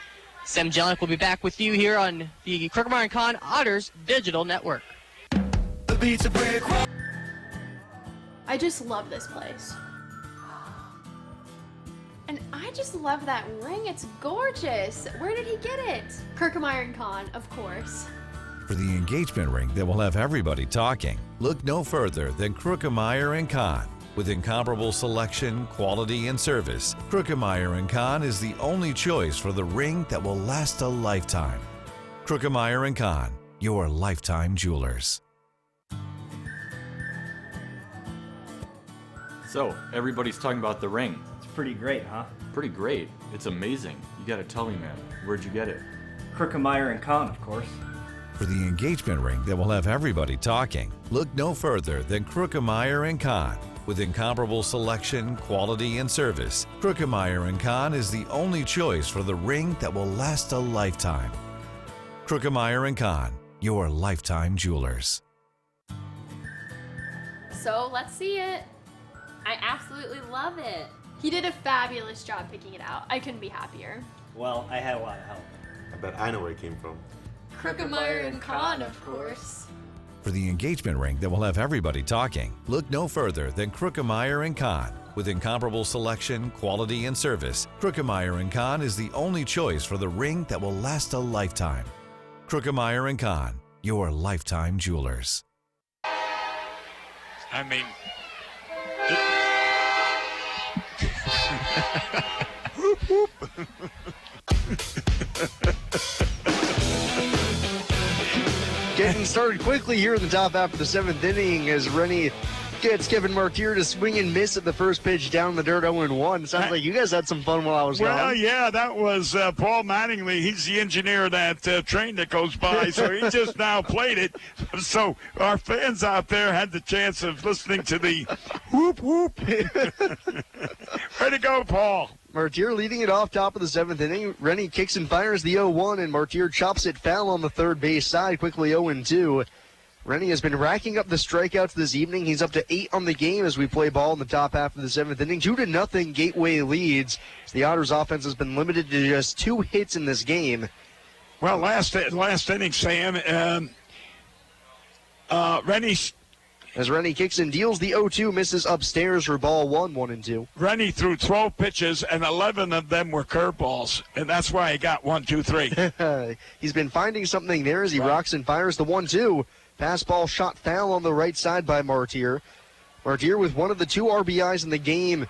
Sam Jelinek will be back with you here on the Crooker Kahn Otters Digital Network. I just love this place. And I just love that ring. It's gorgeous. Where did he get it? Kirkemeyer & Kahn, of course. For the engagement ring that will have everybody talking, look no further than Krookemeyer & Kahn. With incomparable selection, quality, and service, Krookemeyer & Kahn is the only choice for the ring that will last a lifetime. Krookemeyer & Kahn, your lifetime jewelers. So, everybody's talking about the ring. It's pretty great, huh? Pretty great. It's amazing. You gotta tell me, man. Where'd you get it? Krookemeyer & Kahn, of course. For the engagement ring that will have everybody talking, look no further than Krookemeyer & Kahn. With incomparable selection, quality, and service, Krookemeyer & Kahn is the only choice for the ring that will last a lifetime. Krookemeyer & Kahn, your lifetime jewelers. So let's see it. I absolutely love it. He did a fabulous job picking it out. I couldn't be happier. Well, I had a lot of help. I bet I know where it came from. Krookemeyer & Kahn, of course. For the engagement ring that will have everybody talking, look no further than Krookemeyer & Kahn. With incomparable selection, quality, and service, Krookemeyer & Kahn is the only choice for the ring that will last a lifetime. Krookemeyer & Kahn, your lifetime jewelers. I mean, whoop, whoop. Getting started quickly here in the top half of the seventh inning as Rennie gets Kevin Martier to swing and miss at the first pitch down the dirt 0-1. Sounds like you guys had some fun while I was gone. Well, yeah, that was Paul Mattingly. He's the engineer of that train that goes by, so he just now played it. So our fans out there had the chance of listening to the whoop, whoop. Way to go, Paul. Martier leading it off top of the seventh inning. Rennie kicks and fires the 0-1, and Martier chops it foul on the third base side, quickly 0-2. Rennie has been racking up the strikeouts this evening. He's up to 8 on the game as we play ball in the top half of the seventh inning. 2-0 Gateway leads. The Otters offense has been limited to just 2 hits in this game. Well, last inning, Sam, Rennie... As Rennie kicks and deals the 0-2, misses upstairs for ball 1-2. Rennie threw 12 pitches, and 11 of them were curveballs, and that's why he got 1, 2, 3. He's been finding something there as he rocks and fires the 1-2. Pass ball shot foul on the right side by Martier. Martier with one of the 2 RBIs in the game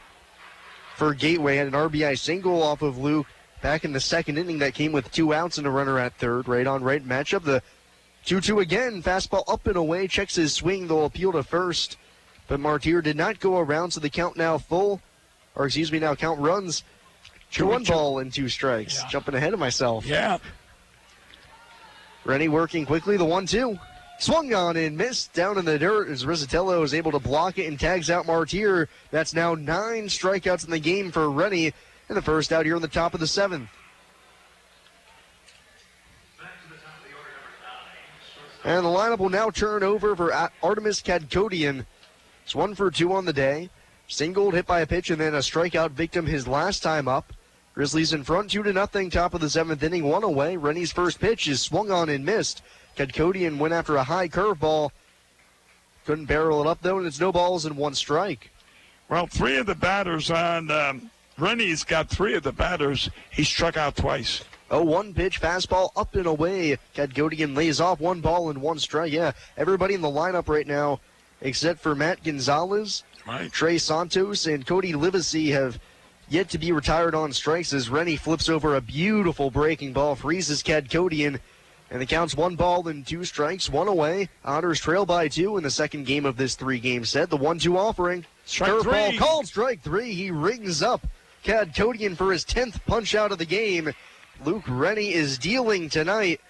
for Gateway. Had an RBI single off of Luke back in the second inning that came with 2 outs and a runner at third. Right on right matchup. The 2-2 again. Fastball up and away. Checks his swing. They'll appeal to first. But Martier did not go around, so the count now now count runs to 1 ball and 2 strikes. Yeah. Jumping ahead of myself. Yeah. Rennie working quickly. The 1-2. Swung on and missed down in the dirt as Rizzatello is able to block it and tags out Martier. That's now 9 strikeouts in the game for Rennie in the first out here in the top of the 7th. And the lineup will now turn over for Artemis Kadkodian. It's 1 for 2 on the day. Singled, hit by a pitch, and then a strikeout victim his last time up. Grizzlies in front, 2-0, top of the 7th inning, 1 away. Rennie's first pitch is swung on and missed. Kadkodian went after a high curveball. Couldn't barrel it up, though, and it's no balls and 1 strike. Well, 3 of the batters on Rennie's got 3 of the batters. He struck out twice. 0-1 pitch, fastball up and away. Kadkodian lays off 1 ball and 1 strike. Yeah, everybody in the lineup right now, except for Matt Gonzalez, Trey Santos, and Cody Livesey have yet to be retired on strikes as Rennie flips over a beautiful breaking ball, freezes Kadkodian, and the count's 1 ball and 2 strikes, 1 away. Otters trail by 2 in the second game of this 3-game set. The 1-2 offering Curveball called strike 3. He rings up Cadcodian for his 10th punch out of the game. Luke Rennie is dealing tonight.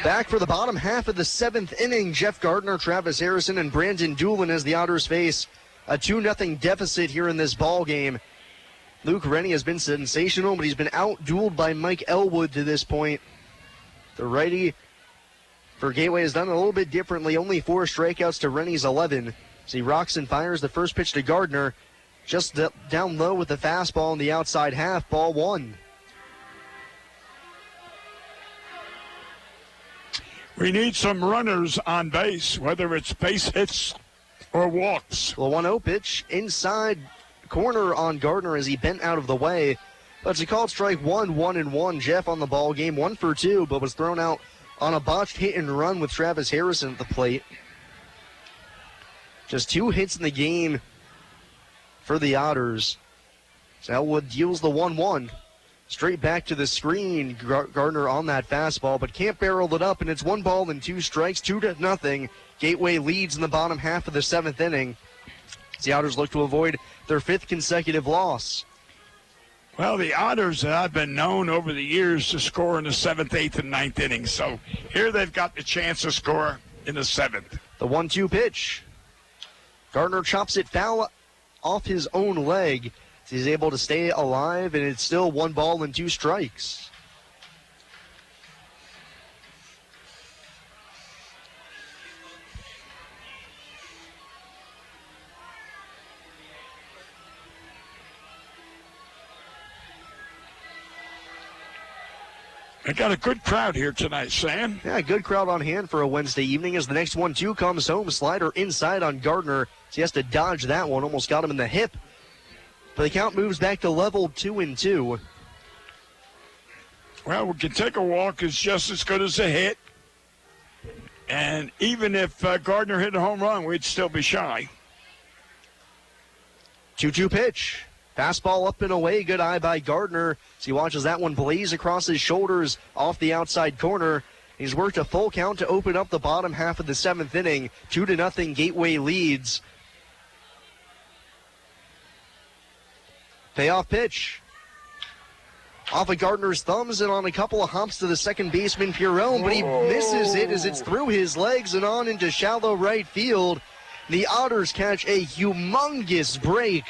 Back for the bottom half of the 7th inning, Jeff Gardner, Travis Harrison, and Brandon Doolin as the Otters face a 2-0 deficit here in this ball game. Luke Rennie has been sensational, but he's been out-dueled by Mike Elwood to this point. The righty for Gateway has done a little bit differently, only 4 strikeouts to Rennie's 11. So he rocks and fires the first pitch to Gardner, just down low with the fastball in the outside half, ball 1. We need some runners on base, whether it's base hits or walks. The 1-0 pitch inside corner on Gardner as he bent out of the way. But it's a called strike 1-1-1. Jeff on the ball game, 1 for 2, but was thrown out on a botched hit and run with Travis Harrison at the plate. Just 2 hits in the game for the Otters. So Elwood deals the 1-1. Straight back to the screen, Gardner on that fastball, but can't barrel it up, and it's 1 ball and 2 strikes, 2-0. Gateway leads in the bottom half of the 7th inning. The Otters look to avoid their 5th consecutive loss. Well, the Otters have been known over the years to score in the 7th, 8th, and 9th innings, so here they've got the chance to score in the 7th. The 1-2 pitch. Gardner chops it foul off his own leg. He's able to stay alive, and it's still 1 ball and 2 strikes. I got a good crowd here tonight, Sam. Yeah, good crowd on hand for a Wednesday evening as the next 1-2 comes home. Slider inside on Gardner. So he has to dodge that one. Almost got him in the hip. But the count moves back to level 2-2. Well, we can take a walk is just as good as a hit. And even if Gardner hit a home run, we'd still be shy. 2-2 pitch. Fastball up and away. Good eye by Gardner. So he watches that one blaze across his shoulders off the outside corner. He's worked a full count to open up the bottom half of the 7th inning. 2-0 Gateway leads. Payoff pitch. Off of Gardner's thumbs and on a couple of hops to the second baseman, Pierrone, but he misses it as it's through his legs and on into shallow right field. The Otters catch a humongous break.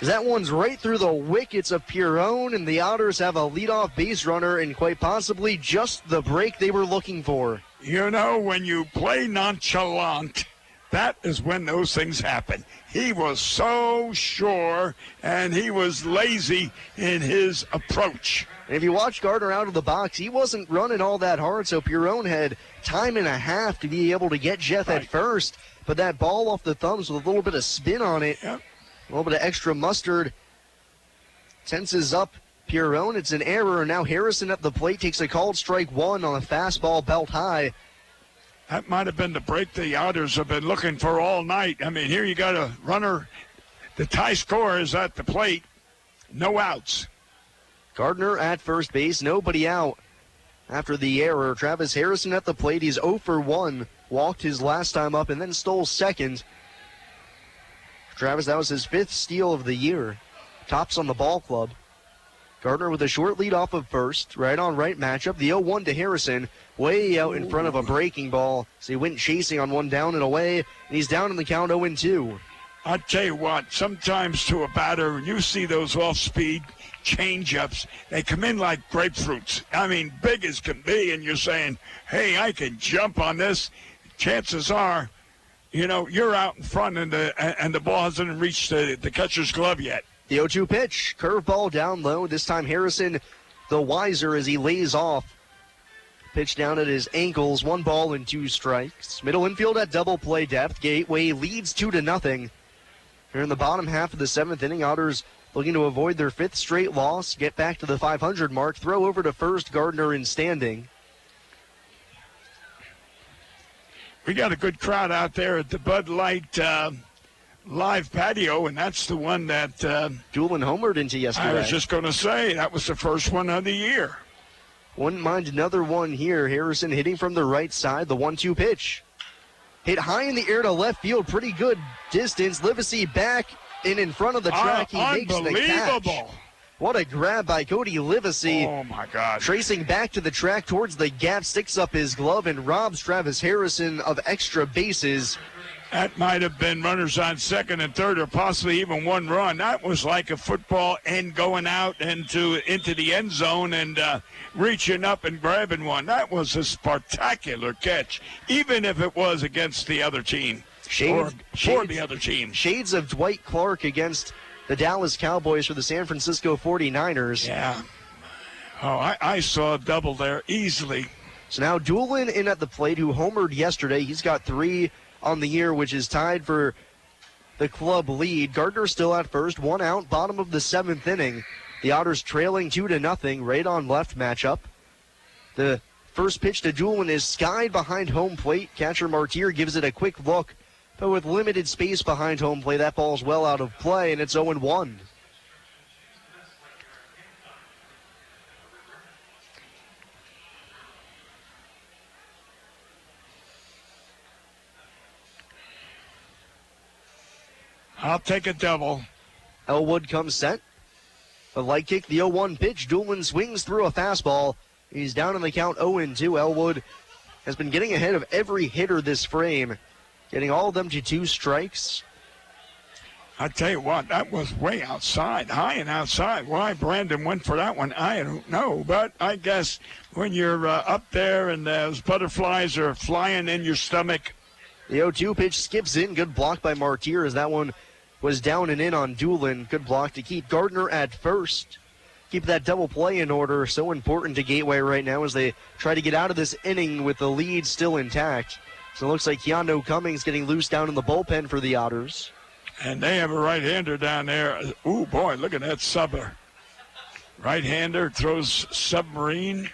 That one's right through the wickets of Pierrone, and the Otters have a leadoff base runner and quite possibly just the break they were looking for. You know, when you play nonchalant, that is when those things happen. He was so sure, and he was lazy in his approach. And if you watch Gardner out of the box, he wasn't running all that hard, so Pierrone had time and a half to be able to get Jeff at first. But that ball off the thumbs with a little bit of spin on it, a little bit of extra mustard, tenses up Pierrone. It's an error, and now Harrison at the plate takes a called strike 1 on a fastball belt high. That might have been the break the Otters have been looking for all night. I mean, here you got a runner. The tie score is at the plate. No outs. Gardner at first base, nobody out. After the error, Travis Harrison at the plate. He's 0 for 1. Walked his last time up and then stole second. Travis, that was his 5th steal of the year. Tops on the ball club. Gardner with a short lead off of first. Right on right matchup. The 0-1 to Harrison. Way out in front of a breaking ball. So he went chasing on one down and away. And he's down in the count 0-2. I'll tell you what, sometimes to a batter, when you see those off-speed change-ups, they come in like grapefruits. I mean, big as can be, and you're saying, hey, I can jump on this. Chances are, you know, you're out in front and the ball hasn't reached the catcher's glove yet. The 0-2 pitch, curveball down low. This time Harrison the wiser as he lays off. Pitch down at his ankles, 1 ball and 2 strikes. Middle infield at double play depth. Gateway leads 2-0. Here in the bottom half of the 7th inning, Otters looking to avoid their 5th straight loss, get back to the 500 mark, throw over to first, Gardner in standing. We got a good crowd out there at the Bud Light live patio, and that's the one that Doolin homered into yesterday. I was just going to say, that was the first one of the year. Wouldn't mind another one here. Harrison hitting from the right side, the 1-2 pitch. Hit high in the air to left field, pretty good distance. Livesey back in front of the track. He makes the catch. What a grab by Cody Livesey. Oh, my God. Tracing back to the track towards the gap, sticks up his glove and robs Travis Harrison of extra bases. That might have been runners on second and third, or possibly even 1 run. That was like a football end going out into the end zone and reaching up and grabbing one. That was a spectacular catch, even if it was against the other team. For the other team. Shades of Dwight Clark against the Dallas Cowboys for the San Francisco 49ers. Yeah. Oh, I saw a double there easily. So now Doolin in at the plate, who homered yesterday. He's got 3 on the year, which is tied for the club lead. Gardner still at first, 1 out, bottom of the 7th inning. The Otters trailing 2-0, right on left matchup. The first pitch to Doolin is skied behind home plate. Catcher Martier gives it a quick look, but with limited space behind home plate, that ball's well out of play, and it's 0-1. I'll take a double. Elwood comes set. A light kick, the 0-1 pitch. Doolin swings through a fastball. He's down in the count 0-2. Elwood has been getting ahead of every hitter this frame, getting all of them to 2 strikes. I tell you what, that was way outside, high and outside. Why Brandon went for that one, I don't know. But I guess when you're up there and those butterflies are flying in your stomach. The 0-2 pitch skips in. Good block by Martier as that one was down and in on Doolin. Good block to keep Gardner at first. Keep that double play in order. So important to Gateway right now as they try to get out of this inning with the lead still intact. So it looks like Keanu Cummings getting loose down in the bullpen for the Otters. And they have a right-hander down there. Ooh, boy, look at that subber. Right-hander throws submarine.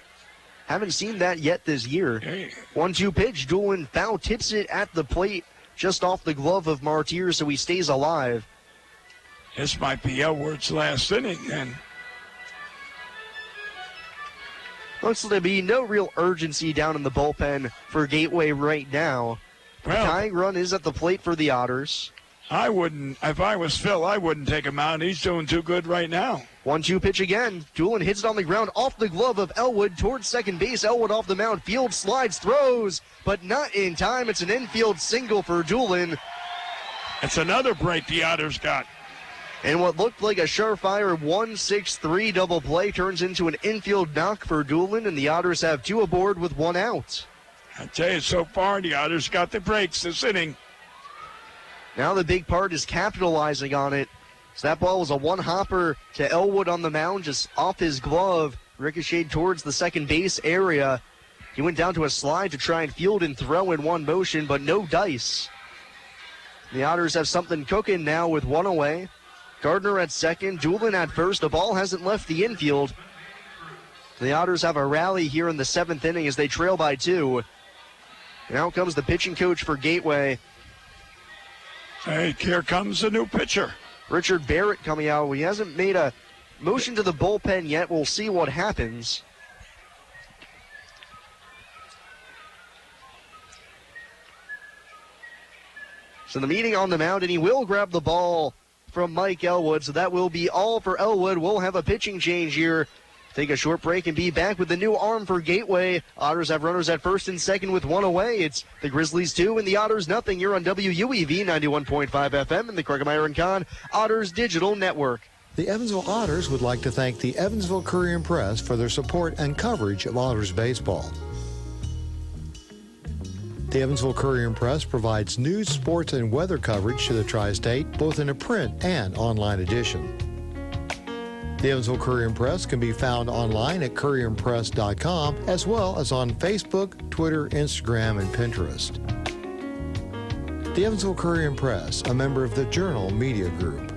Haven't seen that yet this year. Hey. 1-2 pitch. Doolin foul tips it at the plate just off the glove of Martier, so he stays alive. This might be Elwood's last inning then. Looks to be no real urgency down in the bullpen for Gateway right now. Well, the tying run is at the plate for the Otters. I wouldn't, if I was Phil, I wouldn't take him out. He's doing too good right now. 1-2 pitch again. Doolin hits it on the ground off the glove of Elwood towards second base. Elwood off the mound. Field slides, throws, but not in time. It's an infield single for Doolin. It's another break the Otters got. And what looked like a surefire 1-6-3 double play turns into an infield knock for Doolin, and the Otters have 2 aboard with 1 out. I tell you, so far the Otters got the breaks this inning. Now the big part is capitalizing on it. So that ball was a 1-hopper to Elwood on the mound, just off his glove, ricocheted towards the second base area. He went down to a slide to try and field and throw in one motion, but no dice. The Otters have something cooking now with 1 away. Gardner at second, Doolin at first. The ball hasn't left the infield. The Otters have a rally here in the 7th inning as they trail by 2. And out comes the pitching coach for Gateway. Hey, here comes a new pitcher. Richard Barrett coming out. He hasn't made a motion to the bullpen yet. We'll see what happens. So the meeting on the mound, and he will grab the ball from Mike Elwood. So that will be all for Elwood. We'll have a pitching change here. Take a short break and be back with the new arm for Gateway. Otters have runners at first and second with one away. It's the Grizzlies 2 and the Otters nothing. You're on WUEV 91.5 FM and the Krugmeyer and Kahn Otters Digital Network. The Evansville Otters would like to thank the Evansville Courier and Press for their support and coverage of Otters baseball. The Evansville Courier and Press provides news, sports, and weather coverage to the Tri-State, both in a print and online edition. The Evansville Courier and Press can be found online at courierandpress.com, as well as on Facebook, Twitter, Instagram, and Pinterest. The Evansville Courier and Press, a member of the Journal Media Group.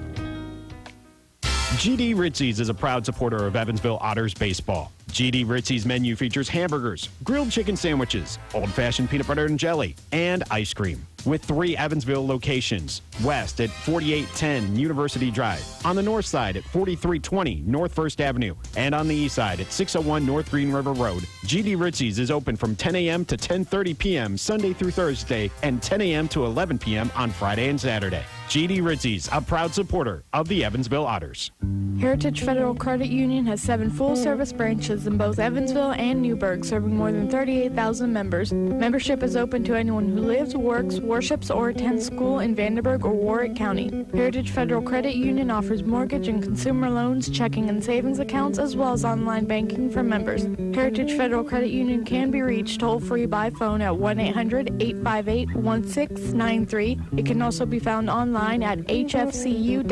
GD Ritzy's is a proud supporter of Evansville Otters baseball. GD Ritzy's menu features hamburgers, grilled chicken sandwiches, old-fashioned peanut butter and jelly, and ice cream. With 3 Evansville locations: west at 4810 University Drive, on the north side at 4320 North 1st Avenue, and on the east side at 601 North Green River Road. GD Ritzy's is open from 10 a.m. to 10:30 p.m. Sunday through Thursday, and 10 a.m. to 11 p.m. on Friday and Saturday. GD Ritzy's, a proud supporter of the Evansville Otters. Heritage Federal Credit Union has 7 full-service branches in both Evansville and Newburgh, serving more than 38,000 members. Membership is open to anyone who lives, works, worships, or attends school in Vandenberg or Warwick County. Heritage Federal Credit Union offers mortgage and consumer loans, checking and savings accounts, as well as online banking for members. Heritage Federal Credit Union can be reached toll-free by phone at 1-800-858-1693. It can also be found online at hfcu.info.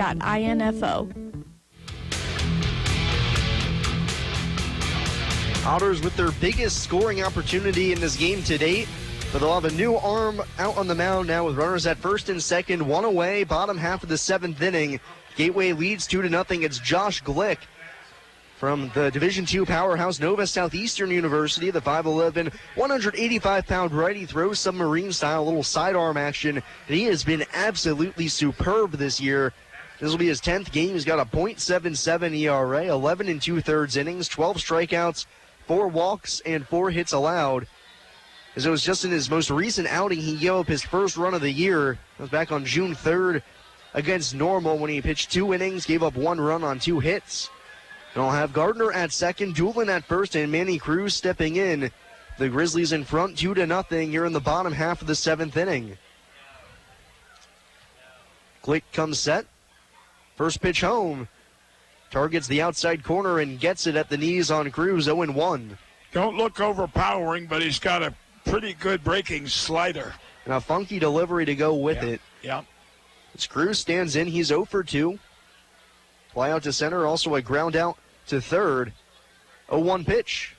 Otters with their biggest scoring opportunity in this game to date, but they'll have a new arm out on the mound now with runners at first and second, one away, bottom half of the 7th inning. Gateway leads 2-0. It's Josh Glick from the Division II powerhouse Nova Southeastern University. The 5'11", 185-pound righty throws submarine-style, little sidearm action, and he has been absolutely superb this year. This will be his 10th game. He's got a .77 ERA, 11 2/3 innings, 12 strikeouts, 4 walks, and 4 hits allowed. As it was just in his most recent outing, he gave up his first run of the year. It was back on June 3rd against Normal when he pitched 2 innings, gave up 1 run on 2 hits. And I'll have Gardner at second, Doolin at first, and Manny Cruz stepping in. The Grizzlies in front 2-0 here in the bottom half of the 7th inning. Glick comes set. First pitch home. Targets the outside corner and gets it at the knees on Cruz, 0-1. Don't look overpowering, but he's got a pretty good breaking slider. And a funky delivery to go with it. Yeah. As Cruz stands in, he's 0 for 2. Fly out to center, also a ground out to third. 0-1 pitch.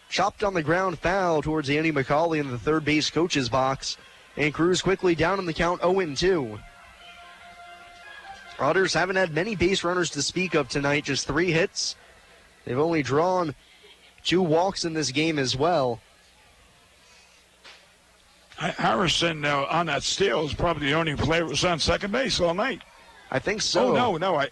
Chopped on the ground, foul towards Andy McCauley in the third base coach's box. And Cruz quickly down in the count, 0-2. Otters haven't had many base runners to speak of tonight, just 3 hits. They've only drawn 2 walks in this game as well. Harrison on that steal is probably the only player who was on second base all night. I think so. Oh, no,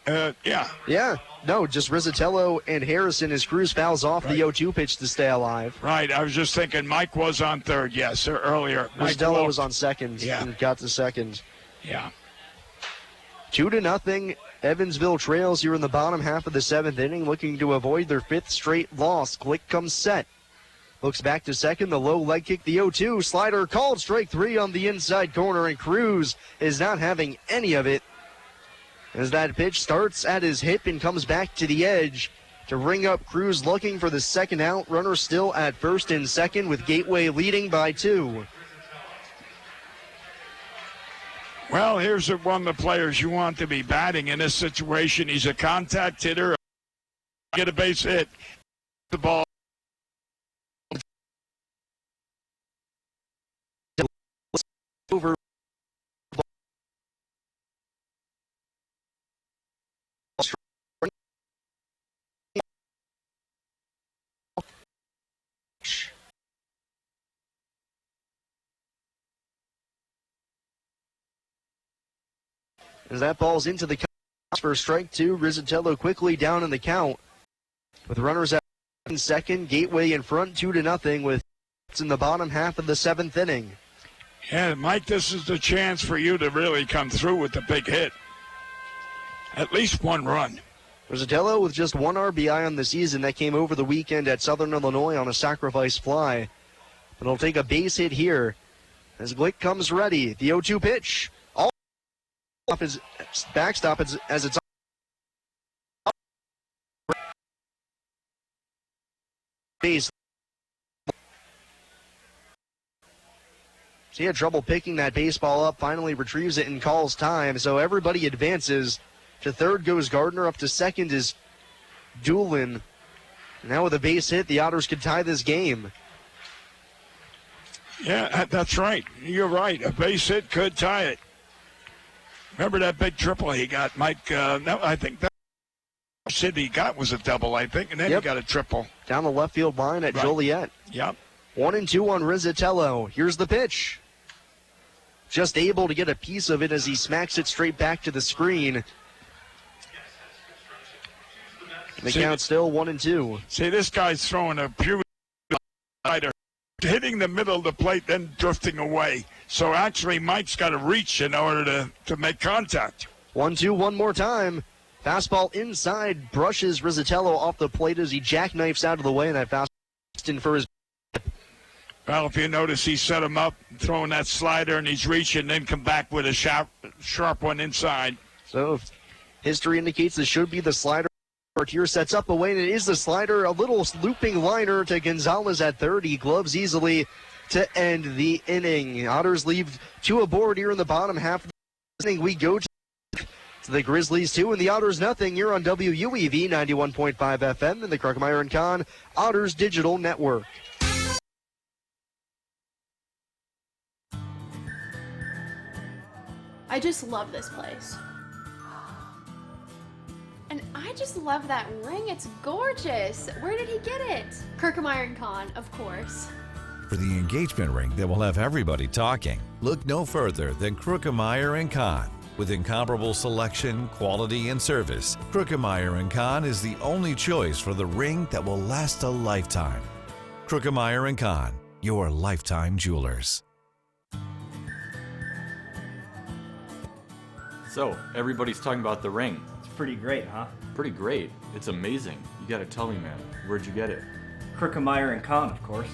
yeah. Yeah, no, just Rizzatello and Harrison as Cruz fouls off the 0-2 pitch to stay alive. Right, I was just thinking Mike was on third, yes, earlier. Rizzatello was on second and got to second. Yeah. 2-0. Evansville trails here in the bottom half of the 7th inning, looking to avoid their 5th straight loss. Glick comes set. Looks back to second, the low leg kick, the 0-2. Slider called, strike 3 on the inside corner, and Cruz is not having any of it. As that pitch starts at his hip and comes back to the edge to ring up Cruz looking for the second out. Runner still at first and second with Gateway leading by 2. Well, here's one of the players you want to be batting in this situation. He's a contact hitter. Get a base hit. The ball. Over. As that ball's into the for strike two. Rizzatello quickly down in the count. With runners at second, Gateway in front 2-0 with in the bottom half of the seventh inning. Yeah, Mike, this is the chance for you to really come through with the big hit. At least one run. Rizzatello with just one RBI on the season. That came over the weekend at Southern Illinois on a sacrifice fly. But he'll take a base hit here as Glick comes ready. The 0-2 pitch. All off his backstop as it's base. So he had trouble picking that baseball up, finally retrieves it and calls time. So everybody advances. To third goes Gardner, up to second is Doolin. Now with a base hit, the Otters could tie this game. Yeah, that's right. You're right. A base hit could tie it. Remember that big triple he got, Mike? I think that hit he got was a double, I think, and then he got a triple. Down the left field line at Joliet. Yep. 1-2 on Rizzatello. Here's the pitch. Just able to get a piece of it as he smacks it straight back to the screen. The count still 1-2. See, this guy's throwing a pure slider, hitting the middle of the plate, then drifting away. So actually, Mike's got to reach in order to make contact. 1-2 one more time. Fastball inside, brushes Rizzatello off the plate as he jackknifes out of the way, and that fastball in for his. Well, if you notice, he set him up, throwing that slider, and he's reaching, then come back with a sharp one inside. So if history indicates this should be the slider. Here sets up away, and it is the slider. A little looping liner to Gonzalez at third. He gloves easily to end the inning. Otters leave two aboard here in the bottom half of the inning. We go to the Grizzlies 2 and the Otters nothing here on WUEV 91.5 FM and the Kruckemeyer and Kahn Otters Digital Network. I just love this place. And I just love that ring. It's gorgeous. Where did he get it? Kruckemeyer and Kahn, of course. For the engagement ring that will have everybody talking, look no further than Kruckemeyer & Kahn. With incomparable selection, quality, and service, Kruckemeyer & Kahn is the only choice for the ring that will last a lifetime. Kruckemeyer & Kahn, your lifetime jewelers. So, everybody's talking about the ring. It's pretty great, huh? Pretty great. It's amazing. You gotta tell me, man. Where'd you get it? Kruckemeyer & Kahn, of course.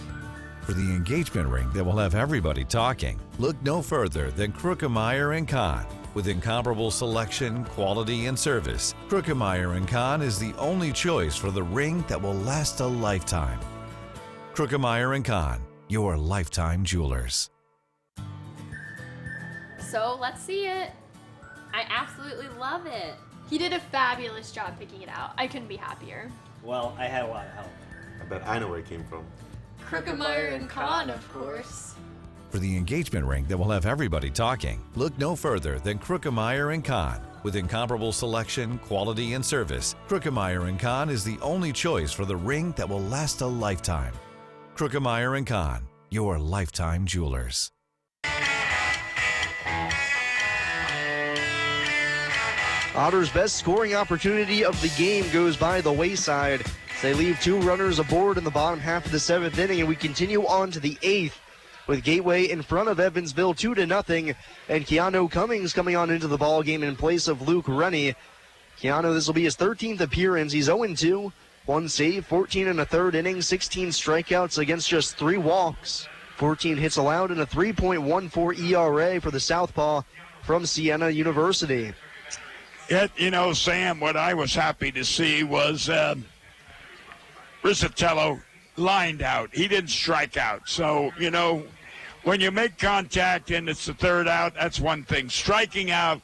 For the engagement ring that will have everybody talking, look no further than Kruckemeyer & Kahn. With incomparable selection, quality, and service, Kruckemeyer & Kahn is the only choice for the ring that will last a lifetime. Kruckemeyer & Kahn, your lifetime jewelers. So let's see it. I absolutely love it. He did a fabulous job picking it out. I couldn't be happier. Well, I had a lot of help. I bet I know where it came from. Kruckemeyer and Kahn, of course. For the engagement ring that will have everybody talking, look no further than Kruckemeyer & Kahn. With incomparable selection, quality, and service, Kruckemeyer & Kahn is the only choice for the ring that will last a lifetime. Kruckemeyer & Kahn, your lifetime jewelers. Otters' best scoring opportunity of the game goes by the wayside. They leave two runners aboard in the bottom half of the seventh inning, and we continue on to the eighth with Gateway in front of Evansville 2-0, and Keanu Cummings coming on into the ball game in place of Luke Rennie. Keanu, this will be his 13th appearance. He's 0-2, one save, 14 in a third inning, 16 strikeouts against just 3 walks, 14 hits allowed, and a 3.14 ERA for the southpaw from Siena University. Yet, you know, Sam, what I was happy to see was Rizzatello lined out. He didn't strike out. So, you know, when you make contact and it's the third out, that's one thing. Striking out,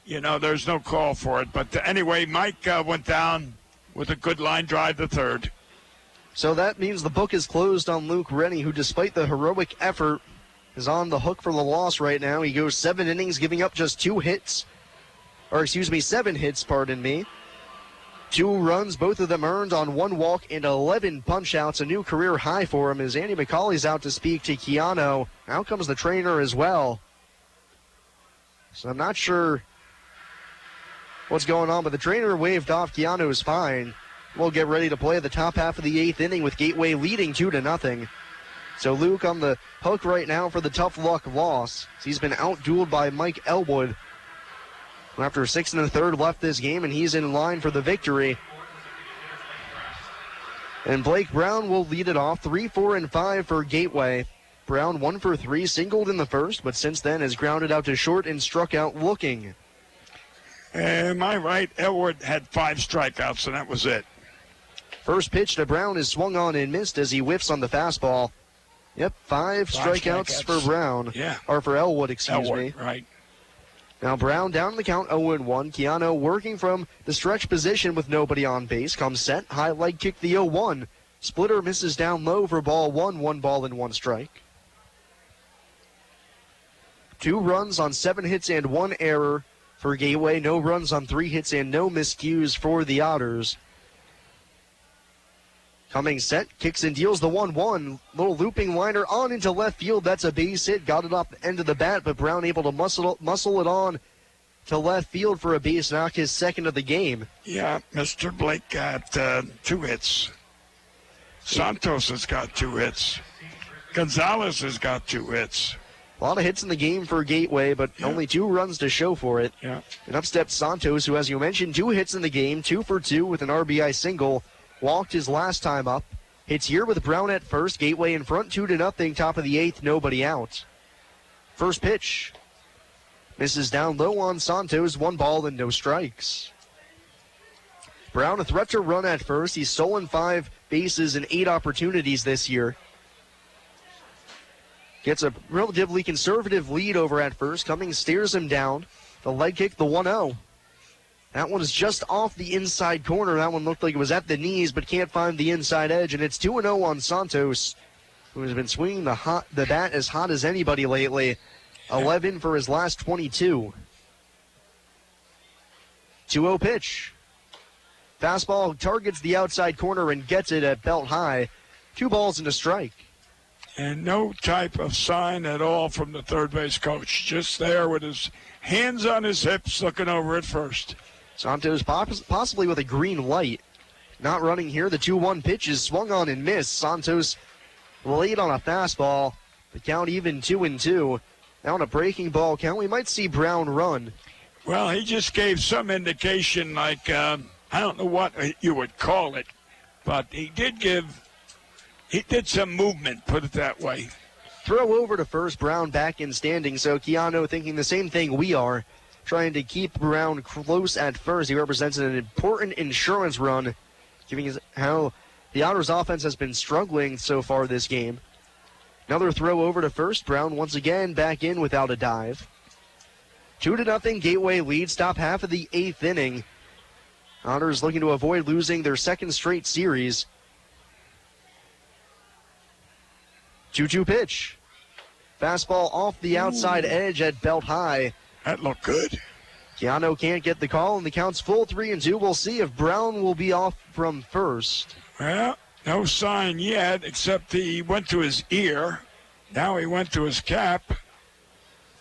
you know, there's no call for it. But anyway, Mike went down with a good line drive to third. So that means the book is closed on Luke Rennie, who, despite the heroic effort, is on the hook for the loss right now. He goes 7 innings, giving up just 7 hits, 2 runs, both of them earned on 1 walk and 11 punch-outs, a new career high for him as Andy McCauley's out to speak to Keanu. Out comes the trainer as well. So I'm not sure what's going on, but the trainer waved off. Keanu's fine. We'll get ready to play the top half of the 8th inning with Gateway leading 2-0. So Luke on the hook right now for the tough luck loss. He's been outdueled by Mike Elwood, who after 6 1/3 left this game, and he's in line for the victory. And Blake Brown will lead it off, 3, 4, and 5 for Gateway. Brown 1 for 3, singled in the first, but since then has grounded out to short and struck out looking. Am I right? Elwood had 5 strikeouts, and that was it. First pitch to Brown is swung on and missed as he whiffs on the fastball. Yep, 5 strikeouts for Brown. Yeah. Or for Elwood, excuse me. Right. Now Brown down the count, 0-1. Keanu working from the stretch position with nobody on base. Comes set, high leg kick the 0-1. Splitter misses down low for ball 1, 1 ball and 1 strike. 2 runs on 7 hits and 1 error for Gateway. No runs on 3 hits and no miscues for the Otters. Coming set, kicks and deals the 1-1. Little looping liner on into left field. That's a base hit. Got it off the end of the bat, but Brown able to muscle it on to left field for a base knock, his second of the game. Yeah, Mr. Blake got 2 hits. Santos has got 2 hits. Gonzalez has got 2 hits. A lot of hits in the game for Gateway, but only 2 runs to show for it. Yeah. And up steps Santos, who, as you mentioned, 2 hits in the game, 2 for 2 with an RBI single. Walked his last time up. Hits here with Brown at first. Gateway in front, 2-0, top of the 8th, nobody out. First pitch. Misses down low on Santos, 1 ball and no strikes. Brown a threat to run at first. He's stolen 5 bases in 8 opportunities this year. Gets a relatively conservative lead over at first. Cummings stares him down. The leg kick, the 1-0. That one is just off the inside corner. That one looked like it was at the knees, but can't find the inside edge. And it's 2-0 on Santos, who has been swinging the bat as hot as anybody lately. 11 for his last 22. 2-0 pitch. Fastball targets the outside corner and gets it at belt high. 2 balls and a strike. And no type of sign at all from the third base coach. Just there with his hands on his hips looking over at first. Santos possibly with a green light. Not running here. The 2-1 pitch is swung on and missed. Santos late on a fastball. The count even 2-2. Now on a breaking ball count, we might see Brown run. Well, he just gave some indication like, I don't know what you would call it, but he did some movement, put it that way. Throw over to first, Brown back in standing. So Keanu thinking the same thing we are, trying to keep Brown close at first. He represents an important insurance run, giving us how the Otters offense has been struggling so far this game. Another throw over to first. Brown once again back in without a dive. 2-0 Gateway lead. Top half of the 8th inning. Otters looking to avoid losing their second straight series. 2-2 pitch. Fastball off the outside edge at belt high. That looked good. Keanu can't get the call, and the count's full 3-2. We'll see if Brown will be off from first. Well, no sign yet, except he went to his ear. Now he went to his cap.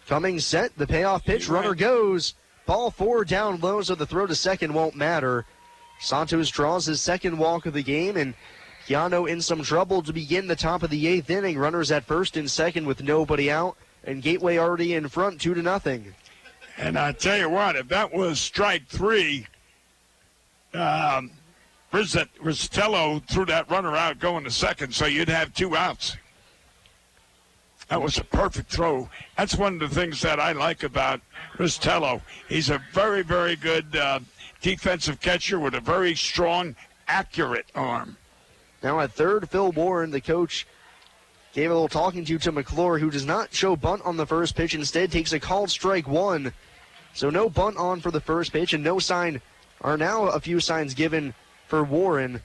Cummings set, the payoff pitch, runner goes. Ball 4 down low, so the throw to second won't matter. Santos draws his second walk of the game, and Keanu in some trouble to begin the top of the 8th inning. Runners at first and second with nobody out, and Gateway already in front, 2-0. And I tell you what, if that was strike 3, Ristello threw that runner out going to second, so you'd have 2 outs. That was a perfect throw. That's one of the things that I like about Ristello. He's a very, very good defensive catcher with a very strong, accurate arm. Now at third, Phil Warren, the coach, gave a little talking to McClure, who does not show bunt on the first pitch. Instead takes a called strike 1. So no bunt on for the first pitch, and no sign, are now a few signs given for Warren.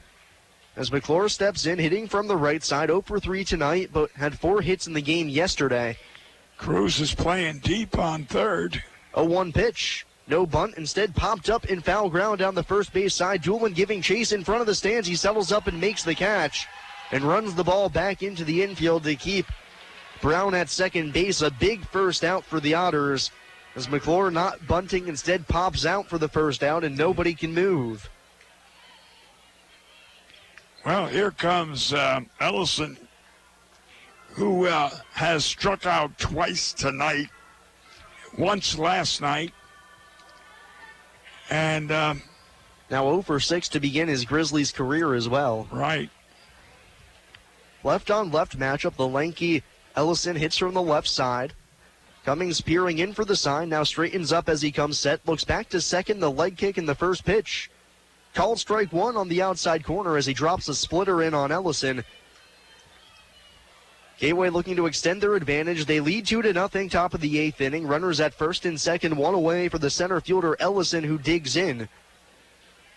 As McClure steps in, hitting from the right side, 0 for 3 tonight, but had 4 hits in the game yesterday. Cruz is playing deep on third. 0-1 pitch. No bunt, instead popped up in foul ground down the first base side. Doolin giving chase in front of the stands. He settles up and makes the catch and runs the ball back into the infield to keep Brown at second base. A big first out for the Otters As McClure not bunting, instead pops out for the first out, and nobody can move. Well, here comes Ellison, who has struck out twice tonight, once last night. And now 0 for 6 to begin his Grizzlies career as well. Right. Left on left matchup. The lanky Ellison hits from the left side. Cummings peering in for the sign. Now straightens up as he comes set. Looks back to second. The leg kick in the first pitch. Called strike one on the outside corner as he drops a splitter in on Ellison. Gateway looking to extend their advantage. They lead 2-0, top of the 8th inning. Runners at first and second, one away for the center fielder Ellison, who digs in.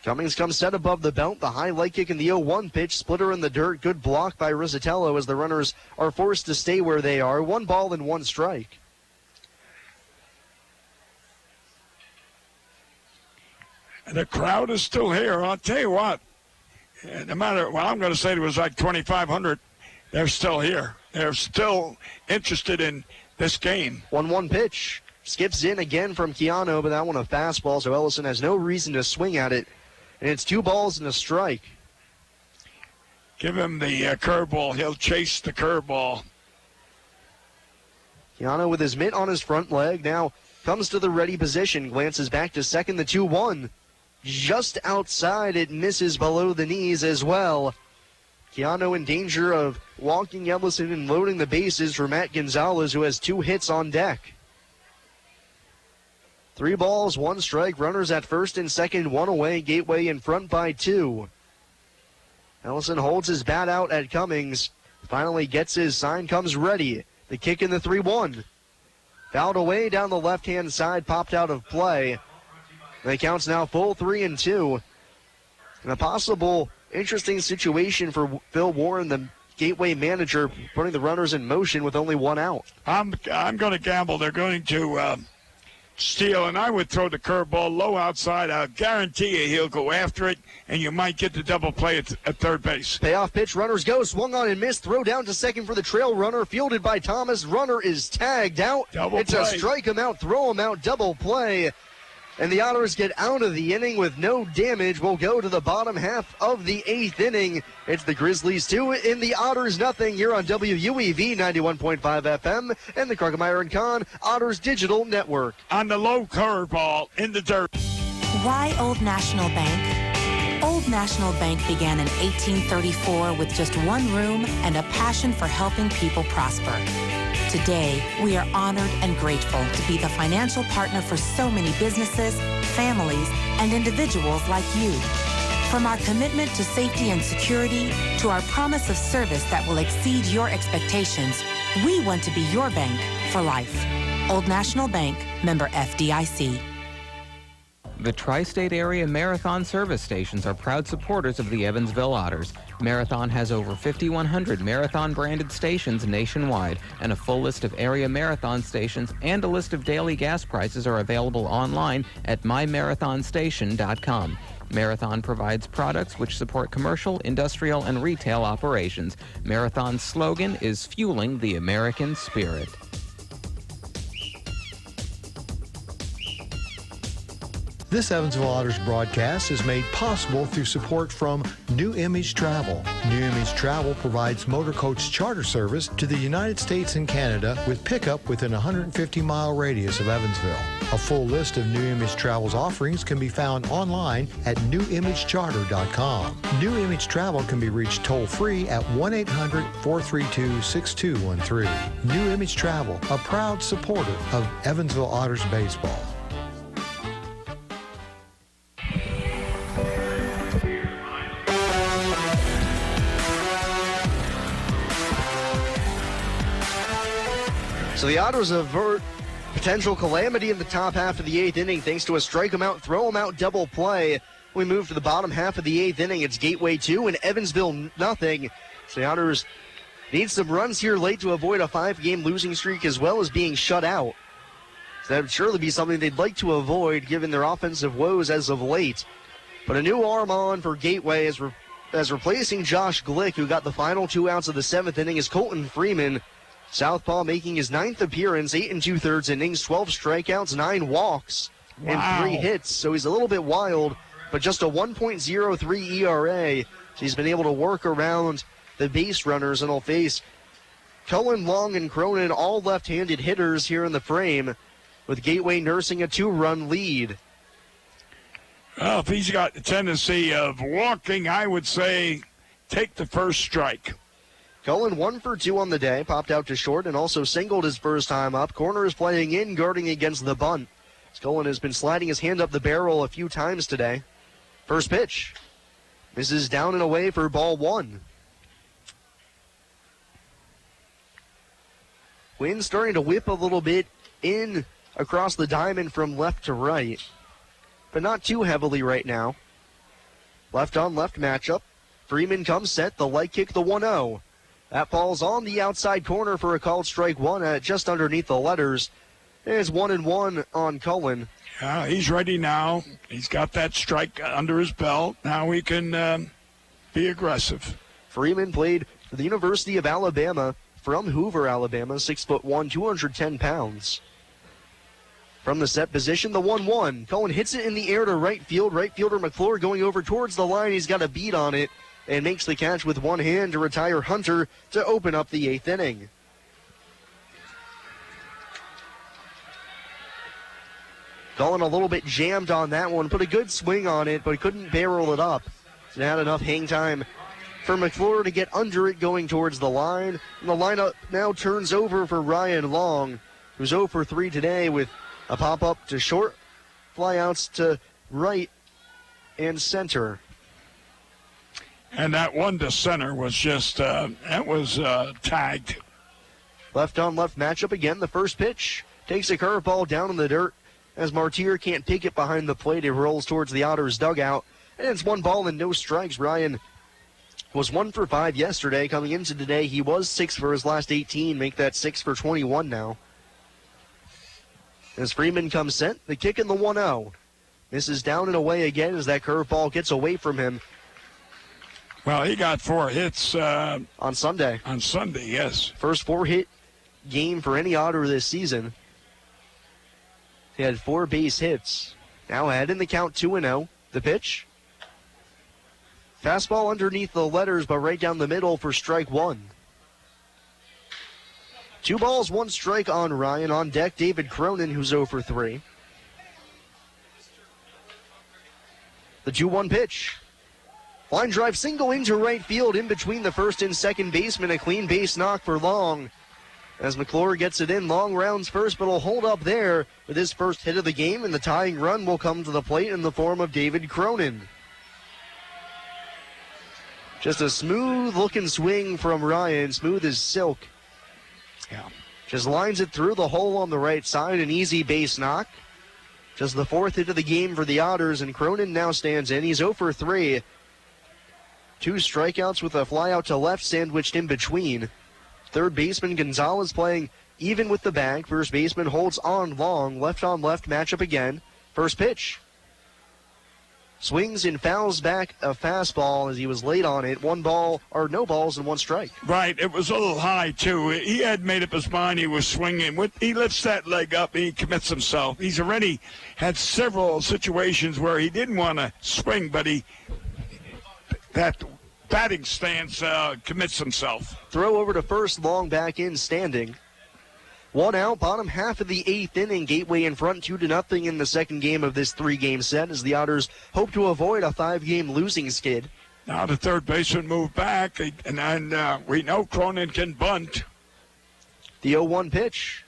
Cummings comes set above the belt. The high leg kick in the 0-1 pitch. Splitter in the dirt. Good block by Rizzatello as the runners are forced to stay where they are. 1 ball and 1 strike. And the crowd is still here. I'll tell you what, no matter what I'm going to say, it was like 2,500. They're still here. They're still interested in this game. 1-1 pitch. Skips in again from Keanu, but that one a fastball, so Ellison has no reason to swing at it. And it's 2 balls and a strike. Give him the curveball. He'll chase the curveball. Keanu with his mitt on his front leg now comes to the ready position. Glances back to second, the 2-1. Just outside, it misses below the knees as well. Keanu in danger of walking Ellison and loading the bases for Matt Gonzalez, who has 2 hits on deck. 3 balls, 1 strike. Runners at first and second, 1 away. Gateway in front by 2. Ellison holds his bat out at Cummings. Finally gets his sign, comes ready. The kick in the 3-1. Fouled away down the left-hand side, popped out of play. The count's now full 3-2. And a possible interesting situation for Phil Warren, the Gateway manager, putting the runners in motion with only 1 out. I'm going to gamble they're going to steal, and I would throw the curveball low outside. I'll guarantee you he'll go after it, and you might get the double play at third base. Payoff pitch, runners go, swung on and missed. Throw down to second for the trail runner, fielded by Thomas. Runner is tagged out. It's a strike him out, throw him out, double play. And the Otters get out of the inning with no damage. We'll go to the bottom half of the 8th inning. It's the Grizzlies 2 and the Otters nothing here on WUEV 91.5 FM and the Krugmeyer & Kahn Otters Digital Network. On the low curveball in the dirt. Why Old National Bank? Old National Bank began in 1834 with just 1 room and a passion for helping people prosper. Today, we are honored and grateful to be the financial partner for so many businesses, families, and individuals like you. From our commitment to safety and security to our promise of service that will exceed your expectations, we want to be your bank for life. Old National Bank, member FDIC. The Tri-State Area Marathon service stations are proud supporters of the Evansville Otters. Marathon has over 5,100 Marathon-branded stations nationwide, and a full list of area Marathon stations and a list of daily gas prices are available online at myMarathonStation.com. Marathon provides products which support commercial, industrial, and retail operations. Marathon's slogan is Fueling the American Spirit. This Evansville Otters broadcast is made possible through support from New Image Travel. New Image Travel provides motor coach charter service to the United States and Canada with pickup within a 150-mile radius of Evansville. A full list of New Image Travel's offerings can be found online at newimagecharter.com. New Image Travel can be reached toll-free at 1-800-432-6213. New Image Travel, a proud supporter of Evansville Otters baseball. So the Otters avert potential calamity in the top half of the 8th inning thanks to a strike him out, throw him out double play. We move to the bottom half of the 8th inning. It's Gateway 2 and Evansville nothing. So the Otters need some runs here late to avoid a 5-game losing streak as well as being shut out. So that would surely be something they'd like to avoid given their offensive woes as of late. But a new arm on for Gateway as replacing Josh Glick, who got the final 2 outs of the 7th inning, is Colton Freeman. Southpaw making his 9th appearance, 8 2/3 innings, 12 strikeouts, 9 walks, and 3 hits. So he's a little bit wild, but just a 1.03 ERA. So he's been able to work around the base runners, and he'll face Cullen, Long, and Cronin, all left-handed hitters here in the frame, with Gateway nursing a 2-run lead. Well, if he's got the tendency of walking, I would say take the first strike. Cullen 1 for 2 on the day, popped out to short and also singled his first time up. Corner is playing in, guarding against the bunt. Cullen has been sliding his hand up the barrel a few times today. First pitch. This is down and away for ball 1. Wind starting to whip a little bit in across the diamond from left to right, but not too heavily right now. Left on left matchup. Freeman comes set, the light kick, the 1-0. That ball's on the outside corner for a called strike 1 at just underneath the letters. It's 1-1 on Cullen. Yeah, he's ready now. He's got that strike under his belt. Now he can be aggressive. Freeman played for the University of Alabama from Hoover, Alabama, 6'1", 210 pounds. From the set position, the 1-1. Cullen hits it in the air to right field. Right fielder McClure going over towards the line. He's got a beat on it and makes the catch with one hand to retire Hunter to open up the 8th inning. Cullen a little bit jammed on that one. Put a good swing on it, but couldn't barrel it up. So had enough hang time for McClure to get under it going towards the line. And the lineup now turns over for Ryan Long, who's 0 for 3 today with a pop-up to short, flyouts to right and center. And that one to center was just, tagged. Left on left matchup again. The first pitch takes a curveball down in the dirt as Martier can't pick it behind the plate. It rolls towards the Otters dugout. And it's 1 ball and no strikes. Ryan was 1 for 5 yesterday. Coming into today, he was 6 for his last 18. Make that 6 for 21 now. As Freeman comes set, the kick in the 1-0. This is down and away again as that curveball gets away from him. Well, he got 4 hits on Sunday. On Sunday, yes. First 4-hit game for any Otter this season. He had 4 base hits. Now ahead in the count, 2-0. The pitch. Fastball underneath the letters, but right down the middle for strike 1. 2 balls, 1 strike on Ryan. On deck, David Cronin, who's 0 for 3. The 2-1 pitch. Line drive single into right field in between the first and second baseman. A clean base knock for Long. As McClure gets it in, Long rounds first, but will hold up there with his first hit of the game, and the tying run will come to the plate in the form of David Cronin. Just a smooth-looking swing from Ryan, smooth as silk. Yeah. Just lines it through the hole on the right side, an easy base knock. Just the 4th hit of the game for the Otters, and Cronin now stands in. He's 0 for 3. 2 strikeouts with a flyout to left sandwiched in between. Third baseman Gonzalez playing even with the bag. First baseman holds on Long. Left on left matchup again. First pitch. Swings and fouls back a fastball as he was late on it. 1 ball, or no balls and 1 strike. Right, it was a little high, too. He had made up his mind he was swinging. He lifts that leg up and he commits himself. He's already had several situations where he didn't want to swing, but that batting stance commits himself. Throw over to first, Long back in, standing. 1 out, bottom half of the 8th inning. Gateway in front 2-0 in the second game of this 3-game set as the Otters hope to avoid a 5-game losing skid. Now the third baseman moved back, and we know Cronin can bunt. The 0-1 pitch.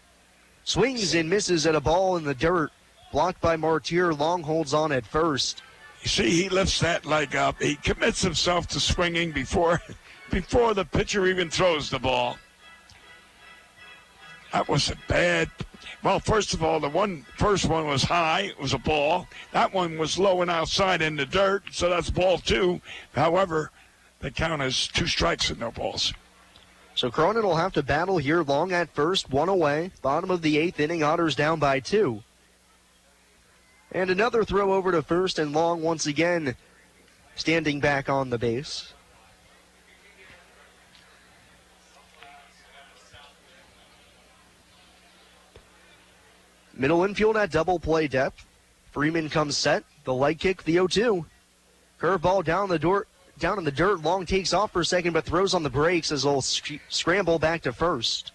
Swings and misses at a ball in the dirt. Blocked by Martier. Long holds on at first. You see, he lifts that leg up. He commits himself to swinging before the pitcher even throws the ball. That was a bad. Well, first of all, first one was high. It was a ball. That one was low and outside in the dirt, so that's ball 2. However, the count is 2 strikes and no balls. So Cronin will have to battle here. Long at first, 1 away. Bottom of the 8th inning, Otters down by 2. And another throw over to first, and Long once again standing back on the base. Middle infield at double play depth. Freeman comes set. The leg kick, the 0-2. Curveball down in the dirt. Long takes off for a second, but throws on the brakes as they'll scramble back to first.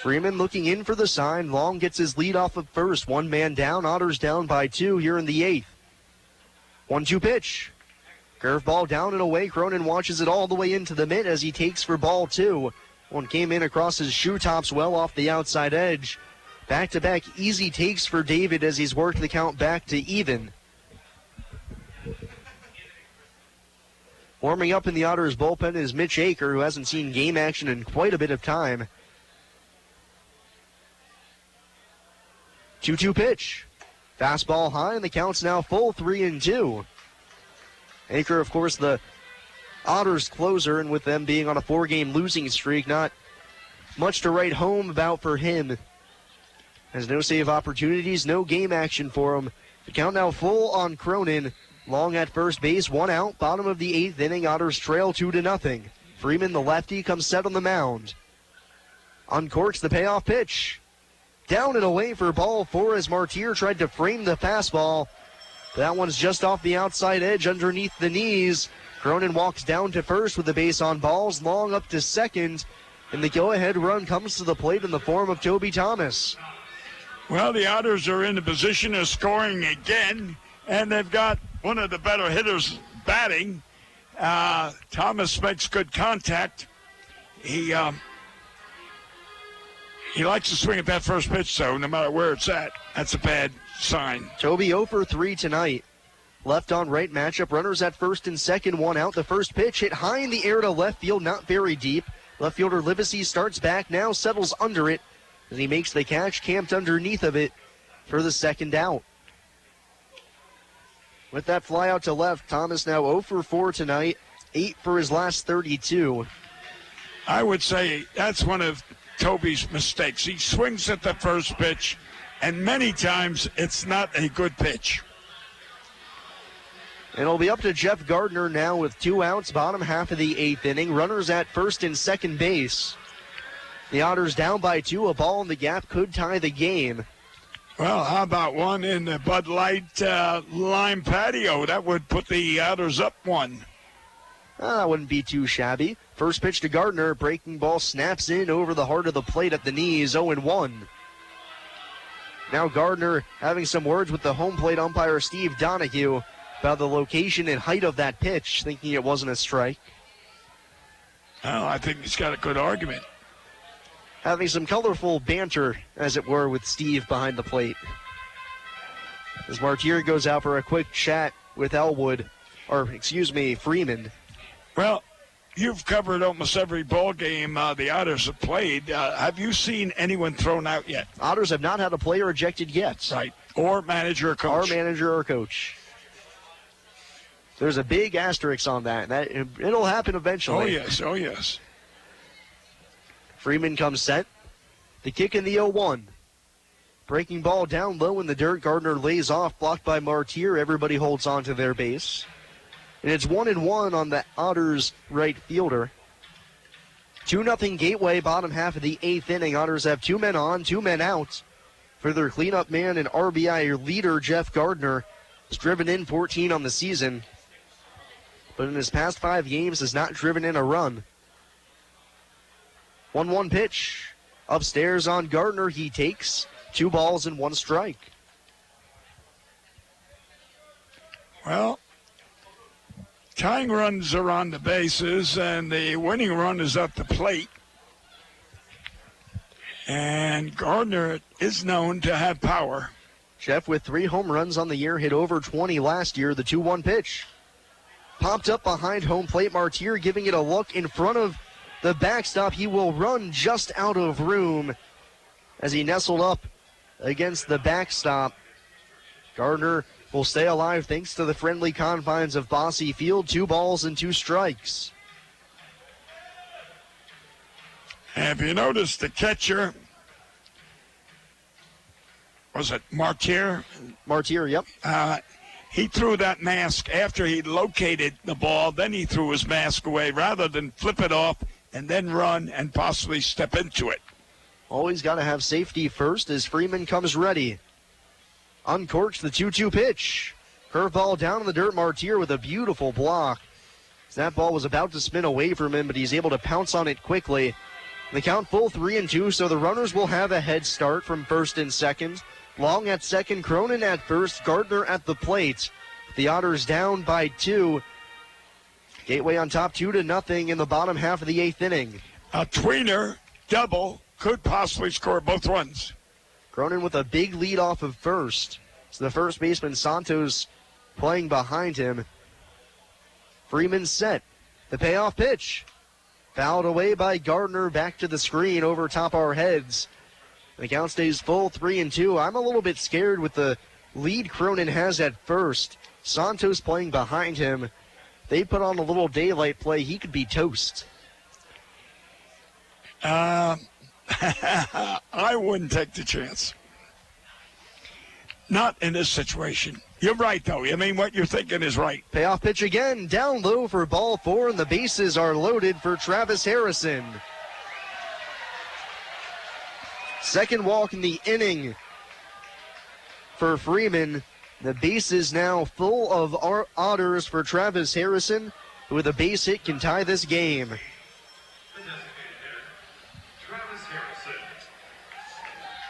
Freeman looking in for the sign. Long gets his lead off of first. One man down. Otters down by 2 here in the 8th. 1-2 pitch. Curveball down and away. Cronin watches it all the way into the mitt as he takes for ball 2. One came in across his shoe tops well off the outside edge. Back-to-back easy takes for David as he's worked the count back to even. Warming up in the Otters bullpen is Mitch Aker, who hasn't seen game action in quite a bit of time. 2-2 pitch. Fastball high, and the count's now full, 3-2. Aker, of course, the Otters closer, and with them being on a 4-game losing streak, not much to write home about for him. Has no save opportunities, no game action for him. The count now full on Cronin. Long at first base, 1 out. Bottom of the 8th inning, Otters trail 2-0. Freeman, the lefty, comes set on the mound. Uncorks the payoff pitch. Down and away for ball 4 as Martyr tried to frame the fastball. That one's just off the outside edge underneath the knees. Cronin walks down to first with the base on balls. Long up to second. And the go-ahead run comes to the plate in the form of Toby Thomas. Well, the Otters are in a position of scoring again, and they've got one of the better hitters batting. Thomas makes good contact. He likes to swing at that first pitch, so no matter where it's at, that's a bad sign. Toby 0 for 3 tonight. Left on right matchup. Runners at first and second, 1 out. The first pitch hit high in the air to left field, not very deep. Left fielder Livesey starts back now, settles under it. As he makes the catch, camped underneath of it for the second out. With that fly out to left, Thomas now 0 for 4 tonight, 8 for his last 32. I would say that's one of Toby's mistakes. He swings at the first pitch, and many times it's not a good pitch. It'll be up to Jeff Gardner now with 2 outs, bottom half of the 8th inning. Runners at first and second base. The Otters down by 2. A ball in the gap could tie the game. Well, how about one in the Bud Light lime patio? That would put the Otters up 1. That wouldn't be too shabby. First pitch to Gardner. Breaking ball snaps in over the heart of the plate at the knees. 0-1. Now Gardner having some words with the home plate umpire Steve Donahue about the location and height of that pitch, thinking it wasn't a strike. Well, I think he's got a good argument. Having some colorful banter, as it were, with Steve behind the plate. As Martier goes out for a quick chat with Freeman. Well, you've covered almost every ball game the Otters have played. Have you seen anyone thrown out yet? Otters have not had a player ejected yet. Right. Or manager or coach. There's a big asterisk on that. It'll happen eventually. Oh, yes. Freeman comes set. The kick in the 0-1. Breaking ball down low in the dirt. Gardner lays off, blocked by Martier. Everybody holds on to their base. And it's 1-1 on the Otters right fielder. 2-0 Gateway, bottom half of the 8th inning. Otters have 2 men on, 2 men out. For their cleanup man and RBI leader, Jeff Gardner, has driven in 14 on the season. But in his past 5 games has not driven in a run. 1-1 pitch. Upstairs on Gardner, he takes 2 balls and 1 strike. Well, tying runs are on the bases, and the winning run is at the plate. And Gardner is known to have power. Jeff with 3 home runs on the year, hit over 20 last year. The 2-1 pitch. Popped up behind home plate. Martier giving it a look in front of the backstop. He will run just out of room as he nestled up against the backstop. Gardner will stay alive thanks to the friendly confines of Bosse Field. 2 balls and 2 strikes. And if you notice, the catcher, was it Martier? Martier, yep. He threw that mask after he located the ball. Then he threw his mask away rather than flip it off and then run and possibly step into it. Always got to have safety first as Freeman comes ready. Uncorks the 2-2 pitch. Curveball down in the dirt. Martier with a beautiful block. That ball was about to spin away from him, but he's able to pounce on it quickly. The count full 3-2, so the runners will have a head start from first and second. Long at second, Cronin at first, Gardner at the plate. The Otters down by 2. Gateway on top 2-0 in the bottom half of the 8th inning. A tweener double could possibly score both runs. Cronin with a big lead off of first. So the first baseman, Santos, playing behind him. Freeman set. The payoff pitch. Fouled away by Gardner, back to the screen over top our heads. The count stays full 3-2. I'm a little bit scared with the lead Cronin has at first. Santos playing behind him. They put on a little daylight play. He could be toast. I wouldn't take the chance. Not in this situation. You're right, though. I mean, what you're thinking is right. Payoff pitch again. Down low for ball 4, and the bases are loaded for Travis Harrison. Second walk in the inning for Freeman. The bases now full of Otters for Travis Harrison, who with a base hit can tie this game.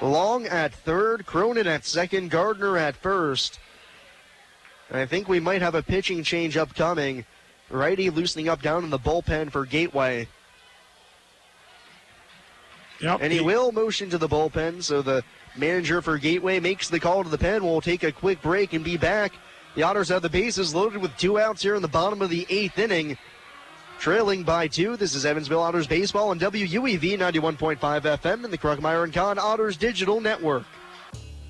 Long at third, Cronin at second, Gardner at first. And I think we might have a pitching change upcoming. Righty loosening up down in the bullpen for Gateway. Yep. And he will motion to the bullpen, so the manager for Gateway makes the call to the pen. We'll take a quick break and be back. The Otters have the bases loaded with 2 outs here in the bottom of the 8th inning. Trailing by 2, this is Evansville Otters Baseball on WUEV 91.5 FM and the Krugmeyer & Kahn Otters Digital Network.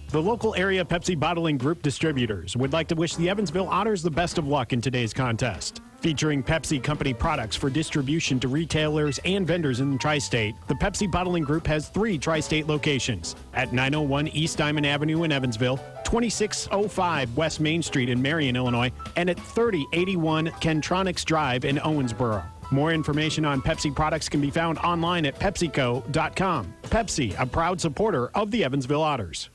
The local area Pepsi Bottling Group distributors would like to wish the Evansville Otters the best of luck in today's contest. Featuring Pepsi Company products for distribution to retailers and vendors in the Tri-State, the Pepsi Bottling Group has 3 Tri-State locations at 901 East Diamond Avenue in Evansville, 2605 West Main Street in Marion, Illinois, and at 3081 Kentronics Drive in Owensboro. More information on Pepsi products can be found online at PepsiCo.com. Pepsi, a proud supporter of the Evansville Otters.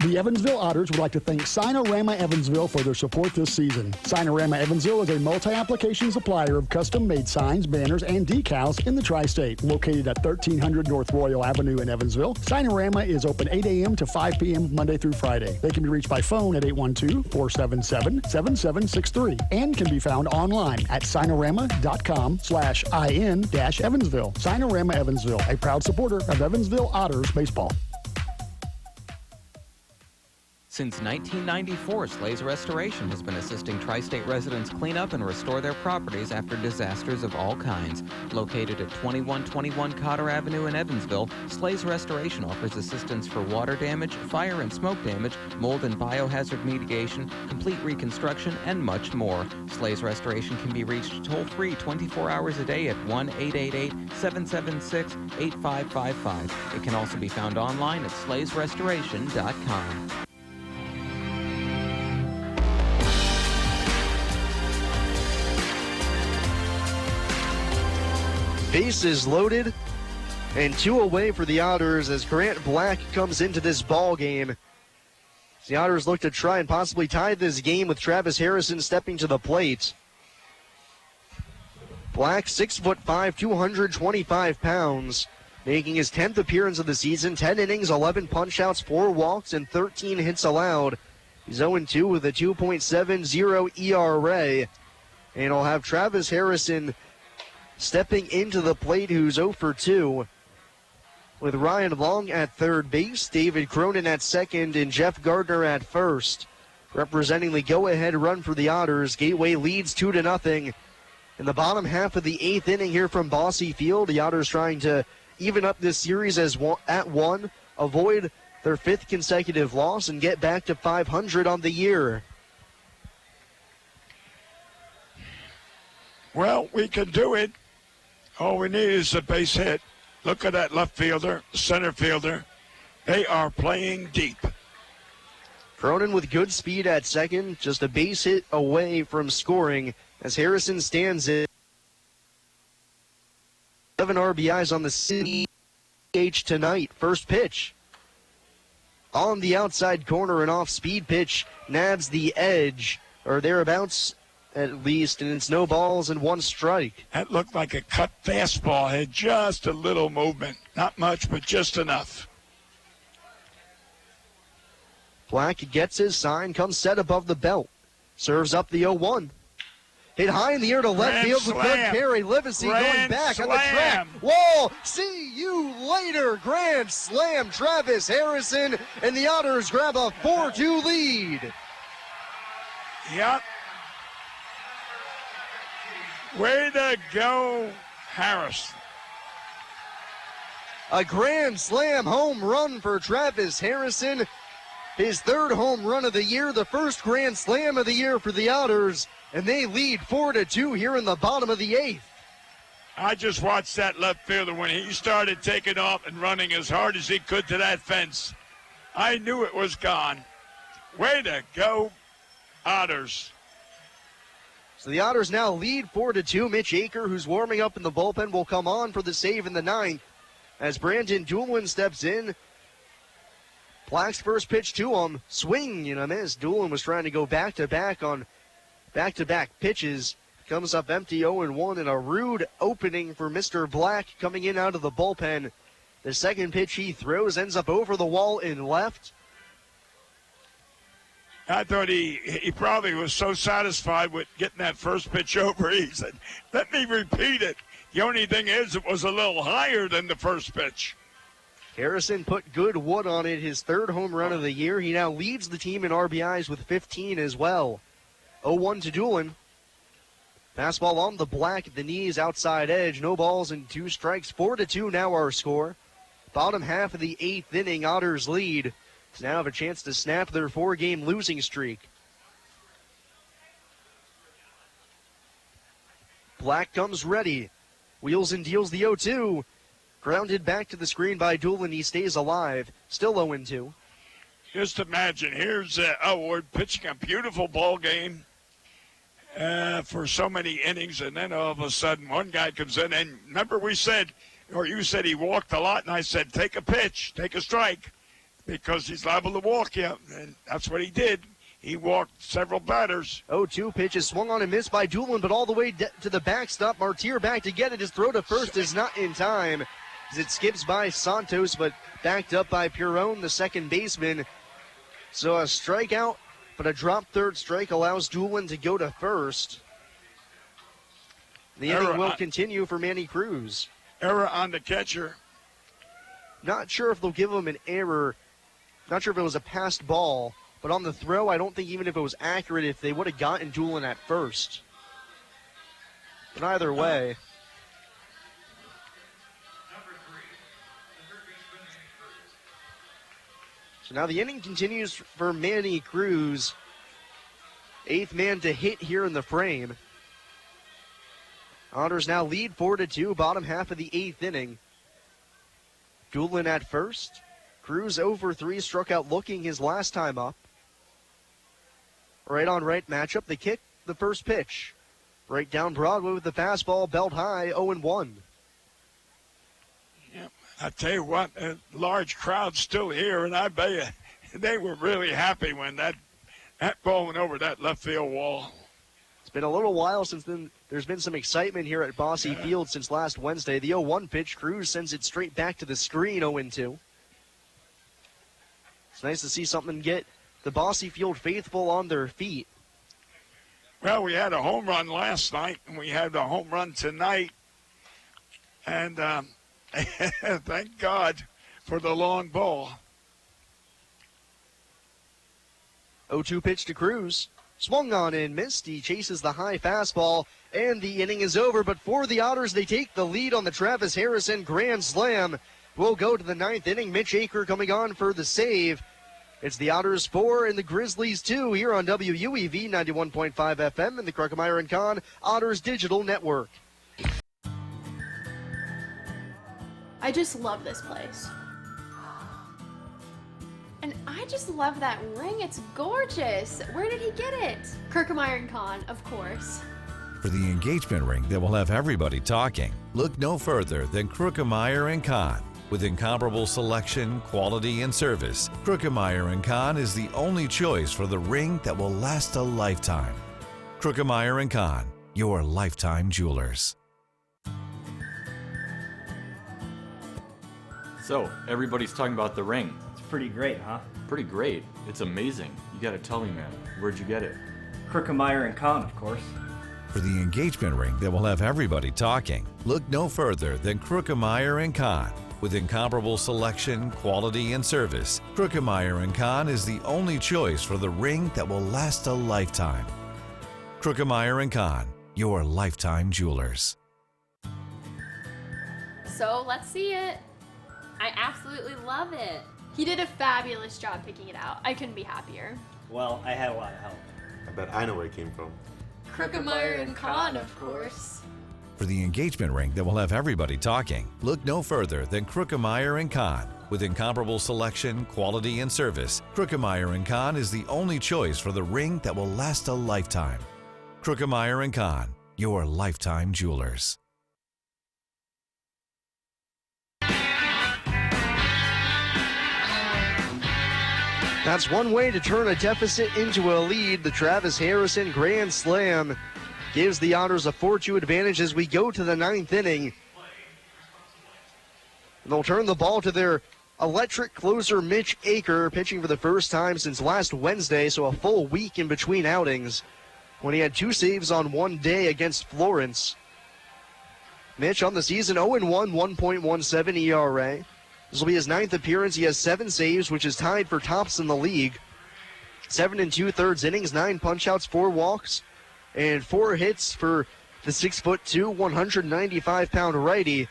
The Evansville Otters would like to thank Sinorama Evansville for their support this season. Sinorama Evansville is a multi-application supplier of custom-made signs, banners, and decals in the Tri-State. Located at 1300 North Royal Avenue in Evansville, Sinorama is open 8 a.m. to 5 p.m. Monday through Friday. They can be reached by phone at 812-477-7763 and can be found online at sinorama.com/in-Evansville. Sinorama Evansville, a proud supporter of Evansville Otters baseball. Since 1994, Slays Restoration has been assisting Tri-State residents clean up and restore their properties after disasters of all kinds. Located at 2121 Cotter Avenue in Evansville, Slays Restoration offers assistance for water damage, fire and smoke damage, mold and biohazard mitigation, complete reconstruction, and much more. Slays Restoration can be reached toll-free 24 hours a day at 1-888-776-8555. It can also be found online at slaysrestoration.com. Bases loaded and 2 away for the Otters as Grant Black comes into this ball game. The Otters look to try and possibly tie this game with Travis Harrison stepping to the plate. Black, 6'5", 225 pounds, making his 10th appearance of the season. 10 innings, 11 punch-outs, 4 walks, and 13 hits allowed. He's 0-2 with a 2.70 ERA. And he'll have Travis Harrison stepping into the plate, who's 0 for 2. With Ryan Long at third base, David Cronin at second, and Jeff Gardner at first. Representing the go-ahead run for the Otters, Gateway leads 2-0. In the bottom half of the 8th inning here from Bosse Field, the Otters trying to even up this series at 1, avoid their 5th consecutive loss, and get back to 500 on the year. Well, we can do it. All we need is a base hit. Look at that left fielder, center fielder. They are playing deep. Cronin with good speed at second, just a base hit away from scoring as Harrison stands it. 7 RBIs on the CH tonight. First pitch. On the outside corner, an off-speed pitch nabs the edge, or thereabouts at least, and it's no balls and 1 strike. That looked like a cut fastball. Had just a little movement. Not much, but just enough. Black gets his sign, comes set above the belt. Serves up the 0-1. Hit high in the air to left field with good carry. Livesey going back on the track. Wall, see you later. Grand slam. Travis Harrison and the Otters grab a 4-2 lead. Yep. Way to go, Harrison. A grand slam home run for Travis Harrison. His 3rd home run of the year, the first grand slam of the year for the Otters, and they lead 4-2 here in the bottom of the 8th. I just watched that left fielder when he started taking off and running as hard as he could to that fence. I knew it was gone. Way to go, Otters. So the Otters now lead 4-2. Mitch Aker, who's warming up in the bullpen, will come on for the save in the 9th as Brandon Doolin steps in. Black's first pitch to him, swing and a miss. Doolin was trying to go back-to-back on back-to-back pitches. Comes up empty 0-1 and a rude opening for Mr. Black coming in out of the bullpen. The second pitch he throws ends up over the wall in left. I thought he probably was so satisfied with getting that first pitch over. He said, let me repeat it. The only thing is it was a little higher than the first pitch. Harrison put good wood on it, his 3rd home run of the year. He now leads the team in RBIs with 15 as well. 0-1 to Doolin. Fastball on the Black at the knees, outside edge. No balls and 2 strikes. 4-2 now our score. Bottom half of the 8th inning, Otters lead. Now have a chance to snap their 4-game losing streak. Black comes ready. Wheels and deals the 0-2. Grounded back to the screen by Doolin. He stays alive. Still 0-2. Just imagine, here's Elwood pitching a beautiful ball game for so many innings, and then all of a sudden one guy comes in, and remember we said, or you said he walked a lot, and I said take a pitch, take a strike, because he's liable to walk you, and that's what he did. He walked several batters. 0-2 pitch is swung on and missed by Doolin, but all the way to the backstop. Martyr back to get it. His throw to first is not in time as it skips by Santos, but backed up by Perone, the second baseman. So a strikeout, but a drop third strike allows Doolin to go to first. The inning will continue for Manny Cruz. Error on the catcher. Not sure if they'll give him an error. Not sure if it was a passed ball, but on the throw, I don't think even if it was accurate, if they would have gotten Doolin at first. But either way. So now the inning continues for Manny Cruz. 8th man to hit here in the frame. Otters now lead 4-2, bottom half of the 8th inning. Doolin at first. Cruz 0-for-3, struck out looking his last time up. Right on right matchup, the kick, the first pitch. Right down Broadway with the fastball, belt high, 0-1. Yep. I tell you what, a large crowd still here, and I bet you they were really happy when that ball went over that left field wall. It's been a little while since then. There's been some excitement here at Bosse Field since last Wednesday. The 0-1 pitch, Cruz sends it straight back to the screen, 0-2. It's nice to see something get the Bosse Field faithful on their feet. Well, we had a home run last night, and we had a home run tonight. And thank God for the long ball. 0-2 pitch to Cruz. Swung on and missed. He chases the high fastball, and the inning is over. But for the Otters, they take the lead on the Travis Harrison grand slam. We'll go to the 9th inning. Mitch Aker coming on for the save. It's the Otters 4 and the Grizzlies 2 here on WUEV 91.5 FM and the Kruckemeyer & Kahn Otters Digital Network. I just love this place. And I just love that ring. It's gorgeous. Where did he get it? Kirkemeyer & Kahn, of course. For the engagement ring that will have everybody talking, look no further than Kirkemeyer & Kahn. With incomparable selection, quality, and service, Kirkemeyer & Kahn is the only choice for the ring that will last a lifetime. Kirkemeyer & Kahn, your lifetime jewelers. So, everybody's talking about the ring. It's pretty great, huh? Pretty great. It's amazing. You gotta tell me, man. Where'd you get it? Kirkemeyer & Kahn, of course. For the engagement ring that will have everybody talking, look no further than Kirkemeyer & Kahn. With incomparable selection, quality, and service, Kirkemeyer & Kahn is the only choice for the ring that will last a lifetime. Kirkemeyer & Kahn, your lifetime jewelers. So let's see it. I absolutely love it. He did a fabulous job picking it out. I couldn't be happier. Well, I had a lot of help. I bet I know where it came from. Kirkemeyer & Kahn, of course. For the engagement ring that will have everybody talking, look no further than Kirkemeyer & Kahn. With incomparable selection, quality, and service, Kirkemeyer & Kahn is the only choice for the ring that will last a lifetime. Kirkemeyer & Kahn, your lifetime jewelers. That's one way to turn a deficit into a lead. The Travis Harrison Grand Slam gives the Otters a 4-2 advantage as we go to the 9th inning. And they'll turn the ball to their electric closer, Mitch Aker, pitching for the first time since last Wednesday, so a full week in between outings, when he had 2 saves on one day against Florence. Mitch on the season 0-1, 1.17 ERA. This will be his 9th appearance. He has 7 saves, which is tied for tops in the league. 7 2/3 innings, 9 punchouts, 4 walks, and 4 hits for the 6'2", 195-pound righty.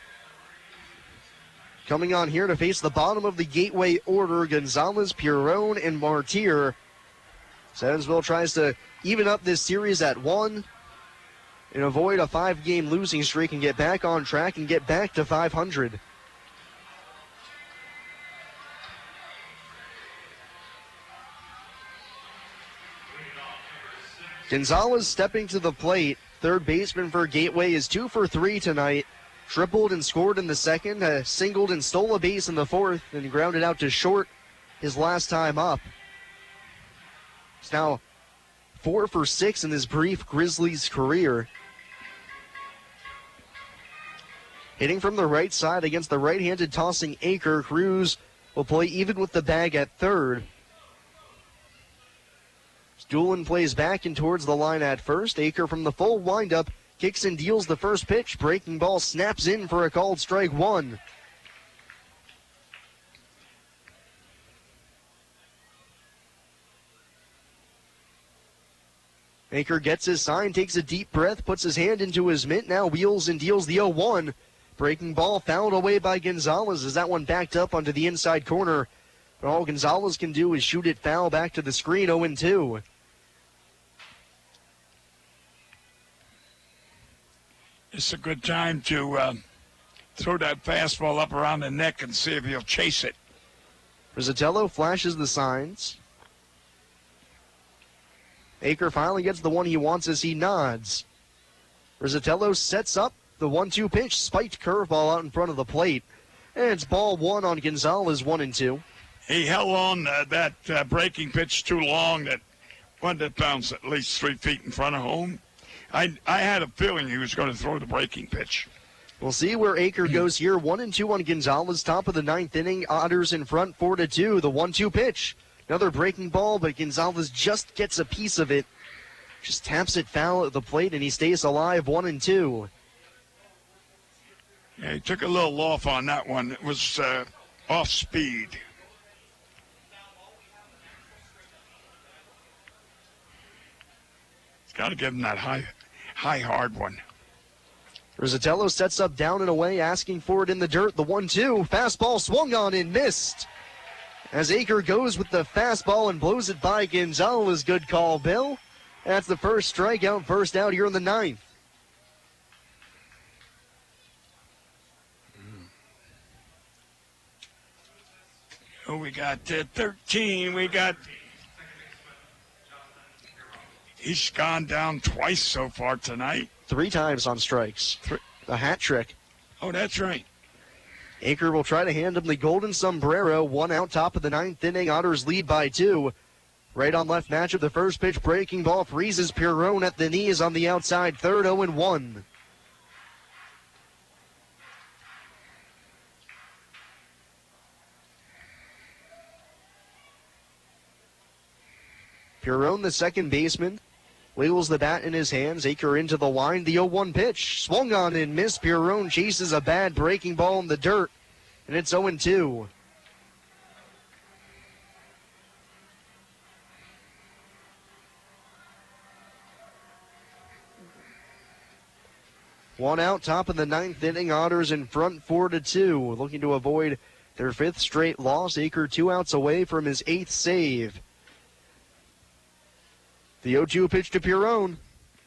Coming on here to face the bottom of the Gateway order, Gonzalez, Pierron, and Martir. Evansville tries to even up this series at 1 and avoid a 5-game losing streak and get back on track and get back to 500. Gonzalez stepping to the plate. Third baseman for Gateway is 2 for 3 tonight. Tripled and scored in the second, singled and stole a base in the fourth, and grounded out to short his last time up. He's now 4 for 6 in his brief Grizzlies career. Hitting from the right side against the right-handed tossing Aker, Cruz will play even with the bag at third. Doolin plays back and towards the line at first. Aker from the full windup kicks and deals the first pitch. Breaking ball snaps in for a called strike 1. Aker gets his sign, takes a deep breath, puts his hand into his mitt, now wheels and deals the 0-1. Breaking ball fouled away by Gonzalez as that one backed up onto the inside corner. But all Gonzalez can do is shoot it foul back to the screen, 0-2. It's a good time to throw that fastball up around the neck and see if he'll chase it. Rizzatello flashes the signs. Aker finally gets the one he wants as he nods. Rizzatello sets up the 1-2 pitch, spiked curveball out in front of the plate. And it's ball 1 on Gonzalez, 1-2. He held on that breaking pitch too long that wanted to bounce at least 3 feet in front of home. I had a feeling he was going to throw the breaking pitch. We'll see where Aker goes here. 1-2 on Gonzalez, top of the 9th inning. Otters in front, 4-2. The 1-2 pitch. Another breaking ball, but Gonzalez just gets a piece of it. Just taps it foul at the plate, and he stays alive, 1-2. Yeah, he took a little off on that one. It was off speed. Got to give him that high, hard one. Rizzatello sets up down and away, asking for it in the dirt. The 1-2, fastball swung on and missed. As Aker goes with the fastball and blows it by Gonzalez. Good call, Bill. That's the first strikeout, first out here in the 9th. Oh, we got 13. He's gone down twice so far tonight. 3 times on strikes. A hat trick. Oh, that's right. Aker will try to hand him the golden sombrero. 1 out, top of the 9th inning. Otters lead by 2. Right on left matchup. The first pitch, breaking ball, freezes Pirone at the knees on the outside. 3rd, 0-1. Pirone, the second baseman, wiggles the bat in his hands. Aker into the line. The 0-1 pitch. Swung on and missed. Pirone chases a bad breaking ball in the dirt. And it's 0-2. One out, top of the 9th inning. Otters in front 4-2. Looking to avoid their 5th straight loss. Aker 2 outs away from his 8th save. The 0-2 pitch to Pirone.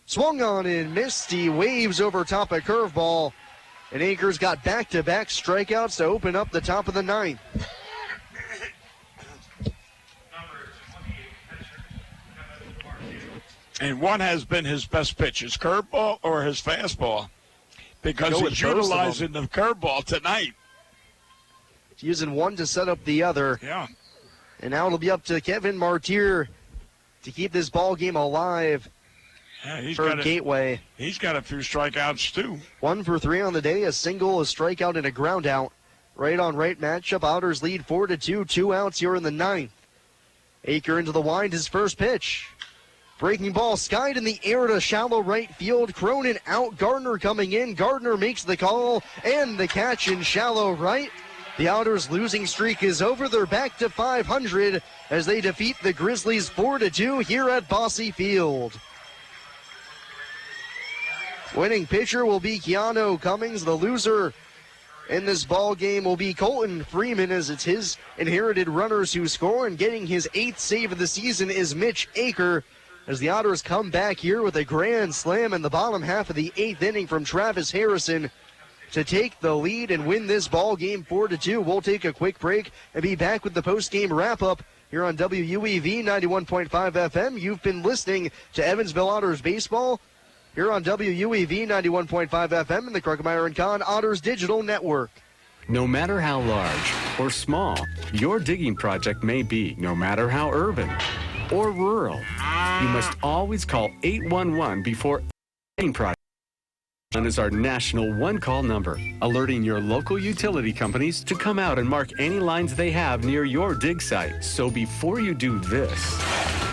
Swung on and missed. He waves over top a curveball. And Aker's got back-to-back strikeouts to open up the top of the 9th. And one has been his best pitch, his curveball or his fastball, because Go with he's both of them. utilizing the curveball tonight. He's using one to set up the other. Yeah. And now it'll be up to Kevin Martier to keep this ball game alive for Gateway. He's got a few strikeouts, too. 1 for 3 on the day, a single, a strikeout, and a ground out. Right on right matchup. Otters lead 4-2, 2 outs here in the 9th. Aker into the wind, his first pitch. Breaking ball skied in the air to shallow right field. Cronin out, Gardner coming in. Gardner makes the call and the catch in shallow right. The Otters' losing streak is over. They're back to 500 as they defeat the Grizzlies 4-2 here at Bosse Field. Winning pitcher will be Keanu Cummings. The loser in this ball game will be Colton Freeman, as it's his inherited runners who score. And getting his 8th save of the season is Mitch Aker, as the Otters come back here with a grand slam in the bottom half of the 8th inning from Travis Harrison to take the lead and win this ball game 4-2. We'll take a quick break and be back with the post-game wrap-up here on WUEV 91.5 FM. You've been listening to Evansville Otters Baseball here on WUEV 91.5 FM and the Kruckemeyer & Kahn Otters Digital Network. No matter how large or small your digging project may be, no matter how urban or rural, you must always call 811 before any project. Is our national one-call number, alerting your local utility companies to come out and mark any lines they have near your dig site. So before you do this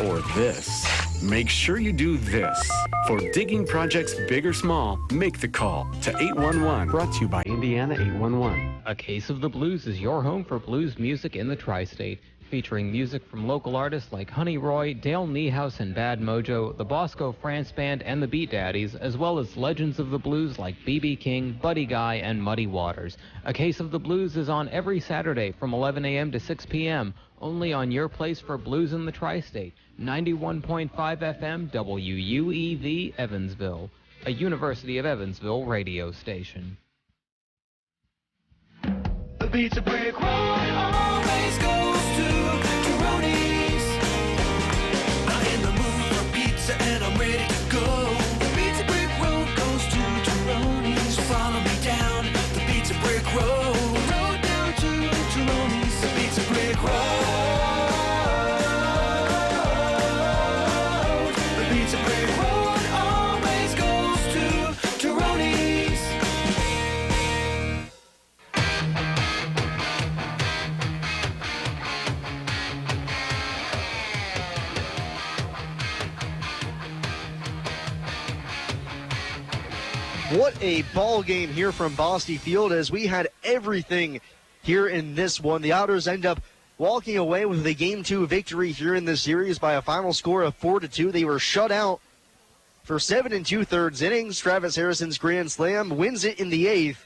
or this, make sure you do this. For digging projects big or small, make the call to 811. Brought to you by Indiana 811. A Case of the Blues is your home for blues music in the tri-state, featuring music from local artists like Honey Roy, Dale Niehaus and Bad Mojo, the Bosco France Band, and the Beat Daddies, as well as legends of the blues like B.B. King, Buddy Guy, and Muddy Waters. A Case of the Blues is on every Saturday from 11 a.m. to 6 p.m., only on your place for blues in the tri-state, 91.5 FM WUEV Evansville, a University of Evansville radio station. The Pizza Brick Road always goes to Tyroni's. I'm in the mood for pizza and I'm ready to go. The Pizza Brick Road goes to Tyroni's. So follow me down the Pizza Brick Road. Road down to Tyroni's. The Pizza Brick Road. The Pizza Brick Road always goes to Tyroni's. What a ball game here from Bosse Field, as we had everything here in this one. The Otters end up walking away with a Game 2 victory here in this series by a final score of 4-2. They were shut out for 7 2/3 innings. Travis Harrison's grand slam wins it in the 8th.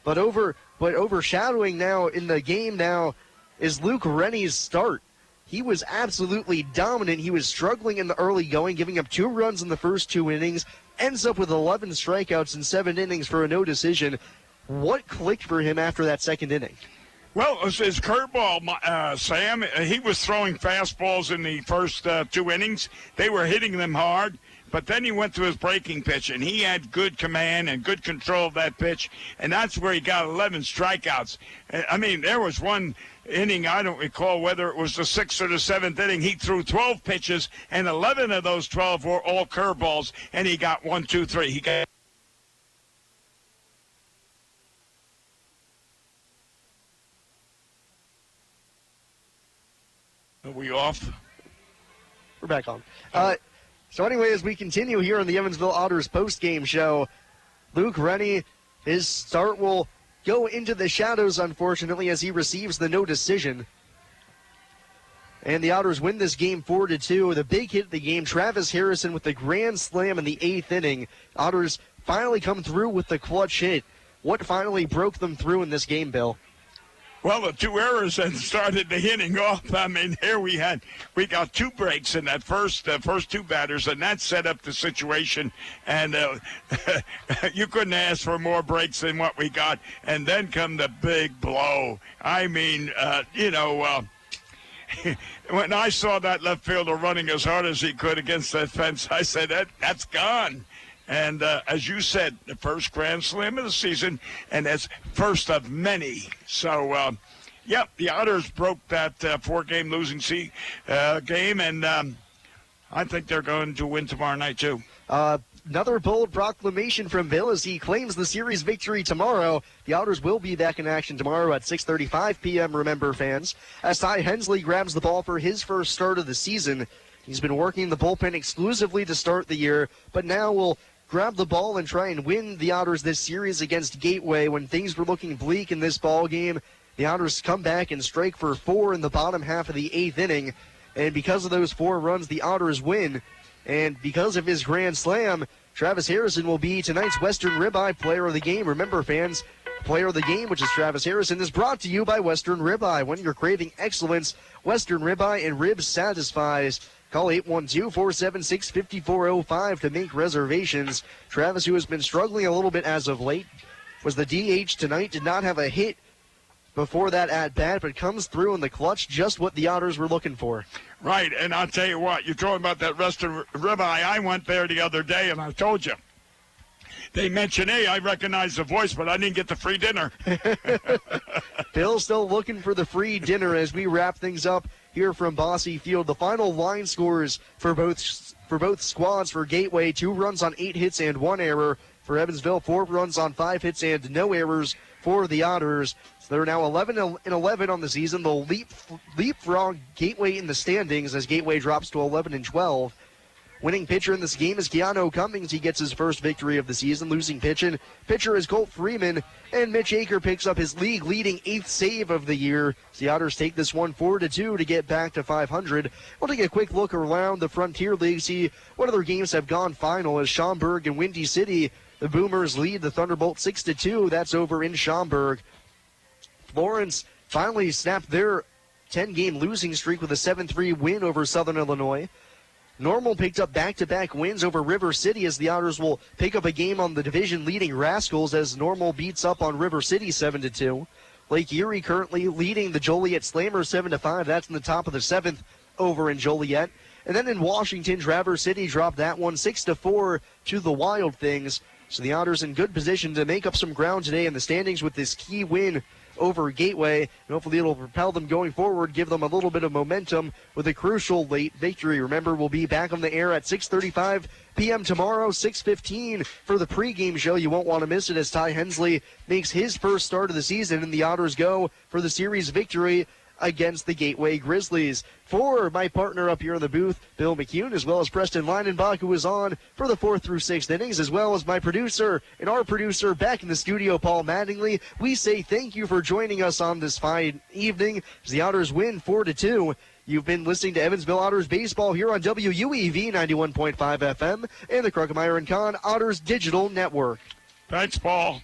But overshadowing now in the game now is Luke Rennie's start. He was absolutely dominant. He was struggling in the early going, giving up 2 runs in the first 2 innings, ends up with 11 strikeouts in 7 innings for a no decision. What clicked for him after that second inning? Well, it was his curveball, Sam. He was throwing fastballs in the first 2 innings. They were hitting them hard. But then he went to his breaking pitch, and he had good command and good control of that pitch, and that's where he got 11 strikeouts. I mean, there was one inning, I don't recall whether it was the 6th or the 7th inning, he threw 12 pitches, and 11 of those 12 were all curveballs, and he got 1, 2, 3. He got... Are we off? We're back on. So anyway, as we continue here on the Evansville Otters post-game show, Luke Rennie, his start will go into the shadows, unfortunately, as he receives the no decision. And the Otters win this game 4-2. The big hit of the game, Travis Harrison with the grand slam in the 8th inning. Otters finally come through with the clutch hit. What finally broke them through in this game, Bill? Well, the 2 errors that started the inning off. I mean, here we got 2 breaks in that first 2 batters, and that set up the situation. And you couldn't ask for more breaks than what we got. And then come the big blow. I mean, when I saw that left fielder running as hard as he could against that fence, I said, that's gone. And as you said, the first grand slam of the season, and that's first of many. So, the Otters broke that 4-game losing game, and I think they're going to win tomorrow night, too. Another bold proclamation from Bill as he claims the series victory tomorrow. The Otters will be back in action tomorrow at 6:35 p.m., remember, fans, as Ty Hensley grabs the ball for his first start of the season. He's been working the bullpen exclusively to start the year, but now will grab the ball and try and win the Otters this series against Gateway. When things were looking bleak in this ball game, the Otters come back and strike for 4 in the bottom half of the 8th inning. And because of those 4 runs, the Otters win. And because of his grand slam, Travis Harrison will be tonight's Western Ribeye Player of the Game. Remember, fans, Player of the Game, which is Travis Harrison, is brought to you by Western Ribeye. When you're craving excellence, Western Ribeye and Ribs satisfies. Call 812-476-5405 to make reservations. Travis, who has been struggling a little bit as of late, was the DH tonight, did not have a hit before that at-bat, but comes through in the clutch, just what the Otters were looking for. Right, and I'll tell you what, you're talking about that Western Ribeye. I went there the other day, and I told you. They mentioned, hey, I recognize the voice, but I didn't get the free dinner. Bill's still looking for the free dinner as we wrap things up here from Bosse Field. The final line scores for both squads. For Gateway, 2 runs on 8 hits and 1 error. For Evansville, 4 runs on 5 hits and no errors for the Otters. So they're now 11-11 on the season. They'll leapfrog Gateway in the standings as Gateway drops to 11-12. Winning pitcher in this game is Keanu Cummings. He gets his first victory of the season. Losing pitcher is Colt Freeman. And Mitch Aker picks up his league-leading 8th save of the year. The Otters take this one 4-2 to get back to 500. We'll take a quick look around the Frontier League, see what other games have gone final. As Schaumburg and Windy City, the Boomers lead the Thunderbolt 6-2. That's over in Schaumburg. Florence finally snapped their 10-game losing streak with a 7-3 win over Southern Illinois. Normal picked up back-to-back wins over River City as the Otters will pick up a game on the division-leading Rascals as Normal beats up on River City 7-2. Lake Erie currently leading the Joliet Slammers 7-5. That's in the top of the 7th over in Joliet. And then in Washington, Traverse City dropped that one 6-4 to the Wild Things. So the Otters in good position to make up some ground today in the standings with this key win over Gateway, and hopefully it'll propel them going forward, give them a little bit of momentum with a crucial late victory. Remember, we'll be back on the air at 6:35 p.m. tomorrow, 6:15 for the pregame show. You won't want to miss it as Ty Hensley makes his first start of the season, and the Otters go for the series victory against the Gateway Grizzlies. For my partner up here in the booth, Bill McCune, as well as Preston Leinenbach, who is on for the 4th through 6th innings, as well as my producer and our producer back in the studio, Paul Mattingly, we say thank you for joining us on this fine evening as the Otters win 4-2. You've been listening to Evansville Otters baseball here on WUEV 91.5 FM and the Kruckemeyer & Kahn Otters Digital Network. Thanks, Paul.